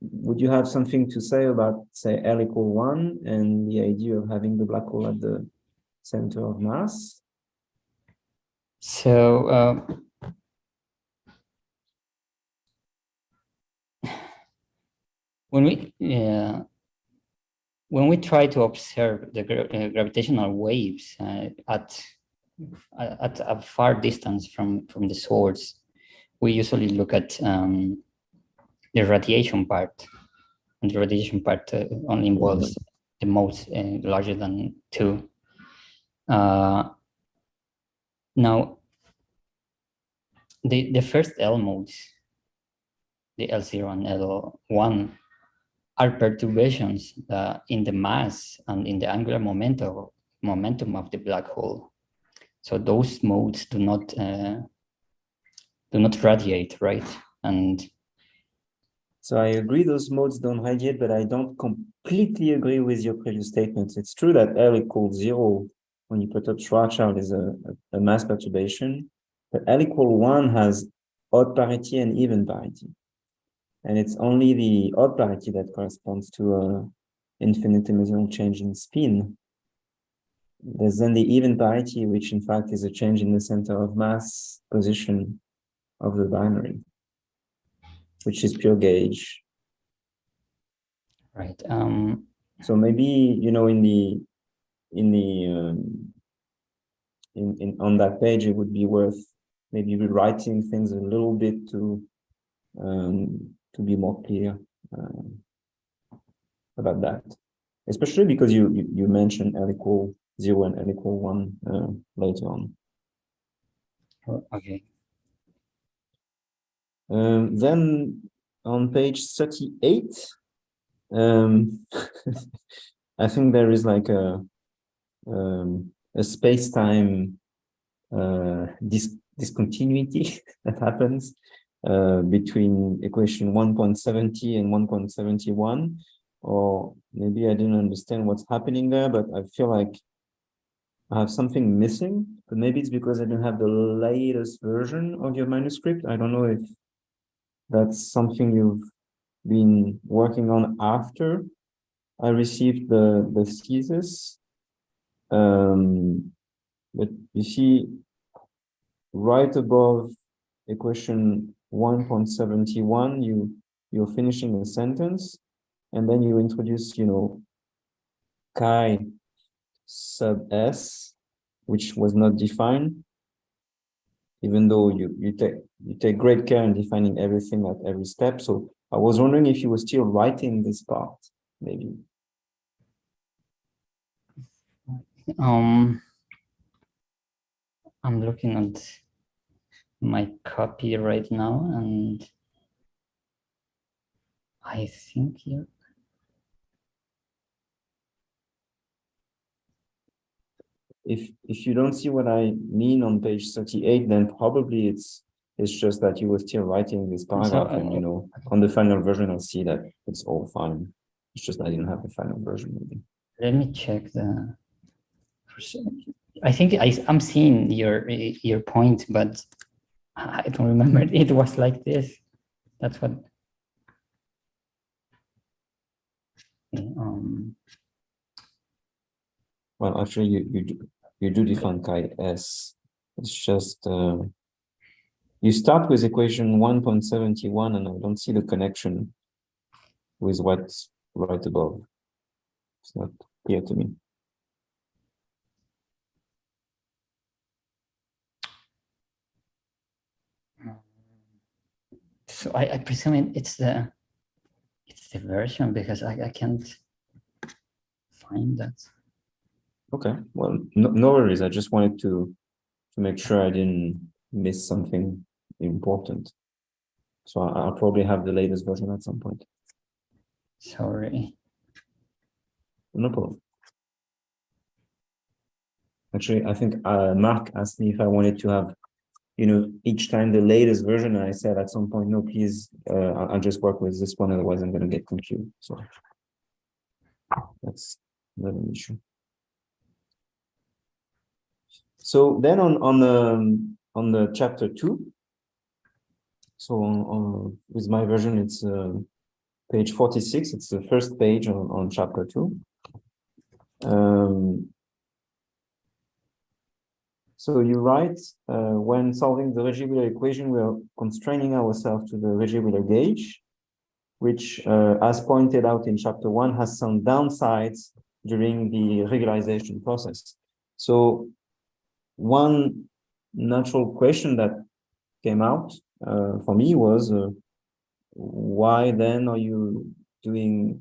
would you have something to say about, say, L equal 1 and the idea of having the black hole at the center of mass? So when we try to observe the gravitational waves at at a far distance from the source, we usually look at the radiation part, and the radiation part only involves the modes larger than 2. Now, the first L modes, the L0 and L1, are perturbations in the mass and in the angular momentum of the black hole. So those modes do not radiate, right? And so I agree those modes don't radiate, but I don't completely agree with your previous statements. It's true that L equals 0 when you put up Schwarzschild is a mass perturbation, but L equal 1 has odd parity and even parity. And it's only the odd parity that corresponds to an infinitesimal change in spin. There's then the even parity, which in fact is a change in the center of mass position of the binary, which is pure gauge. right. So maybe, you know, on that page, it would be worth maybe rewriting things a little bit to be more clear about that, especially because you mentioned L equal 0 and L equal 1 later on. Okay. Then on page 38, I think there is like a space-time discontinuity that happens between equation 1.70 and 1.71, or maybe I didn't understand what's happening there, but I feel like I have something missing, but maybe it's because I didn't have the latest version of your manuscript. I don't know if that's something you've been working on after I received the thesis. But you see, right above equation 1.71, you're finishing a sentence, and then you introduce, you know, chi sub s, which was not defined, even though you take great care in defining everything at every step. So I was wondering if you were still writing this part, maybe. I'm looking at my copy right now, and I think here. If you don't see what I mean on page 38, then probably it's just that you were still writing this paragraph, and you know, on the final version I'll see that it's all fine. It's just I didn't have the final version maybe. Let me check the. I think I'm seeing your point, but I don't remember. It was like this. That's what. Well, actually, you do define chi s. It's just you start with equation 1.71, and I don't see the connection with what's right above. It's not clear to me. So I presume it's the version, because I can't find that. Okay, well, no worries. I just wanted to make sure I didn't miss something important. So I'll probably have the latest version at some point. Sorry. No problem. Actually, I think Mark asked me if I wanted to have, you know, each time the latest version, and I said at some point, no, please, I'll just work with this one, otherwise I'm going to get confused. So that's not an issue. So then on the chapter 2, so with my version, it's page 46. It's the first page on chapter 2. So you write, when solving the regular equation, we are constraining ourselves to the regular gauge, which, as pointed out in chapter 1, has some downsides during the regularization process. So one natural question that came out for me was, why then are you doing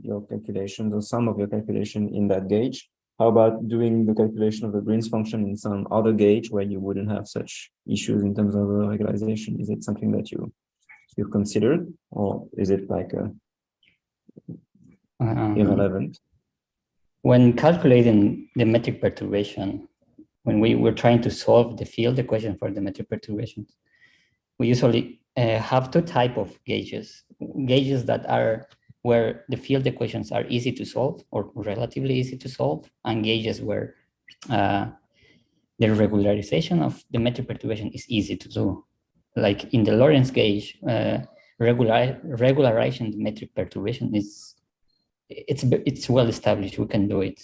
your calculations or some of your calculation in that gauge? How about doing the calculation of the Green's function in some other gauge where you wouldn't have such issues in terms of regularization? Is it something that you've considered, or is it like irrelevant? When calculating the metric perturbation, when we were trying to solve the field equation for the metric perturbations, we usually have two types of gauges. Gauges that are where the field equations are easy to solve or relatively easy to solve, and gauges where the regularization of the metric perturbation is easy to do. Like in the Lorentz gauge, regularizing the metric perturbation it's well established. We can do it,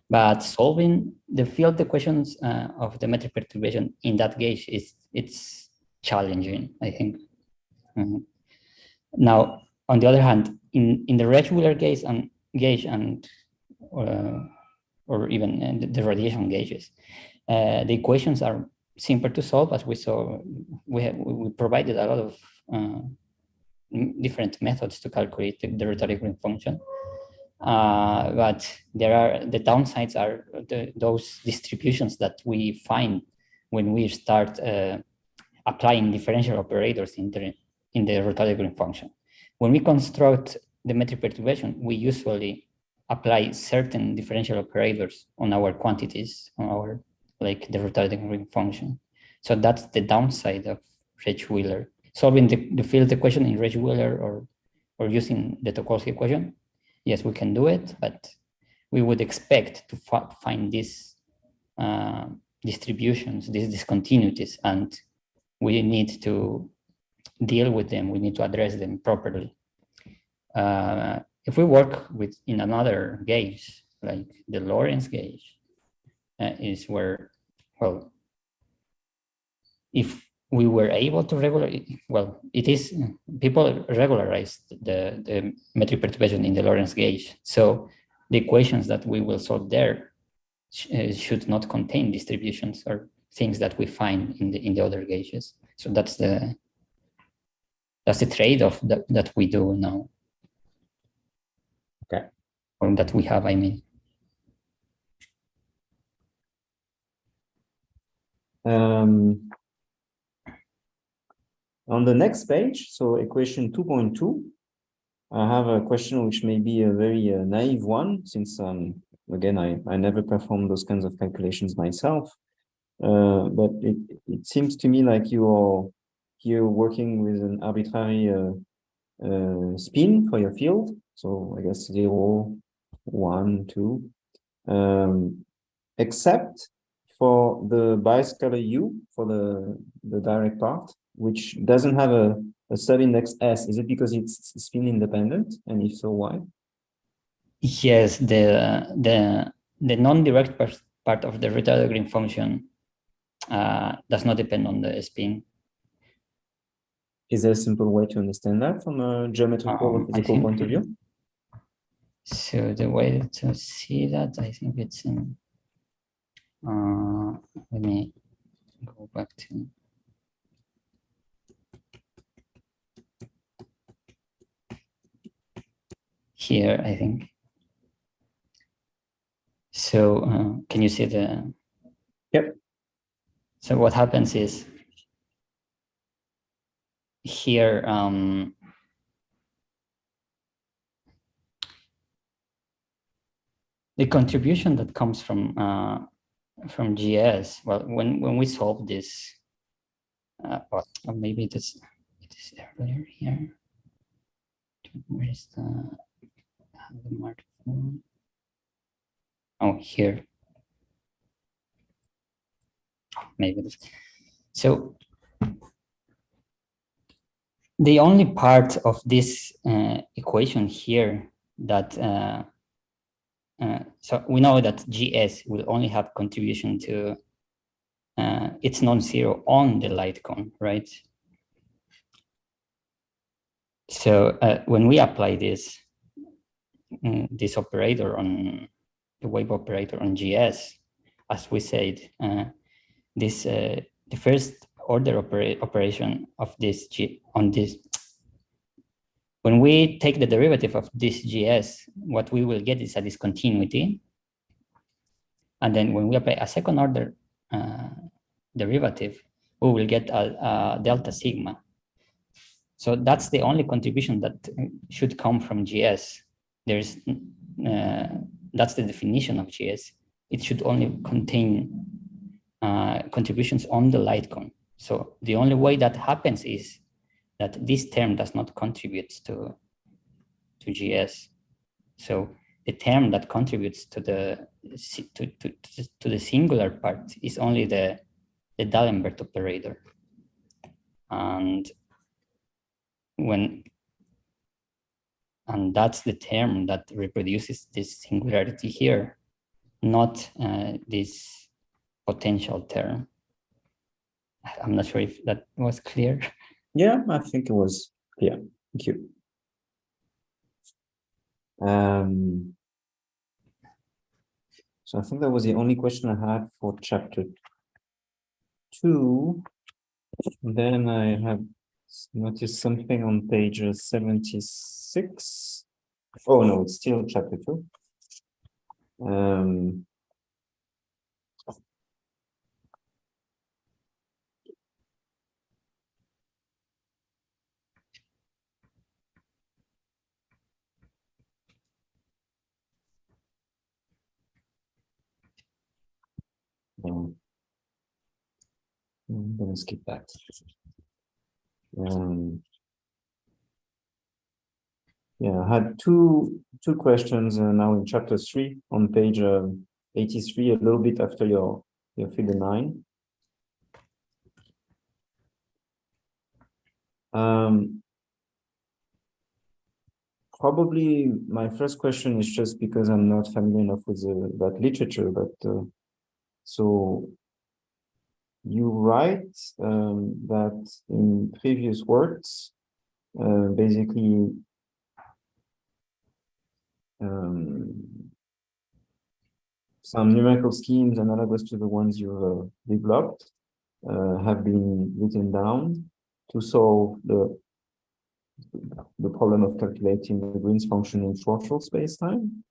but solving the field equations of the metric perturbation in that gauge it's challenging, I think. Now, on the other hand, in the regular gauge and or even the radiation gauges, the equations are simpler to solve. As we saw, we provided a lot of different methods to calculate the rhetoric Green function. But the downsides are those distributions that we find when we start applying differential operators in the rhetoric Green function. When we construct the metric perturbation, we usually apply certain differential operators on our quantities, on our the rhetoric Green function. So that's the downside of Rich-Wheeler. Solving the field equation in Rich-Wheeler or using the Tokolsky equation, yes, we can do it, but we would expect to find these distributions, these discontinuities, and we need to deal with them. We need to address them properly. If we work in another gauge, like the Lorentz gauge, is where, well, if we were able to people regularized the metric perturbation in the Lorentz gauge. So the equations that we will solve there should not contain distributions or things that we find in the other gauges. So that's the trade-off that we do now. Okay. Or that we have, I mean. On the next page, so equation 2.2, I have a question which may be a very naive one, since again, I never performed those kinds of calculations myself. But it seems to me like you are here working with an arbitrary spin for your field. So I guess 0, 1, 2, except for the biscalar U for the direct part, which doesn't have a subindex S. Is it because it's spin independent? And if so, why? Yes, the non-direct part of the retarded Green function does not depend on the spin. Is there a simple way to understand that from a geometrical or physical point of view? So the way to see that, I think it's in. Let me go back to. Here, I think. So can you see the? Yep. So what happens is here, the contribution that comes from GS. Well, when we solve this, or maybe it is earlier here. Where is the marked form? Oh, here. Maybe this. So the only part of this equation here that so we know that GS will only have contribution to it's non-zero on the light cone, right? So when we apply this operator on the wave operator on GS, as we said, this the first order operation of this on this. When we take the derivative of this GS, what we will get is a discontinuity. And then when we apply a second order derivative, we will get a delta sigma. So that's the only contribution that should come from GS. There's that's the definition of GS. It should only contain contributions on the light cone. So the only way that happens is that this term does not contribute to GS. So the term that contributes to the singular part is only the D'Alembert operator. And that's the term that reproduces this singularity here, not this potential term. I'm not sure if that was clear. Yeah, I think it was clear. Thank you. So I think that was the only question I had for chapter 2. Then I have noticed something on page 76. Oh no, it's still chapter 2. I'm gonna skip that. Yeah, I had two questions now in chapter 3 on page 83, a little bit after your figure 9. Probably my first question is just because I'm not familiar enough with that literature, but so you write that in previous works, basically some numerical schemes analogous to the ones you've developed have been written down to solve the problem of calculating the Green's function in Schwarzschild space-time.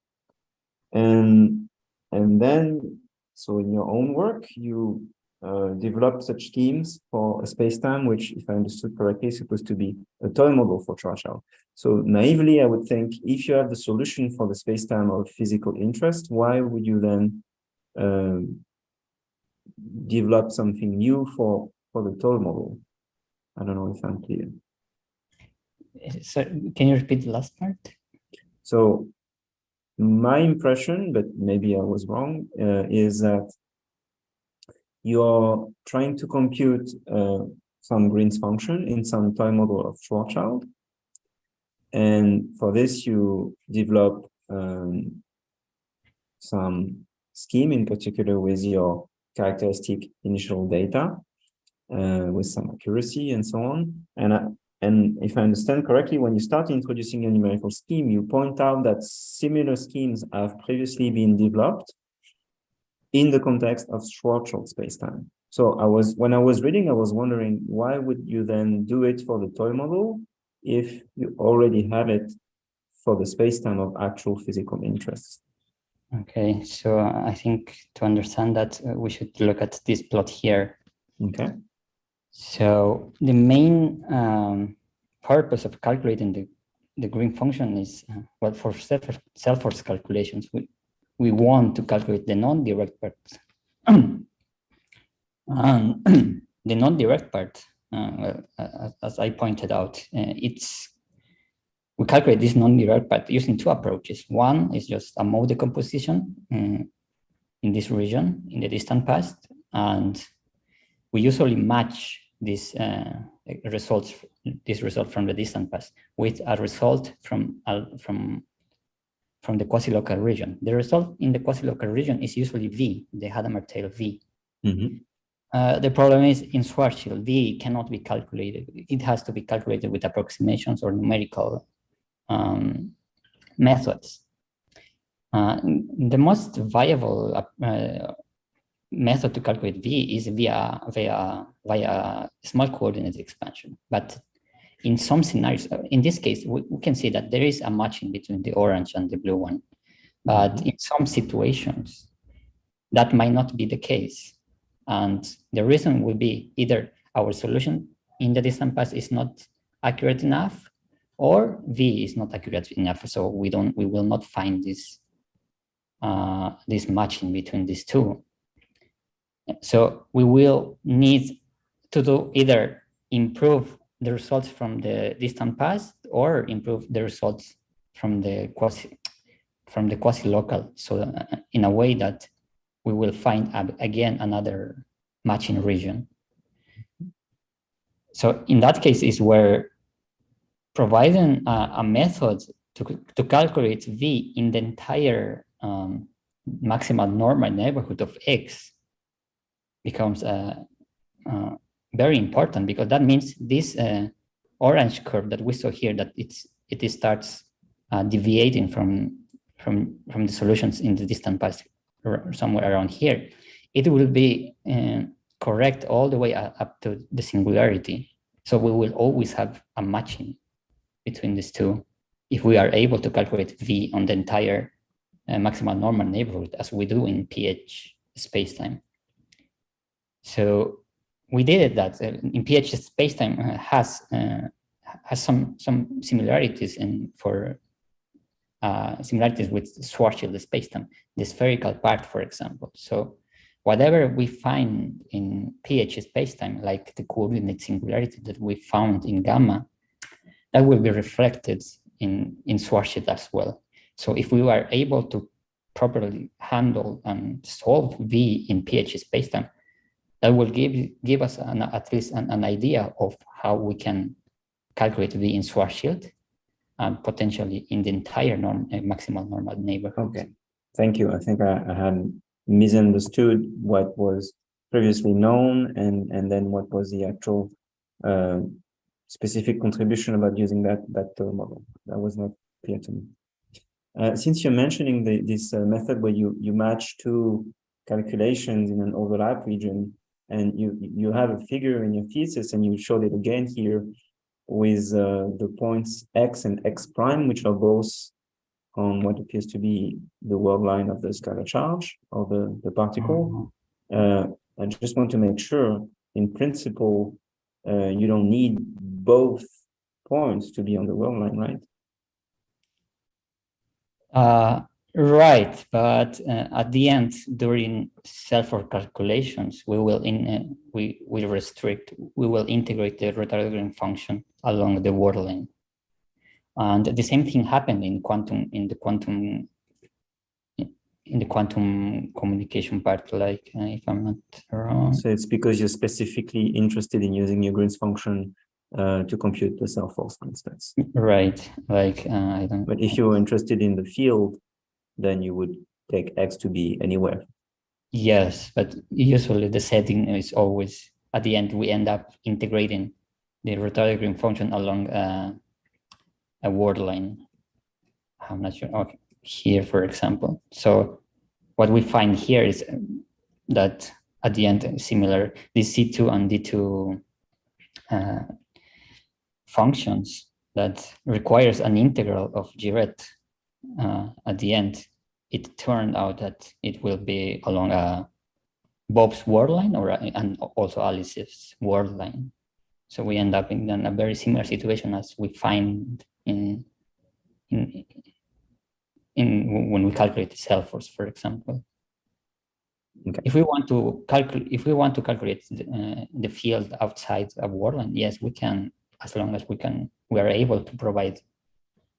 And then, so in your own work, you developed such schemes for a space-time, which, if I understood correctly, is supposed to be a toy model for Schwarzschild. So naively, I would think, if you have the solution for the space-time of physical interest, why would you then develop something new for the toy model? I don't know if I'm clear. So can you repeat the last part? So my impression, but maybe I was wrong, is that you're trying to compute some Green's function in some toy model of Schwarzschild. And for this, you develop some scheme, in particular with your characteristic initial data, with some accuracy and so on. And if I understand correctly, when you start introducing a numerical scheme, you point out that similar schemes have previously been developed in the context of Schwarzschild spacetime. So when I was reading, I was wondering, why would you then do it for the toy model if you already have it for the spacetime of actual physical interests? Okay, so I think to understand that, we should look at this plot here. Okay. So the main purpose of calculating the Green function is, well, for self-force calculations, we want to calculate the non-direct part. And the non-direct part, as I pointed out, we calculate this non-direct part using two approaches. One is just a mode decomposition in this region, in the distant past, and we usually match this result from the distant past with a result from the quasi-local region. The result in the quasi-local region is usually V, the Hadamard tail V. Mm-hmm. The problem is in Schwarzschild, V cannot be calculated. It has to be calculated with approximations or numerical methods. The most viable method to calculate V is via small coordinate expansion. But in some scenarios, in this case, we can see that there is a matching between the orange and the blue one. But in some situations, that might not be the case. And the reason will be either our solution in the distant past is not accurate enough, or V is not accurate enough. So we will not find this matching between these two. So we will need to do either improve the results from the distant past or improve the results from the quasi-local. So in a way that we will find again another matching region. So in that case is where providing a method to calculate V in the entire maximal normal neighborhood of X becomes very important, because that means this orange curve that we saw here, that it starts deviating from the solutions in the distant past, or somewhere around here. It will be correct all the way up to the singularity. So we will always have a matching between these two if we are able to calculate V on the entire maximal normal neighborhood, as we do in pH spacetime. So we did that in pH spacetime has some similarities similarities with Schwarzschild spacetime, the spherical part, for example. So whatever we find in pH spacetime, like the coordinate singularity that we found in gamma, that will be reflected in Schwarzschild as well. So if we are able to properly handle and solve V in pH spacetime, that will give us at least an idea of how we can calculate V in Schwarzschild and potentially in the entire maximal normal neighborhood. Okay, thank you. I think I had misunderstood what was previously known and then what was the actual specific contribution about using that model. That was not clear to me. Since you're mentioning this method where you match two calculations in an overlap region, and you have a figure in your thesis, and you showed it again here with the points X and X prime, which are both on what appears to be the world line of the scalar charge or the particle. I just want to make sure, in principle, you don't need both points to be on the world line, right? Right, but at the end, during Selford calculations, we will integrate the retardation function along the world line, and the same thing happened in the quantum communication part. Like, if I'm not wrong, so it's because you're specifically interested in using your Green's function to compute the self force, for instance. Right, like I don't. But if you're interested in the field, then you would take X to be anywhere. Yes, but usually the setting is always, at the end, we end up integrating the retardation function along a word line. I'm not sure. Okay, here, for example. So what we find here is that at the end, similar, the C2 and D2 functions that requires an integral of Giret at the end, it turned out that it will be along Bob's word line and also Alice's word line. So we end up in a very similar situation as we find in when we calculate the cell force, for example. Okay. If we want to calculate the field outside a word line, yes, we can, as long as we are able to provide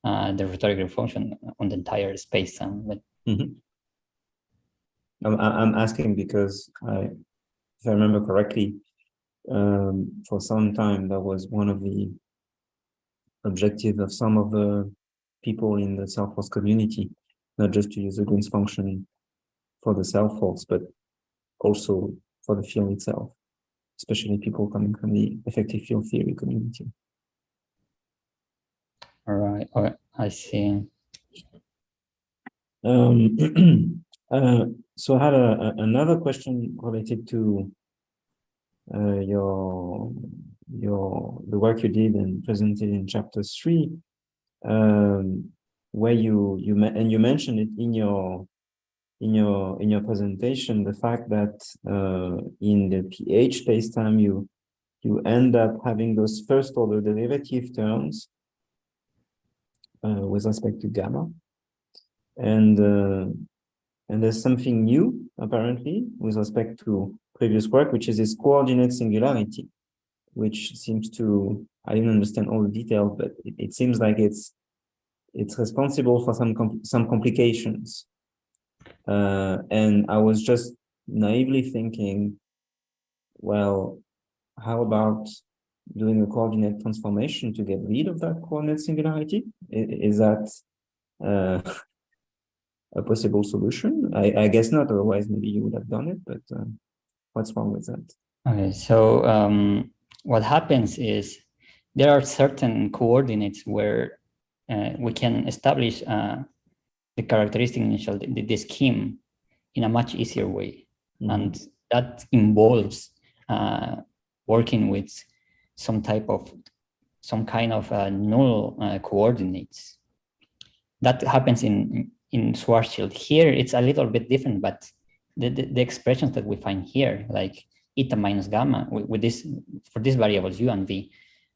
the retardation function on the entire space-time. But I'm asking because if I remember correctly, for some time that was one of the objectives of some of the people in the self force community, not just to use the Green's function for the self force, but also for the field itself, especially people coming from the effective field theory community. All right, I see. So I had another question related to the work you did and presented in chapter 3, where you mentioned it in your presentation, the fact that in the pH spacetime you end up having those first order derivative terms with respect to gamma, and there's something new apparently with respect to previous work, which is this coordinate singularity, which seems to, I didn't understand all the details, but it seems like it's responsible for some complications. And I was just naively thinking, well, how about doing a coordinate transformation to get rid of that coordinate singularity? Is that a possible solution? I guess not, otherwise maybe you would have done it, but what's wrong with that? Okay, so what happens is there are certain coordinates where we can establish the characteristic initial, the scheme, in a much easier way. Mm-hmm. And that involves working with some kind of null coordinates. That happens in Schwarzschild. Here, it's a little bit different, but the expressions that we find here, like eta minus gamma, with this, for these variables u and v,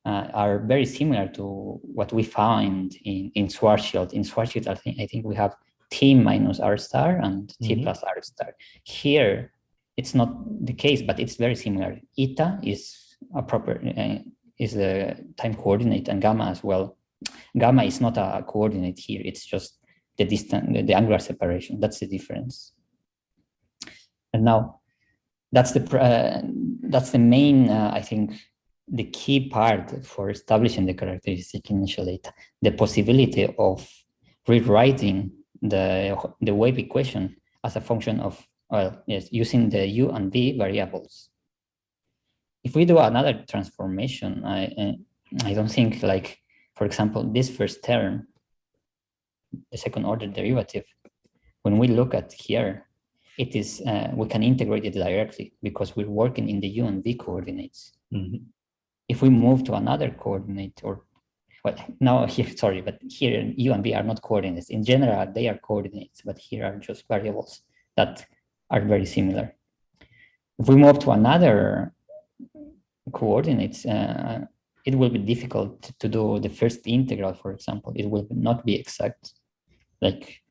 are very similar to what we found in Schwarzschild. In Schwarzschild, I think we have t minus r star and t plus r star. Here, it's not the case, but it's very similar. Eta is a proper is a time coordinate, and gamma as well. Gamma is not a coordinate here; it's just the distance, the angular separation. That's the difference. And now, that's the main, I think, the key part for establishing the characteristic initial data, the possibility of rewriting the wave equation as a function of, well, yes, using the u and v variables. If we do another transformation, I don't think, like, for example, this first term, the second order derivative, when we look at here, it is, we can integrate it directly because we're working in the u and v coordinates. Mm-hmm. If we move to another coordinate, or, well, now here, sorry, but here u and v are not coordinates. In general, they are coordinates, but here are just variables that are very similar. If we move to another coordinates, it will be difficult to do the first integral, for example. It will not be exact, like,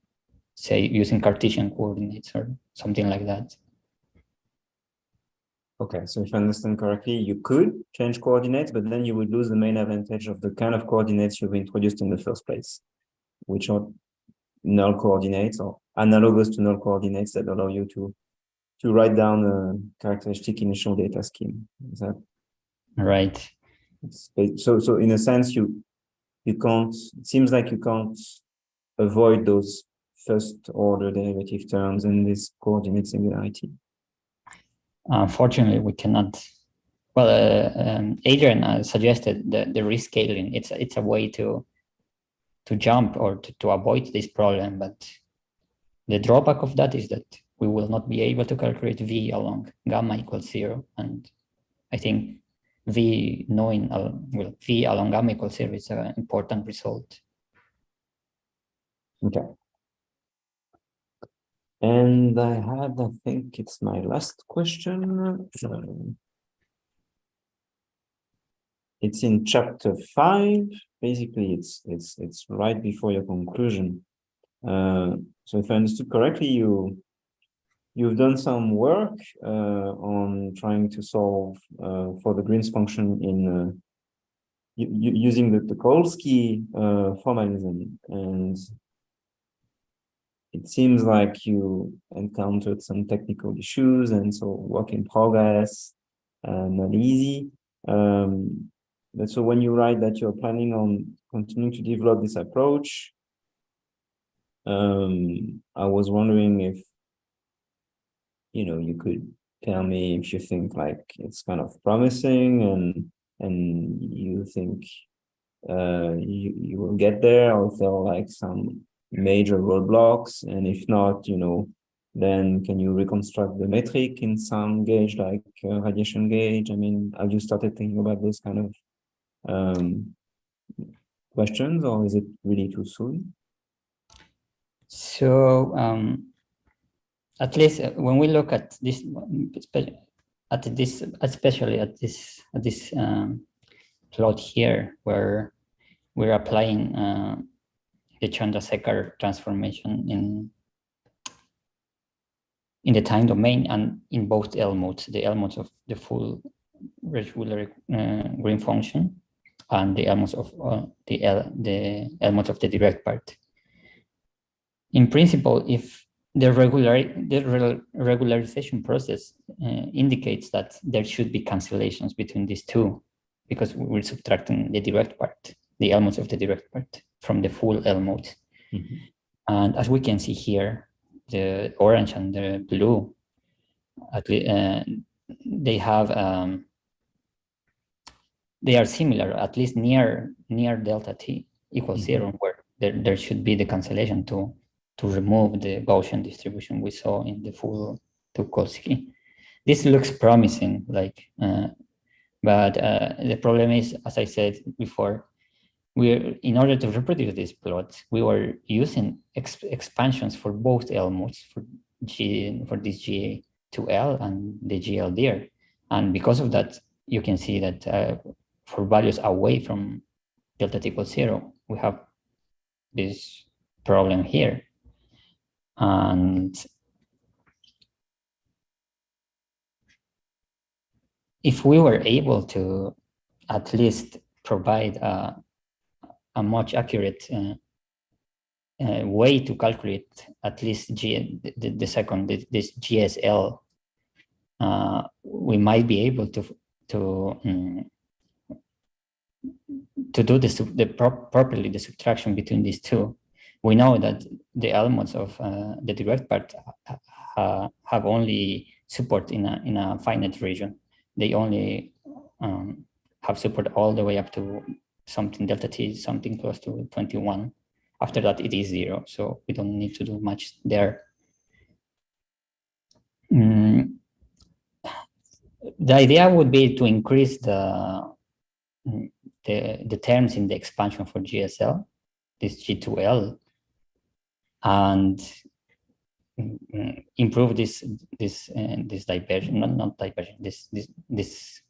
say, using Cartesian coordinates or something like that. Okay, so if I understand correctly, you could change coordinates, but then you would lose the main advantage of the kind of coordinates you've introduced in the first place, which are null coordinates or analogous to null coordinates that allow you to write down a characteristic initial data scheme. Is that right? So in a sense, you can't, it seems like you can't avoid those first order derivative terms and this coordinate singularity. Unfortunately, we cannot. Well, Adrian suggested the rescaling. It's a way to jump or to avoid this problem, but the drawback of that is that we will not be able to calculate v along gamma equals 0, and I think v knowing v along gamma equals 0 is an important result. Okay. And I think it's my last question. It's in chapter 5. Basically, it's right before your conclusion. So if I understood correctly, you've done some work on trying to solve for the Green's function in using the Tucholsky formalism, and it seems like you encountered some technical issues, and so work in progress, not easy. But so when you write that you're planning on continuing to develop this approach, I was wondering if, you could tell me if you think like it's kind of promising and you think you will get there, or if there are like some major roadblocks, and if not, then can you reconstruct the metric in some gauge like radiation gauge? I mean, have you started thinking about those kind of questions, or is it really too soon? So at least when we look at this, especially at this plot here, where we're applying the Chandrasekhar transformation in the time domain and in both L modes, the L modes of the full regular green function and the L modes of the L modes of the direct part. In principle, if the regularization process indicates that there should be cancellations between these two, because we're subtracting the direct part, the L modes of the direct part from the full L modes. Mm-hmm. And as we can see here, the orange and the blue, at least, they are similar, at least near delta t equals zero, where there should be the cancellation to remove the Gaussian distribution we saw in the full Tucholsky. This looks promising, but the problem is, as I said before, in order to reproduce this plot, we were using expansions for both L modes, for this GA2L and the GL there. And because of that, you can see that for values away from delta t equals zero, we have this problem here. And if we were able to at least provide a much accurate way to calculate at least this GSL, we might be able to do properly the subtraction between these two. We know that the elements of the direct part have only support in a finite region. They only have support all the way up to something delta t, something close to 21. After that, it is 0, so we don't need to do much there. The idea would be to increase the terms in the expansion for GSL, this G2L, and improve this diversion, not diversion, this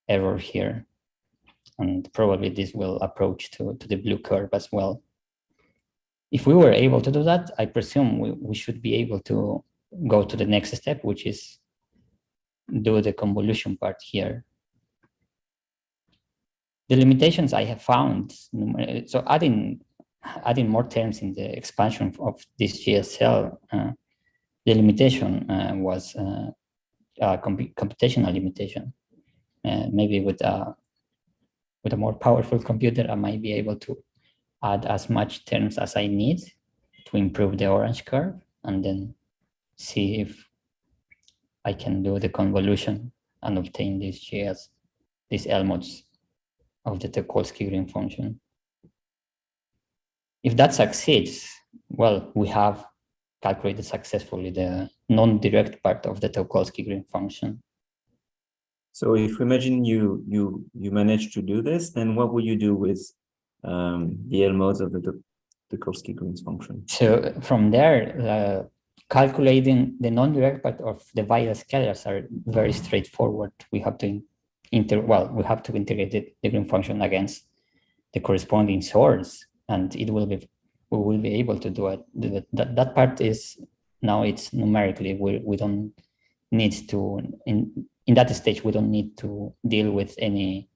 error here, and probably this will approach to the blue curve as well. If we were able to do that, I presume we should be able to go to the next step, which is do the convolution part here. The limitations I have found, so adding more terms in the expansion of this GSL, the limitation was a computational limitation. Maybe with a more powerful computer, I might be able to add as much terms as I need to improve the orange curve, and then see if I can do the convolution and obtain these L modes of the Tucholsky green function. If that succeeds, well, we have calculated successfully the non-direct part of the Tucholsky green function. So if we imagine you manage to do this, then what would you do with the L modes of the Tucholsky green function? So from there, calculating the non-direct part of the Weyl scalars are very straightforward. We have to integrate the green function against the corresponding source, and we will be able to do it. That part is now it's numerically. We don't need to in that stage we don't need to deal with any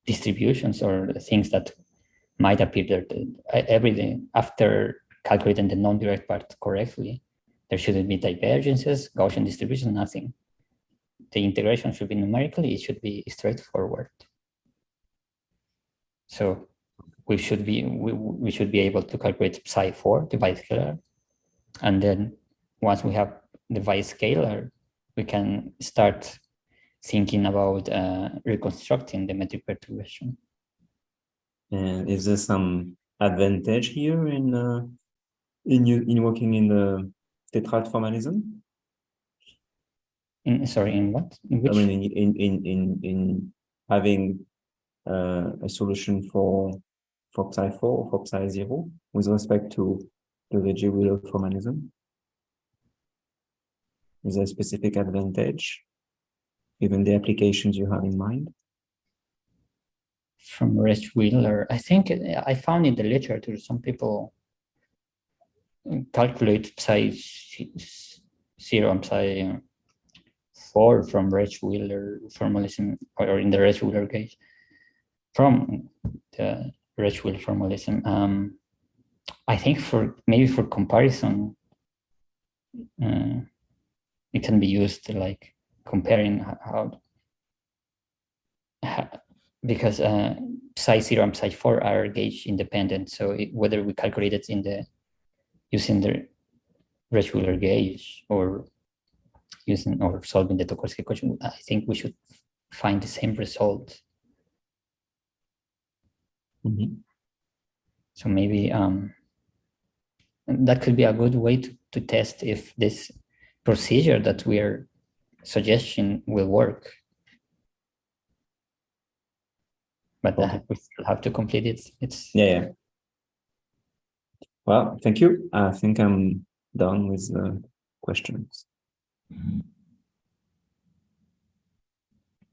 distributions or things that might appear there. Everything after calculating the non-direct part correctly, there shouldn't be divergences, Gaussian distribution, nothing. The integration should be numerically, it should be straightforward. So we should be able to calculate psi4, the Weyl scalar, and then once we have the Weyl scalar, we can start thinking about reconstructing the metric perturbation. And is there some advantage here in in working in the tetrad formalism? In what? In which? I mean, in having a solution for psi4 or for psi0 with respect to the Reggie-Wheeler formalism? Is there a specific advantage, given the applications you have in mind? From Reggie-Wheeler, I think I found in the literature some people calculate psi0 and psi4 from Reggie-Wheeler formalism, or in the Reggie-Wheeler case, from the Reggie-Wheeler formalism. I think maybe for comparison, it can be used to like comparing how because psi0 and psi4 are gauge independent. So whether we calculate it using the Reggie-Wheeler gauge or solving the Tokarsky equation, I think we should find the same result. Mm-hmm. So maybe that could be a good way to test if this procedure that we are suggesting will work. But we still have to complete it. Yeah. Well, thank you. I think I'm done with the questions.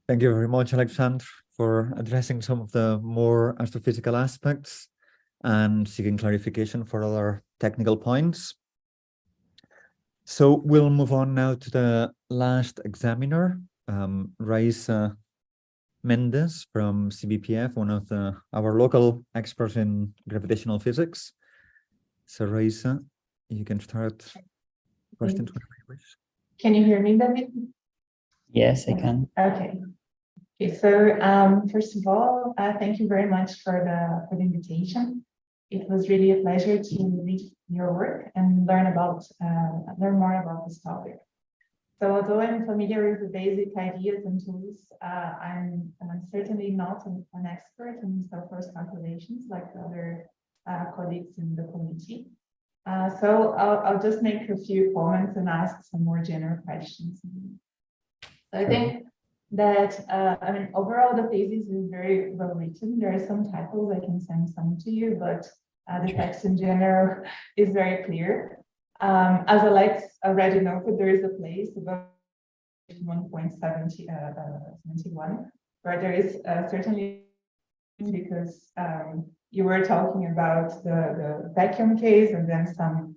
Thank you very much, Alexandre, for addressing some of the more astrophysical aspects and seeking clarification for other technical points. So we'll move on now to the last examiner, Raisa Mendes from CBPF, one of our local experts in gravitational physics. So Raisa, you can start questions. Can you hear me, David? Yes, I can. Okay. So first of all, thank you very much for the invitation. It was really a pleasure to read your work and learn more about this topic. So although I'm familiar with the basic ideas and tools, I'm certainly not an expert in self-force calculations like the other colleagues in the committee. So I'll just make a few comments and ask some more general questions. So I think that, overall the thesis is very well written. There are some typos, I can send some to you, but the text in general is very clear. As Alex already noted, there is a place above 1.71 where there is certainly, because you were talking about the vacuum case, and then some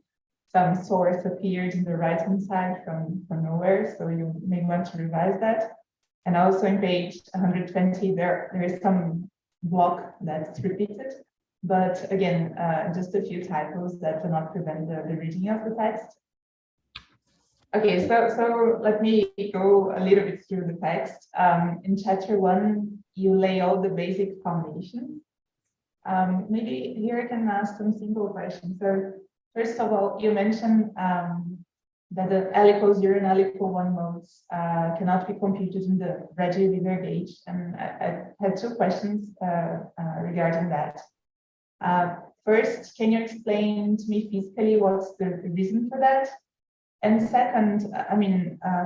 source appeared in the right-hand side from nowhere, so you may want to revise that. And also in page 120, there is some block that's repeated. But again, just a few typos that do not prevent the reading of the text. Okay, so let me go a little bit through the text. In chapter 1, you lay all the basic foundations. Maybe here I can ask some simple questions. So first of all, you mentioned that the L=0 and L=1 modes cannot be computed in the Reggie-Wheeler gauge. And I had two questions regarding that. First, can you explain to me physically what's the reason for that? And second,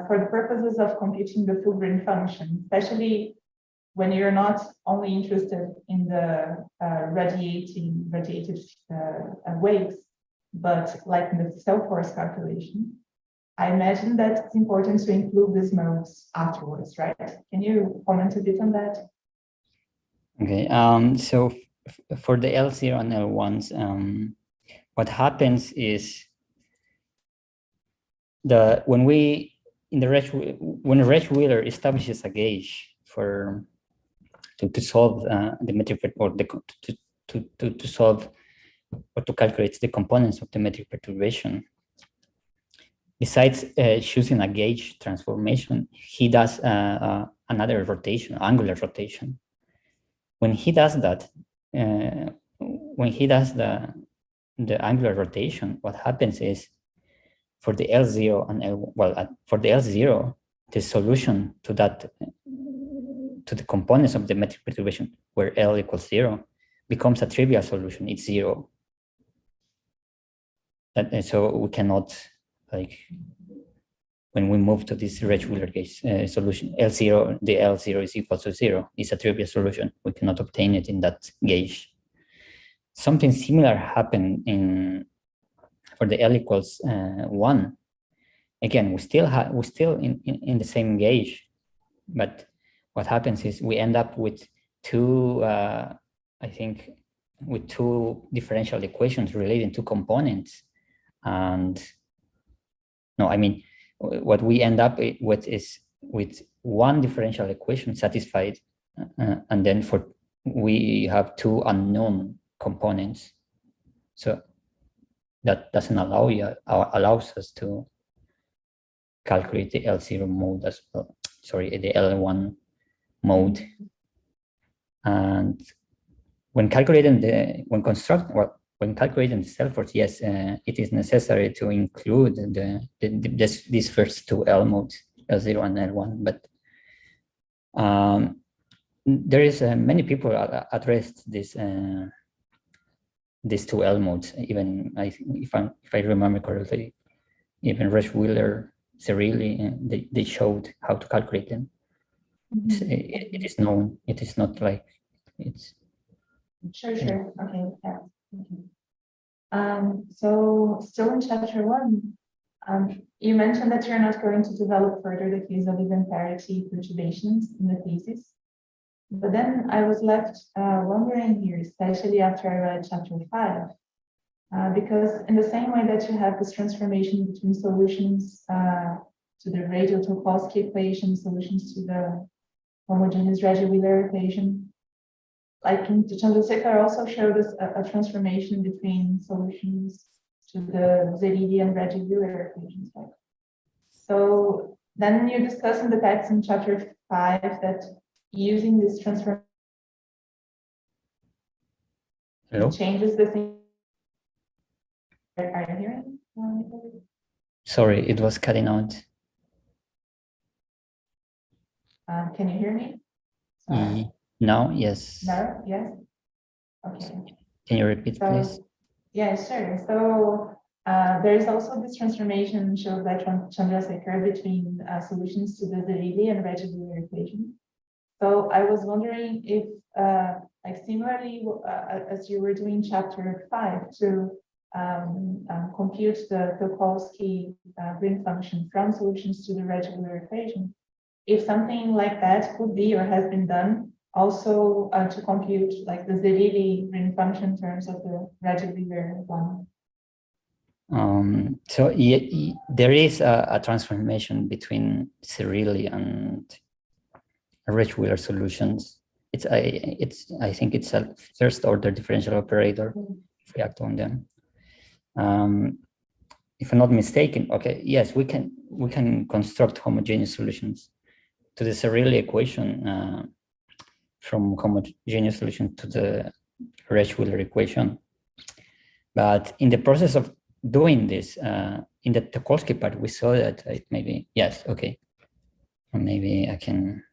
for the purposes of computing the Fulgrin function, especially when you're not only interested in the radiated waves, but like in the self-force calculation, I imagine that it's important to include these modes afterwards, right? Can you comment a bit on that? Okay, so for the L0 and L1s, what happens is when a Reggie-Wheeler establishes a gauge to solve the metric or to solve or to calculate the components of the metric perturbation, besides choosing a gauge transformation, he does another rotation, angular rotation. When he does that, the angular rotation, what happens is for the L0 and for the L0, the solution to the components of the metric perturbation where L=0 becomes a trivial solution. It's 0. and so we cannot, like, when we move to this Rich-Wheeler case solution, L0, the L0 is equal to 0, is a trivial solution. We cannot obtain it in that gauge. Something similar happened for the L equals 1. Again, we're still in the same gauge, but what happens is we end up with two, I think, with two differential equations relating to components. And no, I mean, what we end up with is with one differential equation satisfied, and then we have two unknown components. So that doesn't allows us to calculate the L0 mode as well. Sorry, the L1 mode. And when calculating when calculating the cell force, yes, it is necessary to include these first two L modes, L0 and L1. But there is many people addressed these two L modes. Even if I remember correctly, even Rich-Wheeler, Cirilli, they showed how to calculate them. It is known. It is not like it's. Sure. Okay. Yeah. Okay. So still in chapter 1, you mentioned that you're not going to develop further the case of event parity perturbations in the thesis. But then I was left wondering here, especially after I read chapter 5, because in the same way that you have this transformation between solutions to the radial Topolsky equation, solutions to the homogeneous Reggie-Wheeler equation, like in Chandrasekhar also showed us a transformation between solutions to the Zerilli and Reggie-Wheeler equations. Right? So then you discuss in the text in chapter 5 that using this transformation changes the thing. Are you hearing? Sorry, it was cutting out. Can you hear me? No, yes. No, yes. Okay. Can you repeat, please? Yeah, sure. So there is also this transformation shown by Chandrasekhar between solutions to the Zerilli and Reggie-Wheeler equation. So I was wondering if, like similarly, as you were doing chapter 5 to compute the Topolsky ring function from solutions to the Reggie-Wheeler equation, if something like that could be or has been done also to compute like the Zerilli ring function in terms of the Reggie-Wheeler one. So there is a transformation between Zerilli and Rich-Wheeler solutions. I think it's a first order differential operator if we act on them. If I'm not mistaken, okay, yes, we can construct homogeneous solutions to the Zerilli equation from homogeneous solution to the Rich-Wheeler equation. But in the process of doing this, in the Topolsky part, we saw that maybe, yes, okay. Or maybe I can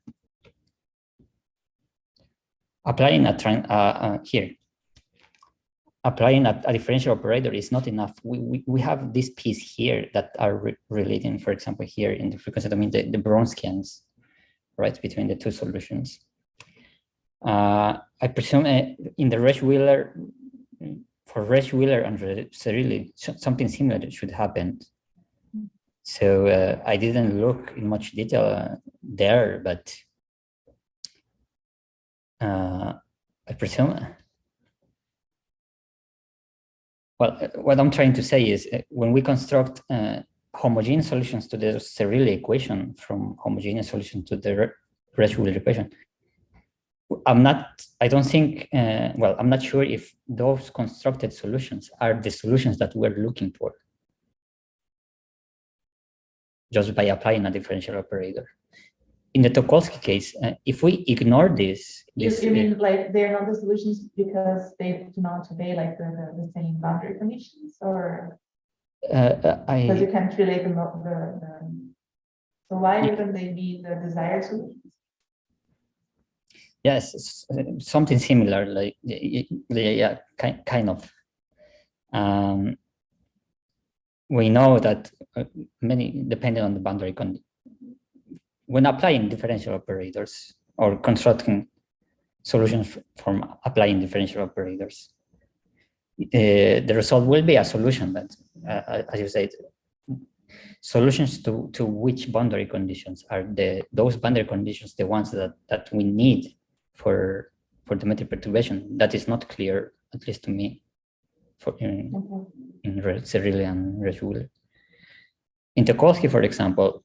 applying applying a differential operator is not enough. We have this piece here that are relating, for example, here in the frequency domain, the Bronskyans, right, between the two solutions. I presume in the Rich-Wheeler, for Rich-Wheeler and Zerilli, something similar should happen. So I didn't look in much detail there, but I presume. Well, what I'm trying to say is when we construct homogeneous solutions to the Zerilli equation from homogeneous solution to the Rich-Wheeler equation, I don't think, well, I'm not sure if those constructed solutions are the solutions that we're looking for just by applying a differential operator. In the Topolsky case, if we ignore this, you mean like they're not the solutions because they do not obey like the same boundary conditions, or because you can't relate so why wouldn't they be the desired solutions? Yes, something similar, like yeah, kind of. we know that many, depending on the boundary condition, when applying differential operators or constructing solutions from applying differential operators, the result will be a solution that, as you said, solutions to which boundary conditions are those boundary conditions, the ones that we need for the metric perturbation. That is not clear, at least to me, in Cerulli and Rejouler. In Tucholsky, for example,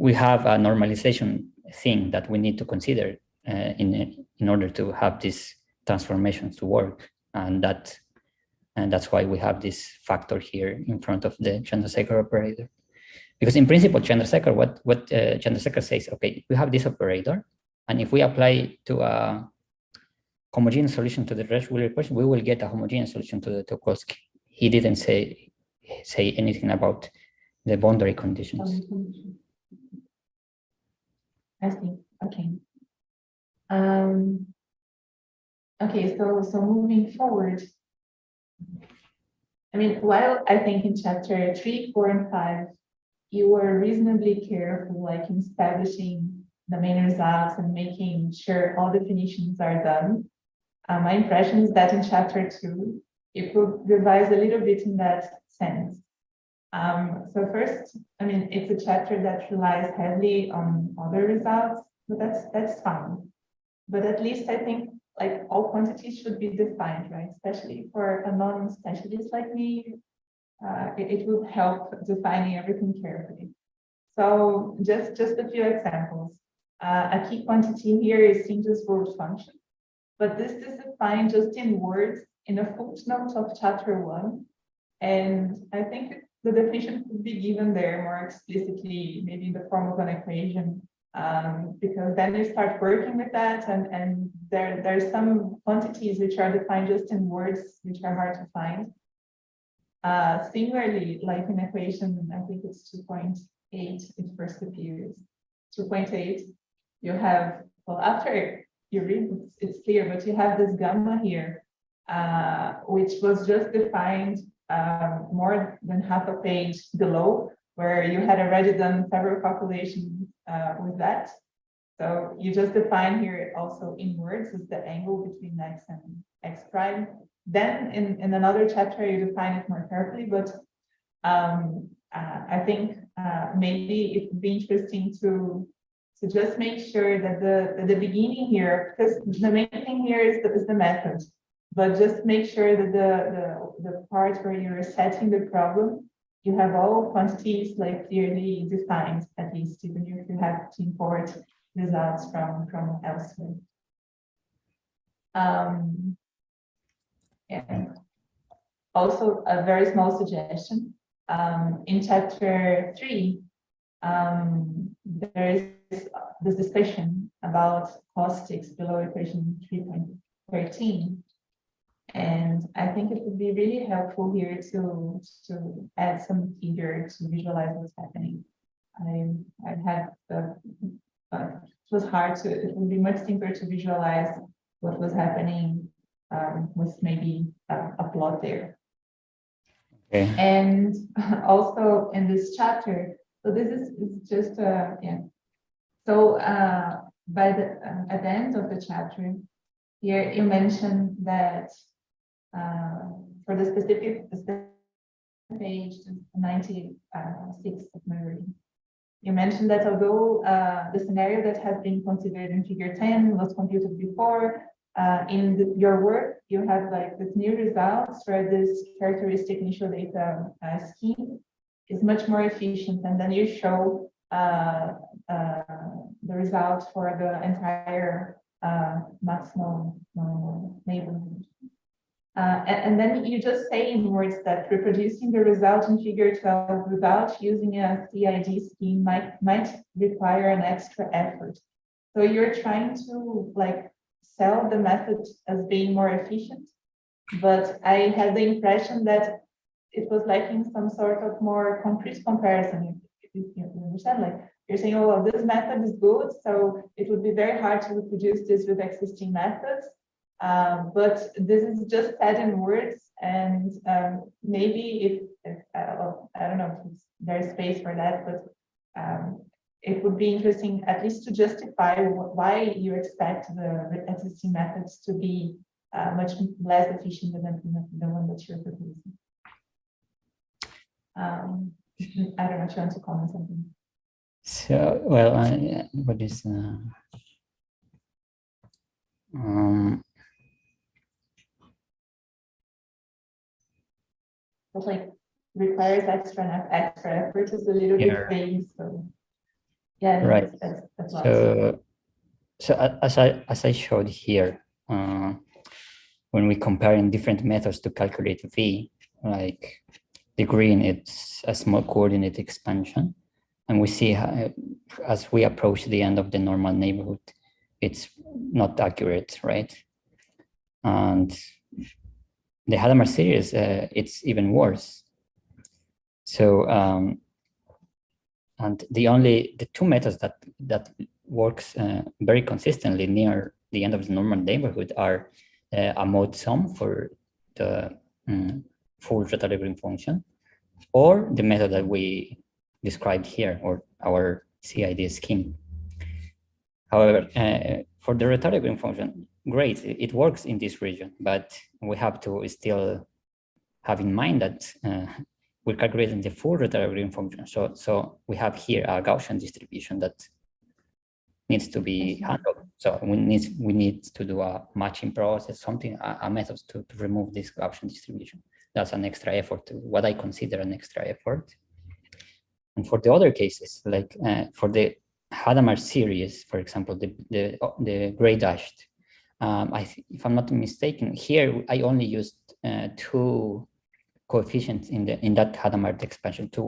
we have a normalization thing that we need to consider in order to have these transformations to work, and that's why we have this factor here in front of the Chandrasekhar operator. Because in principle, Chandrasekhar, what Chandrasekhar says, okay, we have this operator, and if we apply to a homogeneous solution to the Rejouler equation, we will get a homogeneous solution to the Tucholsky. He didn't say anything about the boundary conditions. I see. Okay. Okay. So moving forward, I mean, while I think in chapter 3, 4, and 5, you were reasonably careful, like in establishing the main results and making sure all definitions are done. My impression is that in chapter 2, you could revise a little bit in that sense. So first, I mean, it's a chapter that relies heavily on other results, but that's fine. But at least I think like all quantities should be defined, right? Especially for a non-specialist like me, it would help defining everything carefully. So just a few examples. A key quantity here is Singer's root function, but this is defined just in words in a footnote of chapter 1. And I think the definition could be given there more explicitly, maybe in the form of an equation, because then you start working with that, and there's some quantities which are defined just in words, which are hard to find. Similarly, like in equation, I think it's 2.8, it first appears. 2.8, you have, well, after you read, it's clear, but you have this gamma here, which was just defined more than half a page below, where you had already done several calculations with that. So you just define here also in words is the angle between x and x prime. Then in another chapter, you define it more carefully, but I think maybe it would be interesting to just make sure that the beginning here, because the main thing here is the method, but just make sure that the part where you're setting the problem, you have all quantities like clearly defined, at least, even if you have to import results from elsewhere. Yeah. Also, a very small suggestion. In chapter 3, there is this discussion about caustics below equation 3.13. And I think it would be really helpful here to add some figure to visualize what's happening. I had it was hard to, it would be much simpler to visualize what was happening with maybe a plot there. Okay. And also in this chapter, so this is just yeah. So by at the end of the chapter, here you mentioned that for the specific page 96 of memory, you mentioned that although the scenario that has been considered in figure 10 was computed before, in your work, you have like this new results where this characteristic initial data scheme is much more efficient, and then you show the result for the entire maximum neighborhood. And then you just say in words that reproducing the result in figure 12 without using a CID scheme might require an extra effort. So you're trying to like sell the method as being more efficient, but I had the impression that it was lacking some sort of more concrete comparison. If you understand, like you're saying, oh, well, this method is good, so it would be very hard to reproduce this with existing methods. But this is just said in words, and maybe if I don't know if there's space for that, but it would be interesting at least to justify why you expect the existing methods to be much less efficient than the one that you're proposing. I don't know if you want to comment something. So, well, what is But like requires extra effort is a little bit vague, so yeah, right. That's So as I showed here, when we comparing different methods to calculate V, like the green, it's a small coordinate expansion, and we see how, as we approach the end of the normal neighborhood, it's not accurate, right? And the Hadamard series, it's even worse. So, and the two methods that works very consistently near the end of the normal neighborhood are a mode sum for the full rotary green function, or the method that we described here, or our CID scheme. However, for the rotary green function, great, it works in this region, but we have to still have in mind that we're calculating the full rotary green function. So we have here a Gaussian distribution that needs to be handled. So we need to do a matching process, something, a method to remove this Gaussian distribution. That's an extra effort, what I consider an extra effort. And for the other cases, like for the Hadamard series, for example, the gray dashed, if I'm not mistaken, here I only used two coefficients in that Hadamard expansion, two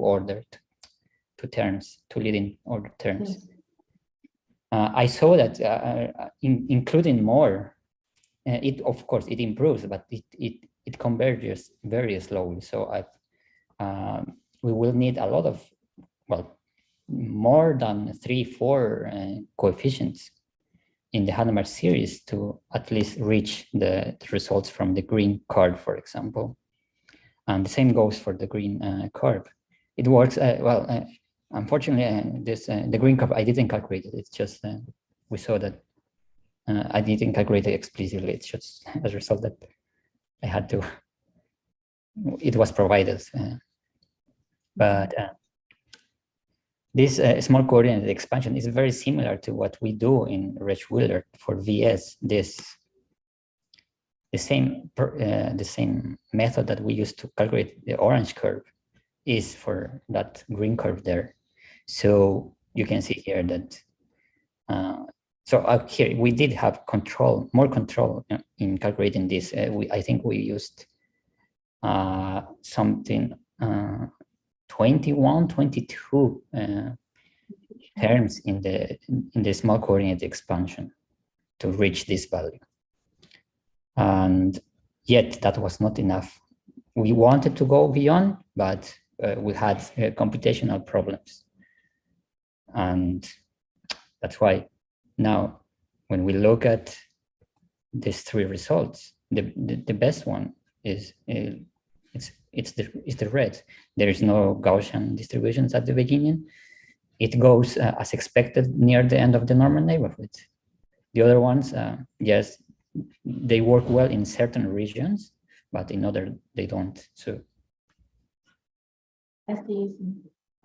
leading order terms. Yes. I saw that including more, of course it improves, but it converges very slowly. So we will need a lot of, well, more than 3-4 coefficients in the Hadamard series to at least reach the results from the green curve, for example. And the same goes for the green curve. It works well. Unfortunately, the green curve, I didn't calculate it. It's just we saw that I didn't calculate it explicitly. It's just as a result that I had to. It was provided, but this small coordinate expansion is very similar to what we do in Rech-Wheeler for VS. The same method that we use to calculate the orange curve is for that green curve there. So you can see here that here we did have more control in calculating this. I think we used something 21, 22 terms in the small coordinate expansion to reach this value. And yet that was not enough. We wanted to go beyond, but we had computational problems. And that's why now when we look at these three results, the best one is the red. There is no Gaussian distributions at the beginning. It goes as expected near the end of the normal neighborhood. The other ones, yes, they work well in certain regions, but in other they don't. So I see.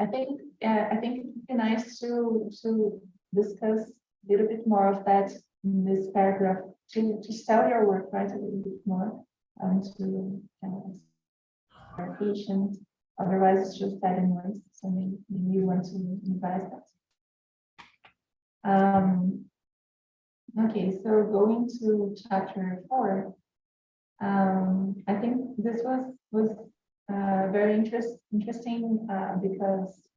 I think it would be nice to discuss a little bit more of that in this paragraph, to sell your work, right, a little bit more, and to are patient. Otherwise, it's just that in words. So maybe you want to revise that. Okay, so going to chapter 4. I think this was very interesting because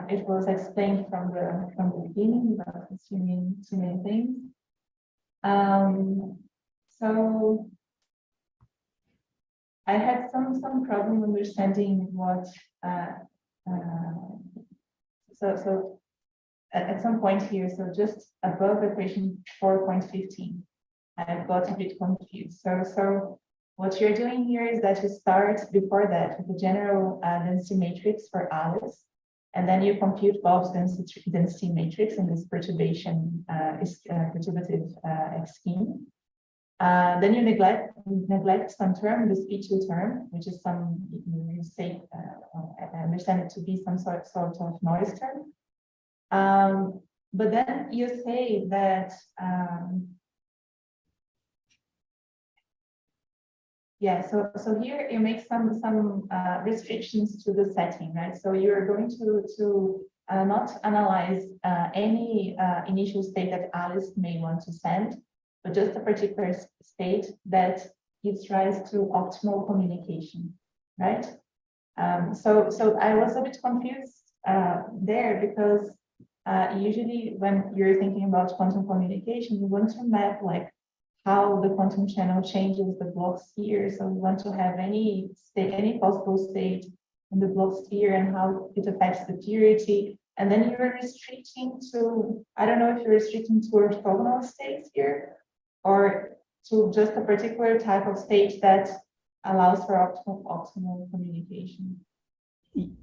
it was explained from the beginning about assuming too many things. So I had some problem understanding what so at some point here, so just above equation 4.15, I got a bit confused. So what you're doing here is that you start before that with the general density matrix for Alice, and then you compute Bob's density matrix in this perturbative scheme. Then you neglect some term, this P2 term, which is some, you say, I understand it to be some sort of noise term. But then you say that, so here you make some restrictions to the setting, right? So you're going to not analyze any initial state that Alice may want to send, but just a particular state that gives rise to optimal communication, right? So I was a bit confused there, because usually when you're thinking about quantum communication, you want to map like how the quantum channel changes the Bloch sphere. So we want to have any possible state in the Bloch sphere and how it affects the purity. And then you're restricting to, I don't know if you're restricting to orthogonal states here, or to just a particular type of state that allows for optimal communication.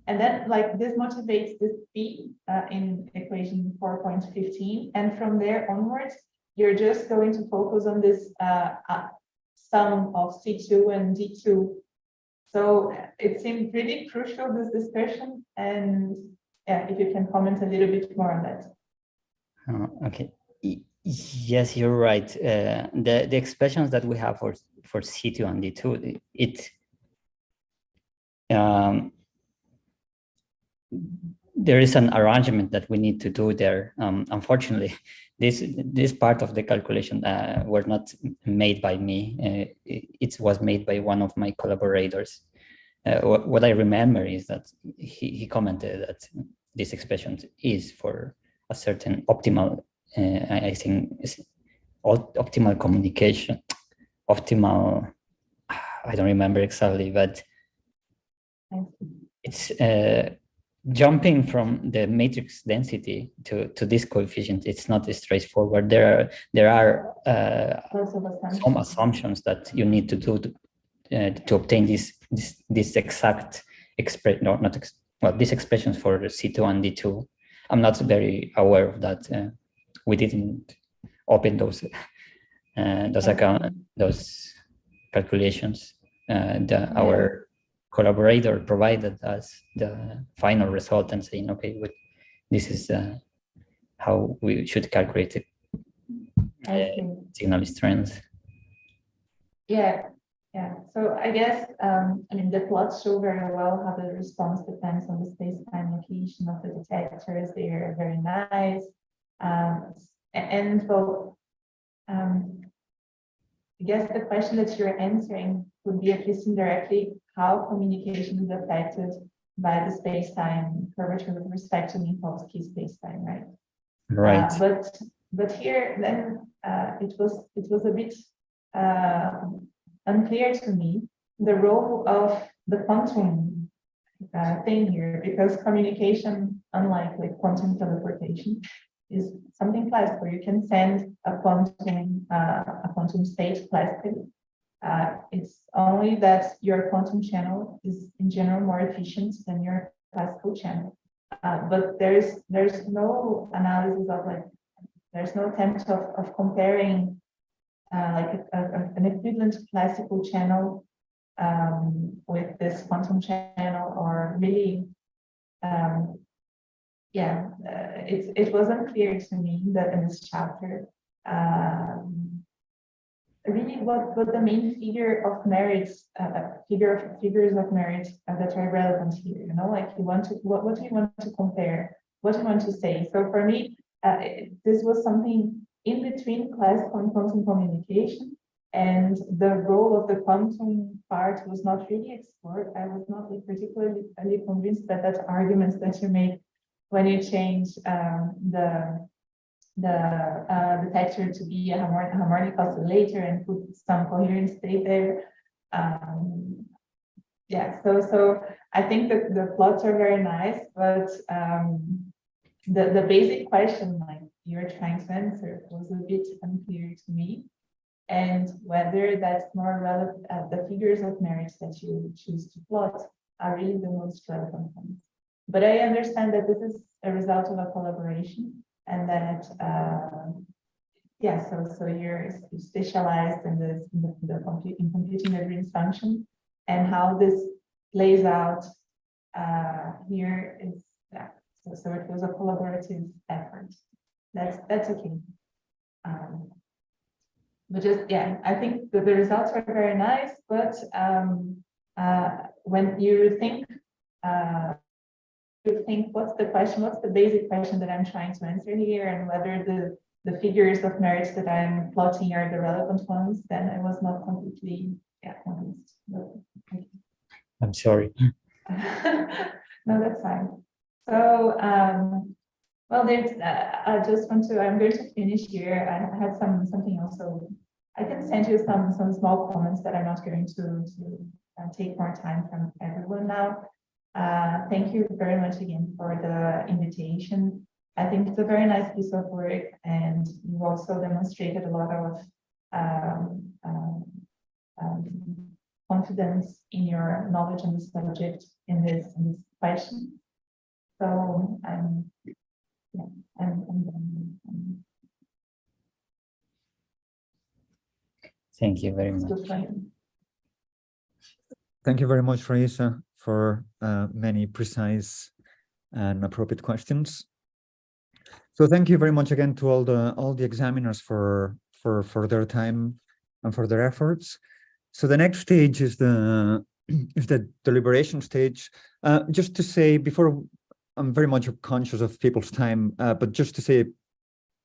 And then like this motivates this P in equation 4.15. And from there onwards, you're just going to focus on this sum of C2 and D2. So it seemed really crucial, this discussion. And yeah, if you can comment a little bit more on that. Okay. Yes, you're right. The expressions that we have for C2 and D2, there is an arrangement that we need to do there. Unfortunately, this part of the calculation was not made by me. It was made by one of my collaborators. What I remember is that he commented that this expression is for a certain optimal, I think, optimal communication, optimal, I don't remember exactly, but it's jumping from the matrix density to this coefficient. It's not straightforward. There are some assumptions that you need to do to obtain this exact expression, these expressions for C2 and D2. I'm not very aware of that. We didn't open those calculations. Our collaborator provided us the final result and saying, okay, this is how we should calculate signal strength. Yeah. So I guess, I mean, the plots show very well how the response depends on the space-time location of the detectors. They are very nice. I guess the question that you're answering would be, at least indirectly, how communication is affected by the space-time curvature with respect to Minkowski space-time, right? Right. But here then it was a bit unclear to me the role of the quantum thing here, because communication, unlike like quantum teleportation, is something classical. You can send a quantum state classically. It's only that your quantum channel is in general more efficient than your classical channel. But there's no analysis of there's no attempt of comparing an equivalent classical channel with this quantum channel, or really, it wasn't clear to me that in this chapter, really what the main figure of merits, figures of merit that are relevant here. You know, like what do you want to compare? What do you want to say? So for me, this was something in between classical and quantum communication, and the role of the quantum part was not really explored. I was not particularly convinced that arguments that you make when you change the detector to be a harmonic oscillator and put some coherent state there. So I think that the plots are very nice, but the basic question, like you're trying to answer, was a bit unclear to me. and whether that's more relevant, the figures of merit that you choose to plot are really the most relevant ones. But I understand that this is a result of a collaboration, and that so you're specialized in this in computing the green function, and how this plays out here is so it was a collaborative effort. That's okay. But just I think that the results are very nice, but when you think what's the question, what's the basic question that I'm trying to answer here, and whether the figures of merits that I'm plotting are the relevant ones, then I was not completely convinced. I'm sorry. No, that's fine. So well, there's I just want to, I'm going to finish here. I had something else, so I can send you some small comments that I'm not going to take more time from everyone now. Thank you very much again for the invitation. I think it's a very nice piece of work, and you've also demonstrated a lot of confidence in your knowledge on the subject in this question. So I'm Thank you very much. Thank you very much, Raisa, for many precise and appropriate questions. So thank you very much again to all the examiners for their time and for their efforts. So the next stage is the deliberation stage. Just to say, before, I'm very much conscious of people's time, but just to say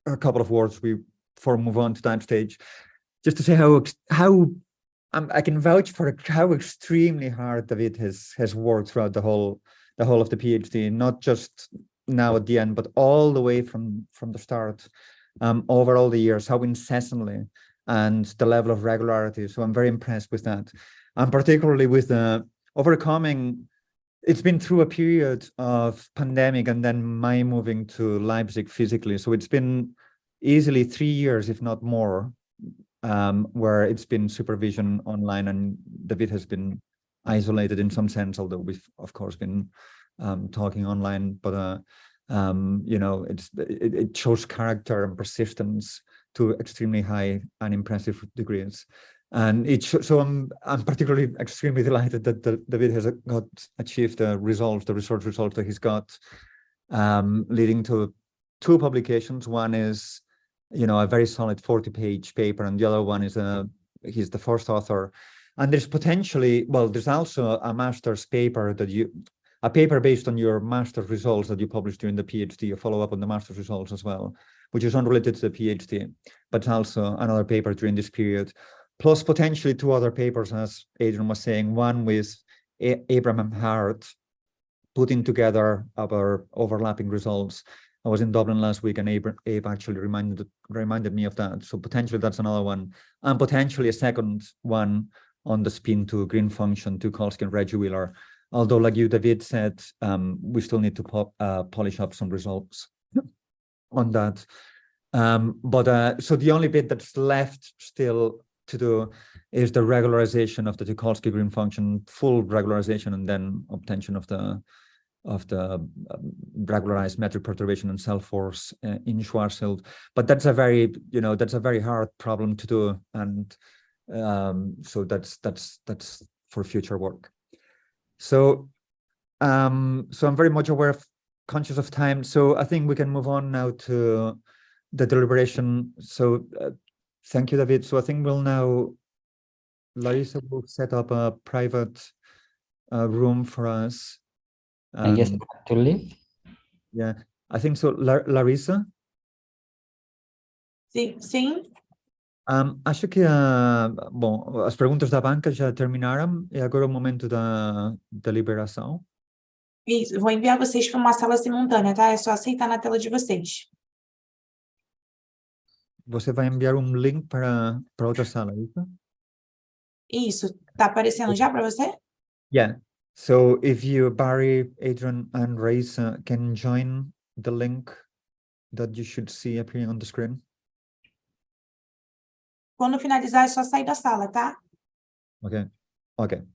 a couple of words before we move on to that stage, just to say how I can vouch for how extremely hard David has worked throughout the whole of the PhD, not just now at the end, but all the way from the start, over all the years, how incessantly, and the level of regularity. So I'm very impressed with that, and particularly with overcoming. It's been through a period of pandemic and then my moving to Leipzig physically. So it's been easily 3 years, if not more, where it's been supervision online, and David has been isolated in some sense, although we've of course been talking online. But you know, it shows character and persistence to extremely high and impressive degrees. And so I'm particularly extremely delighted that David has achieved the research results that he's got, leading to 2 publications. One is, you know, a very solid 40-page paper, and the other one is he's the first author. And there's potentially, well, there's also a master's paper a paper based on your master's results that you published during the PhD, a follow-up on the master's results as well, which is unrelated to the PhD, but also another paper during this period. Plus potentially 2 other papers, as Adrian was saying, one with Abraham Hart, putting together our overlapping results. I was in Dublin last week, and Abe actually reminded me of that. So potentially that's another one, and potentially a second one on the spin to green function, Tucholsky and Reggie Wheeler. Although, like you, David, said, we still need to polish up some results on that. So the only bit that's left still to do is the regularization of the Tucholsky green function, full regularization, and then obtention of the regularized metric perturbation and cell force in Schwarzschild. But that's a very hard problem to do, and so that's for future work. So I'm very much conscious of time. So I think we can move on now to the deliberation. So thank you, David. So I think Larissa will set up a private room for us. I guess to leave. Yeah, I think so. Larissa? Sim. Acho que bom, as perguntas da banca já terminaram e agora é o momento da deliberação. Isso, vou enviar vocês para uma sala simultânea, tá? É só aceitar na tela de vocês. Você vai enviar um link para outra sala, isso? Isso, tá aparecendo já para você? Yeah. So if you, Barry, Adrian, and Raisa can join the link that you should see appearing on the screen. Quando finalizar, é só sair da sala, tá? Ok, ok.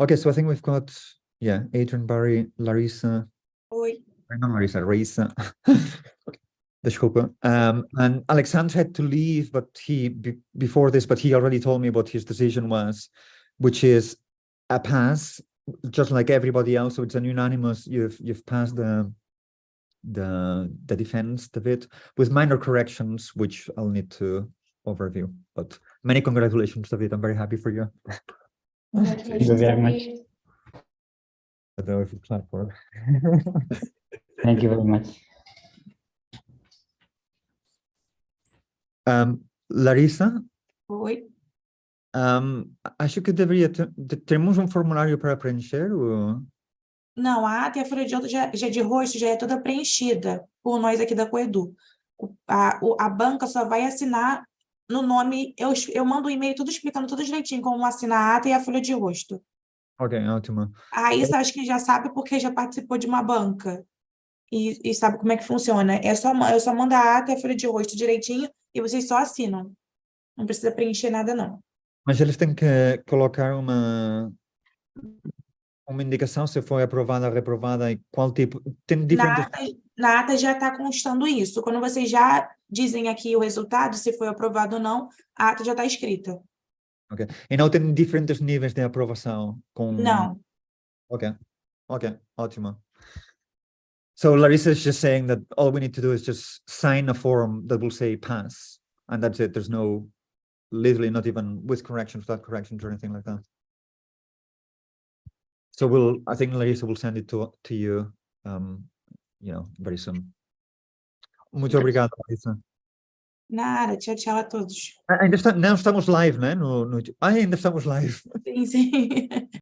Okay, so I think we've got, yeah, Adrian, Barry, Larissa, Oi. not Larissa, Raissa. Desculpa. And Alexander had to leave, but before this, but he already told me what his decision was, which is a pass, just like everybody else. So it's an unanimous. You've passed the defense, David, with minor corrections, which I'll need to overview. But many congratulations, David. I'm very happy for you. Thank you very much. I don't know if you clap for. Thank you very much. Larissa, Oi. acho que temos um formulário para preencher? Ou... Não, a ata e a folha de outra já de rosto já é toda preenchida por nós aqui da Coedu. A banca só vai assinar no nome, eu mando um e-mail tudo explicando tudo direitinho como assinar a ata e a folha de rosto. Ok, ótimo. Isso acho que já sabe porque já participou de uma banca e sabe como é que funciona. Eu só mando a ata e a folha de rosto direitinho e vocês só assinam. Não precisa preencher nada, não. Mas eles têm que colocar uma indicação se foi aprovada, reprovada e qual tipo. Tem diferentes. Na ata já está constando isso. Quando vocês já dizem aqui o resultado, se foi aprovado ou não, a ata já está escrita. Ok. E não tem diferentes níveis de aprovação com. Não. Ok. Ok, ótimo. So Larissa is just saying that all we need to do is just sign a form that will say pass, and that's it. There's no, literally not even with corrections, without corrections or anything like that. So I think Larissa will send it to you, very soon. Muito obrigado, Larissa. Nada. Tchau, tchau a todos. Ainda não estamos live, né? Ainda estamos live. Sim, sim.